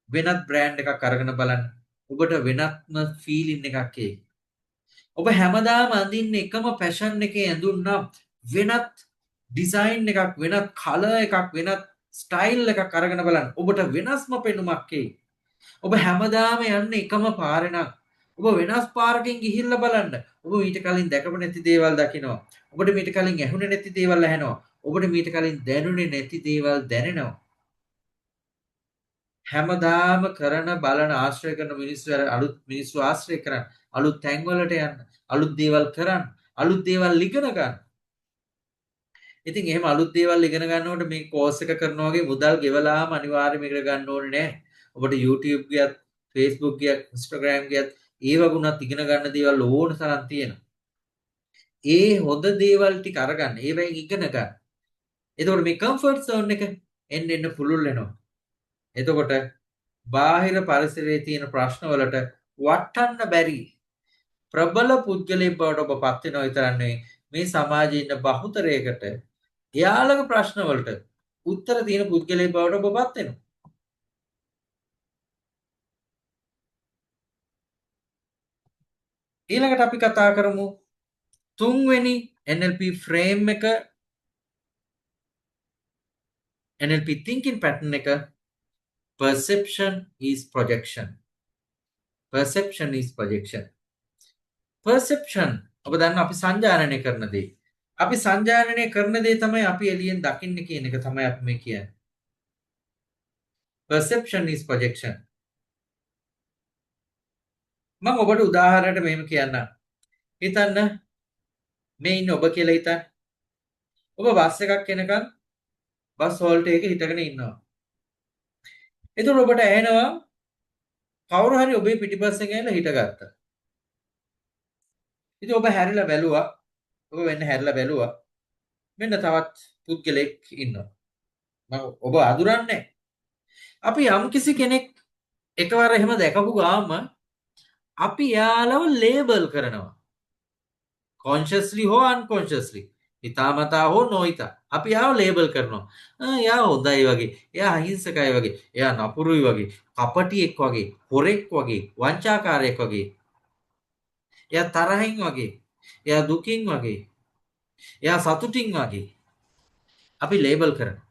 Speaker 1: වෙනත් බ්‍රෑන්ඩ් එකක් අරගෙන බලන්න. ඔබට වෙනත්ම ෆීලින් එකක් එයි. ඔබ හැමදාම අඳින්නේ එකම ෆැෂන් එකේ ඇඳුම් නම් වෙනත් ඩිසයින් එකක්, වෙනත් කලර් එකක්, වෙනත් ස්ටයිල් එකක් අරගෙන බලන්න. ඔබට වෙනස්ම පෙනුමක් එයි. ඔබ හැමදාම යන්නේ එකම පාරේ නම් ඔබ වෙනස් පාරකින් ගිහිල්ලා බලන්න. ඔබ ඊට කලින් දැකපු නැති දේවල් දකිනවා. ඔබට මීට කලින් ඇහුනේ නැති දේවල් ඇහෙනවා. ඔබට මීට කලින් දැනුනේ නැති දේවල් දැනෙනවා. හැමදාම කරන බලන ආශ්‍රය කරන මිනිස්සු අලුත් මිනිස්සු ආශ්‍රය කරන්න. අලුත් තැන්වලට යන්න. අලුත් දේවල් කරන්න. අලුත් දේවල් ඉගෙන ගන්න. ඉතින් එහෙම අලුත් දේවල් ඉගෙන ගන්නකොට මේ කෝස් එක කරනවා වගේ මුදල් ගෙවලාම අනිවාර්යයෙන්ම ඉගෙන ගන්න ඕනේ නැහැ. ඔබට YouTube ගියත්, Facebook ගියත්, Instagram ගියත් ඒ වගුණත් ඉගෙන ගන්න දේවල් ඕන තරම් තියෙනවා. ඒ හොඳ දේවල් ටික අරගන්න. ඒවෙන් ඉගෙන ගන්න. එතකොට මේ කම්ෆර්ට් සෝන් එක එන්න පුළුල් වෙනවා. එතකොට බාහිර පරිසරයේ තියෙන ප්‍රශ්න වලට වටන්න බැරි ප්‍රබල පුද්ගලයෙක් බවට ඔබ පත් වෙනවා විතරක් නෙවෙයි මේ සමාජයේ ඉන්න බහුතරයකට එයාලගේ ප්‍රශ්න වලට උත්තර තියෙන පුද්ගලයෙක් බවට ඔබ පත් වෙනවා. ඊළඟට අපි කතා කරමු තුන්වෙනි NLP ෆ්‍රේම් එක NLP thinking pattern එක perception is projection. perception is projection. perception ඔබ දන්න අපි සංජානනය කරන දේ. අපි සංජානනය කරන දේ තමයි අපි එළියෙන් දකින්නේ කියන එක තමයි අපි මේ කියන්නේ. perception is projection. මම ඔබට උදාහරණයක් මෙහෙම කියන්නම්. හිතන්න මේ ඉන්න ඔබ කියලා හිතන්න. ඔබ බස් එකක් එනකන් බස් හෝල්ට් එකේ හිටගෙන ඉන්නවා. එතකොට ඔබට ඇහෙනවා කවුරු හරි ඔබේ පිටිපස්සෙන් ඇවිල්ලා හිටගත්තා. ඉතින් ඔබ හැරිලා බැලුවා. ඔබ වෙන්න හැරිලා බැලුවා. මෙන්න තවත් පුද්ගලෙක් ඉන්නවා. මම ඔබ අඳුරන්නේ. අපි යම්කිසි කෙනෙක් එකවර එහෙම දැකපු ගාම අපි යාළව ලේබල් කරනවා. කොන්ෂස්ලි හෝ අන්කොන්ෂස්ලි. හිතාමතා හෝ නොහිතා. අපි යාව ලේබල් කරනවා. එයා හොඳයි වගේ. එයා අහිංසකයි වගේ. එයා නපුරුයි වගේ. කපටියෙක් වගේ. හොරෙක් වගේ. වංචාකාරයෙක් වගේ. එයා තරහින් වගේ. එයා දුකින් වගේ. එයා සතුටින් වගේ. අපි ලේබල් කරනවා.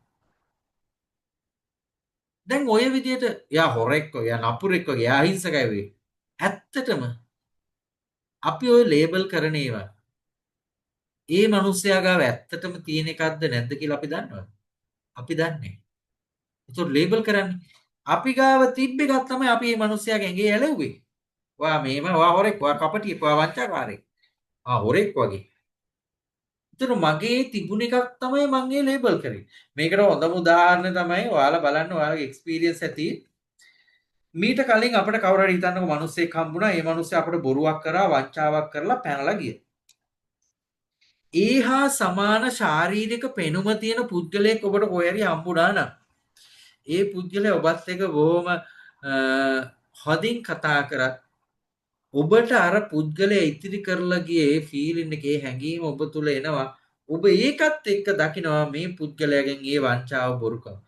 Speaker 1: දැන් ඔය විදිහට එයා හොරෙක් වගේ. එයා නපුරෙක් වගේ. එයා අහිංසකයි වගේ. ඇත්තටම අපි ඔය ලේබල් කරන ඒවා ඒ මිනිස්යා ගාව ඇත්තටම තියෙන එකක්ද නැද්ද කියලා අපි දන්නවද? අපි දන්නේ. ඒතකොට ලේබල් කරන්නේ. අපි ගාව තිබ්බ එකක් තමයි අපි මේ මිනිස්යාගේ ඇඟේ ඇලෙව්වේ. ඔයා මේම ඔයා හොරෙක්, ඔයා කපටියෙක්, ඔයා වංචාකාරයෙක්. හොරෙක් වගේ. ඒතර මගේ තිබුණ එකක් තමයි මම ඒ ලේබල් කරේ. මේකට හොඳම උදාහරණය තමයි ඔයාලා බලන්න ඔයාලගේ එක්ස්පීරියන්ස් ඇති. මීට කලින් අපිට කවුරු හරි හිතන්නකො මිනිස්සෙක් හම්බුණා. ඒ මිනිස්සයා අපිට බොරුවක් කරා, වංචාවක් කරලා පැනලා ගියා. ඒ හා සමාන ශාරීරික පෙනුම තියෙන පුද්ගලයෙක් ඔබට කොහේ හරි හම්බුණා නම් ඒ පුද්ගලයා ඔබත් එක්ක බොහොම හොඳින් කතා කරත් ඔබට අර පුද්ගලයා ඉතිරි කරලා ගියේ ඒ ෆීලින් එකේ හැඟීම ඔබ තුල එනවා. ඔබ ඒකත් එක්ක දකිනවා මේ පුද්ගලයාගෙන් ඒ වංචාව බොරුකම.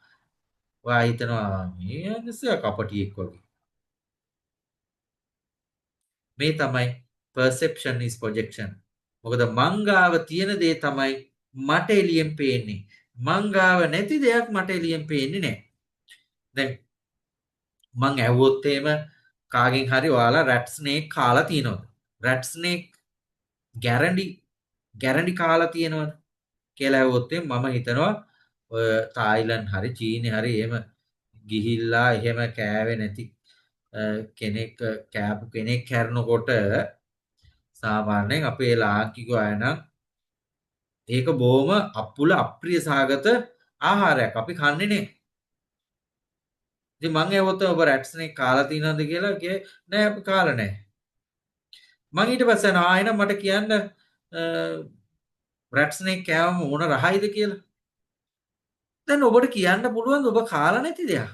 Speaker 1: ඔයා හිතනවා මේ අනිසයා කපටියෙක් වගේ. මේ තමයි perception is projection. මොකද මංගාව තියෙන දේ තමයි මට එළියෙන් පේන්නේ. මංගාව නැති දෙයක් මට එළියෙන් පේන්නේ නැහැ. දැන් මං ඇහුවොත් එහෙම කාගෙන් හරි ඔයාලා රැට් ස්නේක් කාලා තියෙනවද? රැට් ස්නේක් ගැරන්ඩි කාලා තියෙනවද කියලා ඇහුවොත් මම හිතනවා ඔය තායිලන්ඩ් හරි චීනේ හරි එහෙම ගිහිල්ලා එහෙම කෑවේ නැති කෙනෙක් කෑපු කෙනෙක් හැරෙනකොට සාමාන්‍යයෙන් අපේ ලාංකිකයෝ අය නම් ඒක බොහොම අප්පුල අප්‍රිය සහගත ආහාරයක්. අපි කන්නේ නේ. ඉතින් මං ඇහුවොත් ඔබ රැට් ස්නේක් කාලා තියෙනවද කියලා කියේ නෑ අපි කාලා නෑ. මං ඊට පස්සේ ආයෙනම් මට කියන්න රැට් ස්නේක් කෑවම මොන රහයිද කියලා. දැන් ඔබට කියන්න පුළුවන් ඔබ කාලා නැති දෙයක්.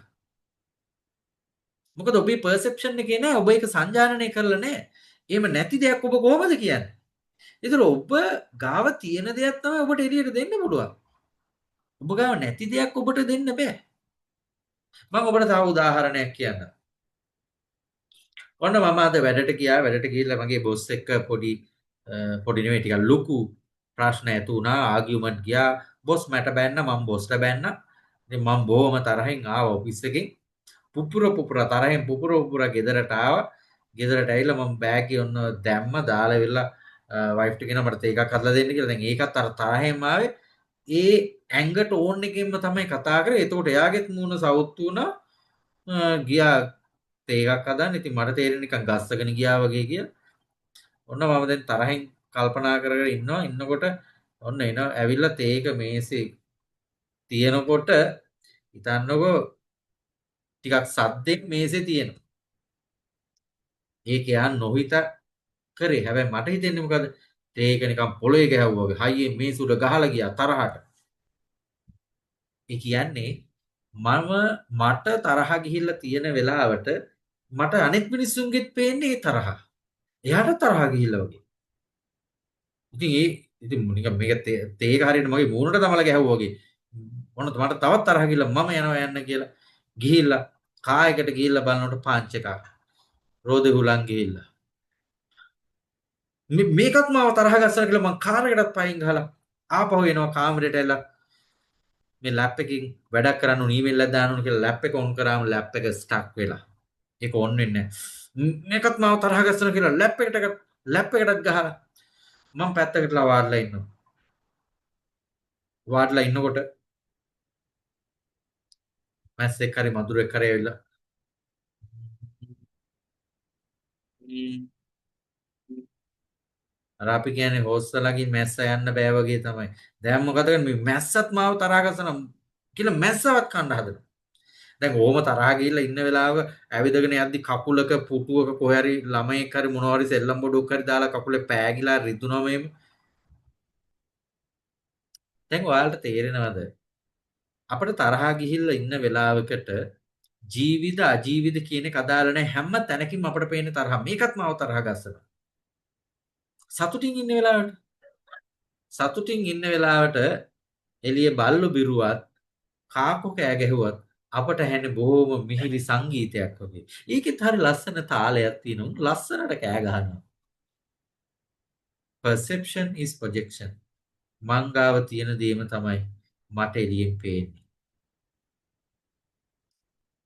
Speaker 1: මොකද ඔබේ පර්සෙප්ෂන් එකේ නෑ ඔබ ඒක සංජානනය කරලා නෑ. එහෙම නැති දෙයක් ඔබ කොහොමද කියන්නේ? ඒතර ඔබ ගාව තියෙන දෙයක් තමයි ඔබට එළියට දෙන්න පුළුවන්. ඔබ ගාව නැති දෙයක් ඔබට දෙන්න බෑ. මම ඔබට තව උදාහරණයක් කියන්නම්. ඔන්න මම අද වැඩට ගිහිල්ලා මගේ බොස් එක්ක පොඩි නෙවෙයි ටිකක් ලොකු ප්‍රශ්න ඇති වුණා ආගියුමන්ට් ගියා බොස් මට බැන්න මම බොස්ට බැන්න ඉතින් මම බොහොම තරහින් ආවා ඔෆිස් එකෙන් පුපුර තරහින් පුපුර ගෙදරට ආවා ගෙදරට ඇවිල්ලා මම බෑග් එක ඔන්න දැම්ම දාලා ඉවරලා වයිෆ්ට කියනවා මට තේ එකක් හදලා දෙන්න කියලා දැන් ඒකත් අර තරහෙන්ම ආවේ ඒ ඇඟට ඕන් එකෙන්ම තමයි කතා කරේ එතකොට එයාගෙත් මූණ සවුත් වුණා ගියා තේ එකක් හදන්න ඉතින් මට තේරෙන්නේ නිකන් ගස්සගෙන ගියා වගේ කියලා ඔන්න මම දැන් තරහින් කල්පනා කරගෙන ඉන්නකොට ඔන්න ඇවිල්ලා තේ එක මේසේ තියෙනකොට හිතන්නකෝ ටිකක් සද්දෙන් මේසේ තියෙනවා. ඒක යා නොහිත කරේ. හැබැයි මට හිතෙන්නේ මොකද? තේ එක නිකන් පොළොවේ ගැහුවා වගේ හයියෙන් මේස උඩ ගහලා ගියා තරහට. ඒ කියන්නේ මට තරහ ගිහිල්ලා තියෙන වෙලාවට මට අනෙක් මිනිස්සුන්ගෙත් පේන්නේ ඒ තරහ. එයාට තරහ ගිහිල්ලා වගේ. ඉතින් නිකන් මේක තේ එක හරියට මගේ මූණට තමලා ගැහුවා වගේ. මොනද මට තවත් තරහ ගිහිල්ලා මම යන්න කියලා ගිහිල්ලා කායකට ගිහිල්ලා බලනකොට පංච එකක්. රෝදේ හුලං ගිහිල්ලා. මේකත් මාව තරහ ගස්සන කියලා මං කාරයකටත් පයින් ගහලා ආපහු එනවා කාමරේට ඇවිල්ලා මේ ලැප් එකකින් වැඩක් කරන්න උන ඊමේල් එකක් දාන්න ඕන කියලා ලැප් එක ඔන් කරාම ලැප් එක ස්ටක් වෙලා. ඒක ඔන් වෙන්නේ නැහැ. මේකත් මාව තරහ ගස්සන කියලා ලැප් එකටත් ගහලා මම පැත්තකටලා වාඩිලා ඉන්නවා. වාඩිලා ඉන්නකොට මැස්සෙක් හරි මදුරෙක් හරි ඇවිල්ලා අර අපි කියන්නේ හොස්සලකින් මැස්ස යන්න බෑ වගේ තමයි. දැන් මොකද කරන්නේ මේ මැස්සත් මාව තරහ ගසන කියලා මැස්සවත් කන්න හදනවා. දැන් ඕම තරහ ගිහිල්ලා ඉන්න වෙලාවක ඇවිදගෙන යද්දි කකුලක පුටුවක කොහේ හරි ළමයෙක් හරි මොනවා හරි සෙල්ලම් බඩුවක් හරි දාලා කකුලේ පෑගිලා රිදුනම එහෙම. දැන් ඔයාලට තේරෙනවද අපිට තරහා ගිහිල්ලා ඉන්න වෙලාවකට ජීවිත අජීවිත කියන එක අදාළ නැහැ හැම තැනකින්ම අපිට පේන තරහ මේකත් මාව තරහ ගස්සනවා සතුටින් ඉන්න වෙලාවට එළිය බල්ලු බිරුවත් කාකු කෑ ගැහුවත් අපට ඇහෙන්නේ බොහොම මිහිරි සංගීතයක් වගේ. ඒකෙත් හරි ලස්සන තාලයක් තියෙනවා. ලස්සනට කෑ ගහනවා. perception is projection. මංගාව තියෙන දේම තමයි මට එළියෙන් පේන්නේ.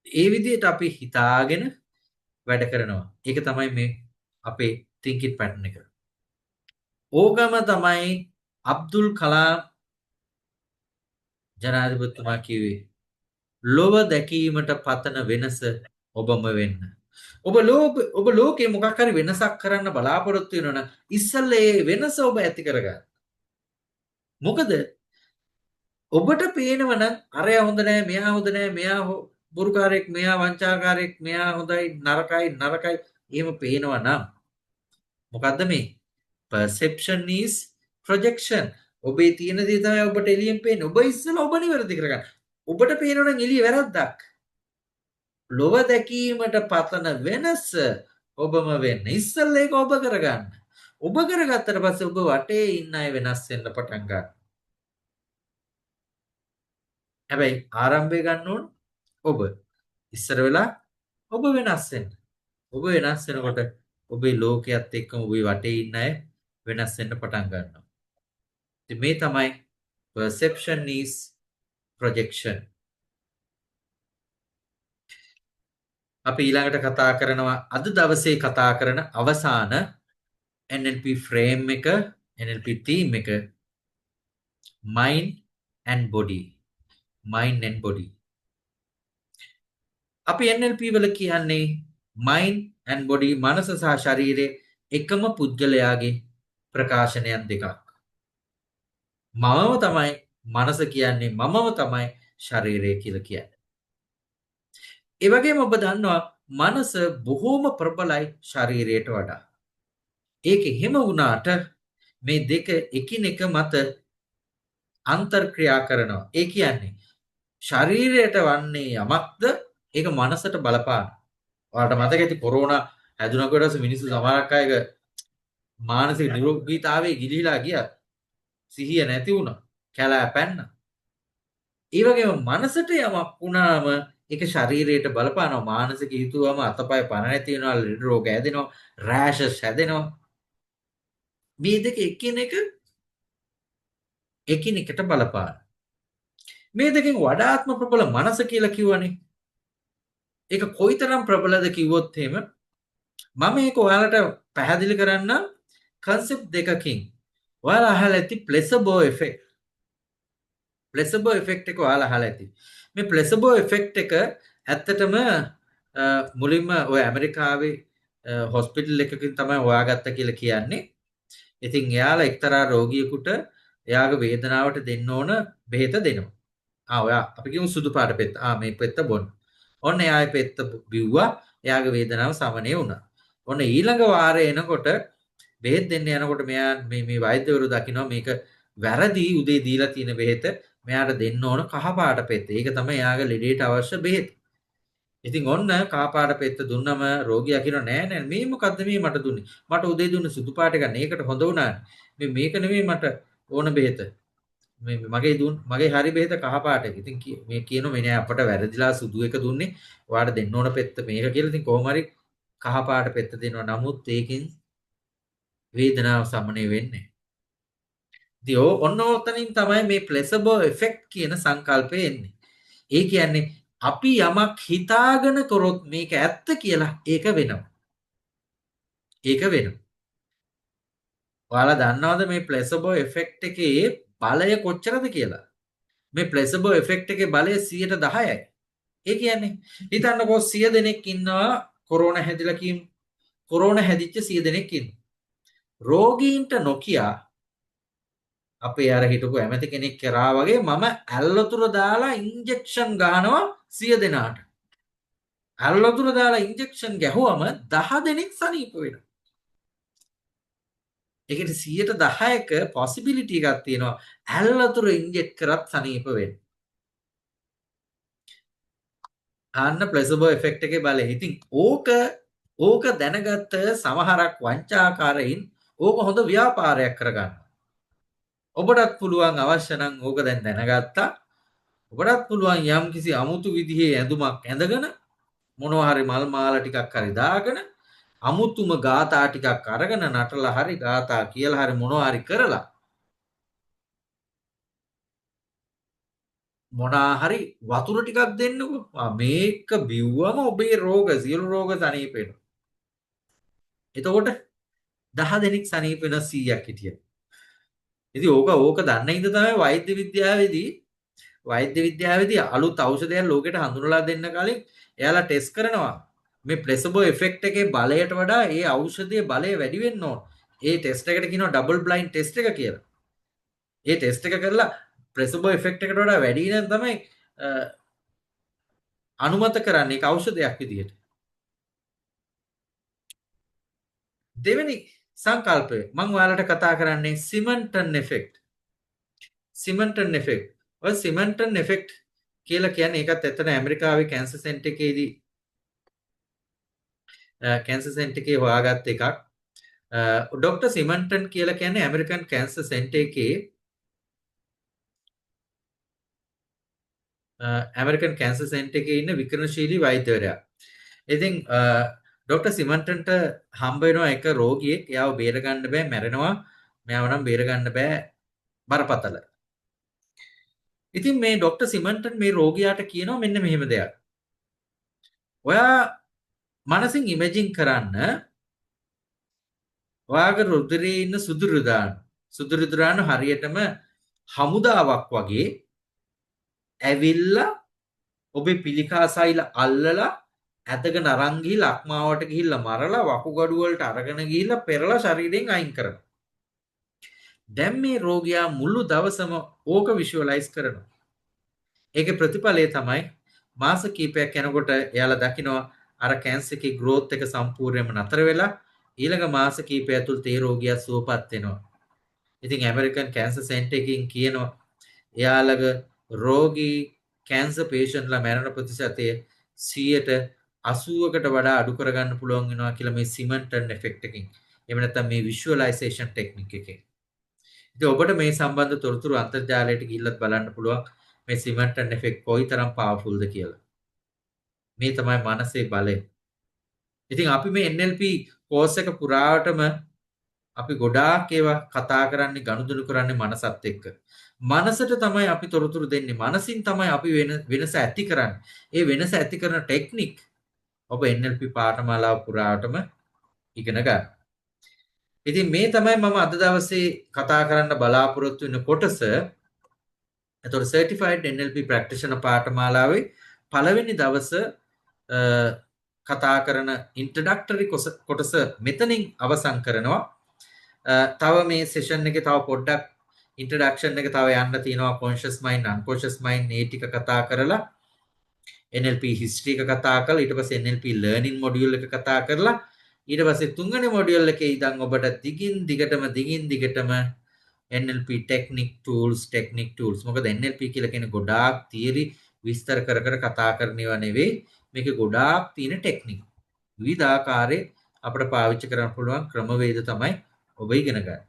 Speaker 1: ඒ විදිහට අපි හිතාගෙන වැඩ කරනවා. ඒක තමයි මේ අපේ thinking pattern එක. ඕගම තමයි අබ්දුල් කලාම් ජනාධිපතිතුමා කිව්වේ ලොව දැකීමට පතන වෙනස ඔබම වෙන්න. ඔබ ලෝකේ මොකක් හරි වෙනසක් කරන්න බලාපොරොත්තු වෙනවනම් ඉස්සෙල්ලා ඒ වෙනස ඔබ ඇති කරගන්න. මොකද ඔබට පේනවනම් අරයා හොඳ නැහැ, මෙයා හොඳ නැහැ, මෙයා බොරුකාරයෙක්, මෙයා වංචාකාරයෙක්, මෙයා හොඳයි, නරකයි එහෙම පේනවනම් මොකද්ද මේ? perception is projection. ඔබේ තියෙන දේ තමයි ඔබට එළියෙන් පේන්නේ. ඔබ ඉස්සෙල්ලා ඔබ නිවැරදි කරගන්න. ඔබට පේනවනම් එළිය වැරද්දක්. ලොව දැකීමට පතන වෙනස ඔබම වෙන්න. ඉස්සෙල්ලා ඒක ඔබ කරගන්න. ඔබ කරගත්තට පස්සේ ඔබ වටේ ඉන්න අය වෙනස් වෙන්න පටන් ගන්නවා. හැබැයි ආරම්භය ගන්න ඕන ඔබ. ඉස්සර වෙලා ඔබ වෙනස් වෙන්න. ඔබ වෙනස් වෙනකොට ඔබේ ලෝකයේත් එක්කම ඔබේ වටේ ඉන්න අය වෙනස් වෙන්න පටන් ගන්නවා. ඉතින් මේ තමයි perception is projection. අපි ඊළඟට කතා කරනවා අද දවසේ කතා කරන අවසාන NLP frame එක NLP theme එක mind and body. අපි NLP වල කියන්නේ mind and body මනස සහ ශරීරයේ එකම පුද්ගලයාගේ ප්‍රකාශනයන් දෙකක්. මමම තමයි මනස කියන්නේ මමම තමයි ශරීරය කියලා කියන්නේ. ඒ වගේම ඔබ දන්නවා මනස බොහෝම ප්‍රබලයි ශරීරයට වඩා. ඒක හිම වුණාට මේ දෙක එකිනෙක මත අන්තර්ක්‍රියා කරනවා. ඒ කියන්නේ ශරීරයට වන්නේ යමක්ද ඒක මනසට බලපාන. ඔයාලට මතක ඇති කොරෝනා හැදුනකොට පස්සේ මිනිස්සු සමහරක් අය මානසික නිරෝගීතාවයේ ගිලිහිලා ගියා. සිහිය නැති වුණා. කැලෑ පැන්නා. ඒ වගේම මනසට යමක් වුණාම ඒක ශරීරයට බලපානවා. මානසික හිතුවම අතපය පණ නැති වෙනවා, ලෙඩ රෝග හැදෙනවා, රෑෂස් හැදෙනවා. මේ දෙක එකිනෙකට බලපාන. මේ දෙකෙන් වඩාත්ම ප්‍රබල මනස කියලා කිව්වනේ. ඒක කොයිතරම් ප්‍රබලද කිව්වොත් එහෙම මම මේක ඔයාලට පැහැදිලි කරන්නම් concept දෙකකින්. ඔයාලා අහලා ඇති placebo effect. placebo effect එක ඔයාලා අහලා ඇති. මේ placebo effect එක ඇත්තටම මුලින්ම ඔය ඇමරිකාවේ හොස්පිටල් එකකින් තමයි හොයාගත්ත කියලා කියන්නේ. ඉතින් එයාලා එක්තරා රෝගියෙකුට එයාගේ වේදනාවට දෙන්න ඕන බෙහෙත දෙනවා. ඔයා අපි කියමු සුදු පාට පෙත්ත. මේ පෙත්ත බොන්න. ඔන්න එයාගේ පෙත්ත බිව්වා. එයාගේ වේදනාව සමනය වුණා. ඔන්න ඊළඟ වාරේ එනකොට බෙහෙත් දෙන්න යනකොට මෙයා මේ වෛද්‍යවරු දකිනවා මේක වැරදි උදේ දීලා තියෙන බෙහෙත මෙයාට දෙන්න ඕන කහ පාට පෙත්ත. ඒක තමයි එයාගේ ලෙඩේට අවශ්‍ය බෙහෙත. ඉතින් ඔන්න කහ පාට පෙත්ත දුන්නම රෝගියා කියනවා නෑ මේ මොකද්ද මේ මට දුන්නේ? මට උදේ දුන්න සුදු පාට එක නේකට හොඳ වුණානේ. මේක නෙමෙයි මට ඕන බෙහෙත. මගේ හරි බෙහෙත කහ පාට එක. ඉතින් මේ කියනවා මේ නෑ අපට වැරදිලා සුදු එක දුන්නේ. ඔයාලට දෙන්න ඕන පෙත්ත මේක කියලා. ඉතින් කොහොම හරි කහ පාට පෙත්ත දෙනවා. නමුත් ඒකෙන් වේදනාව සමනය වෙන්නේ. ඉතින් ඔන්න ඔතනින් තමයි මේ placebo effect කියන සංකල්පය එන්නේ. ඒ කියන්නේ අපි යමක් හිතාගෙන කරොත් මේක ඇත්ත කියලා ඒක වෙනවා. ඔයාලා දන්නවද මේ placebo effect එකේ බලය කොච්චරද කියලා? මේ placebo effect එකේ බලය 10%යි. ඒ කියන්නේ හිතන්නකෝ 100 දෙනෙක් ඉන්නවා කොරෝනා හැදිලා කියමු. කොරෝනා හැදිච්ච 100 දෙනෙක් ඉන්නවා. රෝගීන්ට නොකිය අපේ අර හිටපු ඇමති කෙනෙක් කරා වගේ මම ඇල්ලතුර දාලා ඉන්ජෙක්ෂන් ගහනවා 100 දෙනාට. ඇල්ලතුර දාලා ඉන්ජෙක්ෂන් ගැහුවම 10 දෙනෙක් සනීප වෙනවා. ඒකට 10%ක possibility එකක් තියෙනවා ඇල්ලතුර ඉන්ජෙක්ට් කරත් සනීප වෙන්න. අන්න ප්ලෙසබෝ ඉෆෙක්ට් එකේ බලය. ඉතින් ඕක දැනගත්ත සමහරක් වංචාකාරයින් ඕක හොඳ ව්‍යාපාරයක් කරගන්න. ඔබටත් පුළුවන් අවශ්‍ය නම් ඕක දැන් දැනගත්තා. ඔබටත් පුළුවන් යම්කිසි අමුතු විදිහේ ඇඳුමක් ඇඳගෙන මොනවා හරි මල් මාලා ටිකක් හරි දාගෙන අමුතුම ගාථා ටිකක් අරගෙන නටලා හරි ගාථා කියලා හරි මොනවා හරි කරලා මොනා හරි වතුර ටිකක් දෙන්නකෝ. මේක බිව්වම ඔබේ රෝග සියලු රෝග සනීප වෙනවා. එතකොට 10 දෙනෙක් සනීප වෙන 100ක් හිටියා. ඉතින් ඕක දන්න ඉඳ තමයි වෛද්‍ය විද්‍යාවේදී අලුත් ඖෂධයක් ලෝකෙට හඳුනලා දෙන්න කලින් එයාලා ටෙස්ට් කරනවා. මේ ප්ලෙසබෝ ඉෆෙක්ට් එකේ බලයට වඩා ඒ ඖෂධයේ බලය වැඩි වෙන්න ඕන. ඒ ටෙස්ට් එකට කියනවා ඩබල් බ්ලයින්ඩ් ටෙස්ට් එක කියලා. ඒ ටෙස්ට් එක කරලා ප්ලෙසබෝ ඉෆෙක්ට් එකට වඩා වැඩි නම් තමයි අනුමත කරන්නේ ඒක ඖෂධයක් විදියට. දෙවෙනි සංකල්පය මම ඔයාලට කතා කරන්නේ සිමන්ටන් ඉෆෙක්ට්. සිමන්ටන් ඉෆෙක්ට්. ඔය සිමන්ටන් ඉෆෙක්ට් කියලා කියන්නේ ඒකත් ඇත්තට ඇමරිකාවේ කැන්සර් සෙන්ටර් එකේදී කැන්සර් සෙන්ටර් එකේ හොයාගත්ත එකක්. ඩොක්ටර් සිමන්ටන් කියලා කියන්නේ ඇමරිකන් කැන්සර් සෙන්ටර් එකේ ඇමරිකන් කැන්සර් සෙන්ටර් එකේ ඉන්න විකිරණශීලී වෛද්‍යවරයා. ඉතින් ඩොක්ටර් සිමන්ටන්ට හම්බ වෙනවා එක රෝගියෙක්. එයාව බේර ගන්න බෑ, මැරෙනවා. මෙයාව නම් බේර ගන්න බෑ, බරපතල. ඉතින් මේ ඩොක්ටර් සිමන්ටන් මේ රෝගියාට කියනවා මෙන්න මෙහෙම දෙයක්. ඔයා මනසින් ඉමේජින් කරන්න ඔයාගේ රුධිරයේ ඉන්න සුදු රුධිරාණු හරියටම හමුදාවක් වගේ ඇවිල්ලා ඔබේ පිළිකා සෛල අල්ලලා ඇදගෙන අරන් ගිහිල්ලා අක්මාවට ගිහිල්ලා මරලා වකුගඩු වලට අරගෙන ගිහිල්ලා පෙරලා ශරීරයෙන් අයින් කරනවා. දැන් මේ රෝගියා මුළු දවසම ඕක විෂුවලයිස් කරනවා. ඒකේ ප්‍රතිඵලය තමයි මාස කිහිපයක් යනකොට එයාලා දකිනවා අර කැන්සර් එකේ growth එක සම්පූර්ණයෙන්ම නතර වෙලා ඊළඟ මාස කිහිපය ඇතුළත ඒ රෝගියා සුවපත් වෙනවා. ඉතින් ඇමරිකන් කැන්සර් සෙන්ටර් එකකින් කියනවා එයාලගේ රෝගී කැන්සර් පේෂන්ට්ලා මරණ ප්‍රතිශතය 80%කට වඩා අඩු කරගන්න පුළුවන් වෙනවා කියලා මේ සිමන්ටන් ඉෆෙක්ට් එකකින්. එහෙම නැත්නම් මේ විෂුවලයිසේෂන් ටෙක්නික් එකෙන්. ඉතින් ඔබට මේ සම්බන්ධ තොරතුරු අන්තර්ජාලයට ගිහිල්ලත් බලන්න පුළුවන් මේ සිමන්ටන් ඉෆෙක්ට් කොයිතරම් පවර්ෆුල්ද කියලා. මේ තමයි මනසේ බලය. ඉතින් අපි මේ NLP කෝස් එක පුරාවටම අපි ගොඩාක් ඒවා කතා කරන්නේ ගනුදෙනු කරන්නේ මනසත් එක්ක. මනසට තමයි අපි තොරතුරු දෙන්නේ. මනසින් තමයි අපි වෙනස ඇති කරන්නේ. ඒ වෙනස ඇති කරන ටෙක්නික් ඔබ NLP පාඨමාලාව පුරාවටම ඉගෙන ගන්න. ඉතින් මේ තමයි මම අද දවසේ කතා කරන්න බලාපොරොත්තු වෙන කොටස. එතකොට certified NLP practitioner පාඨමාලාවේ පළවෙනි දවස කතා කරන introductory කොටස මෙතනින් අවසන් කරනවා. තව මේ session එකේ තව පොඩ්ඩක් introduction එක තව යන්න තියෙනවා conscious mind unconscious mind මේ ටික කතා කරලා NLP history එක කතා කරලා ඊට පස්සේ NLP learning module එක කතා කරලා ඊට පස්සේ තුන්වෙනි module එකේ ඉඳන් ඔබට දිගින් දිගටම NLP technique tools මොකද NLP කියලා කියන ගොඩාක් theory විස්තර කර කතා කරන ඒවා නෙවෙයි මේක ගොඩාක් තියෙන ටෙක්නික් විවිධ ආකාරයේ අපිට පාවිච්චි කරන්න පුළුවන් ක්‍රමවේද තමයි ඔබ ඉගෙන ගන්න.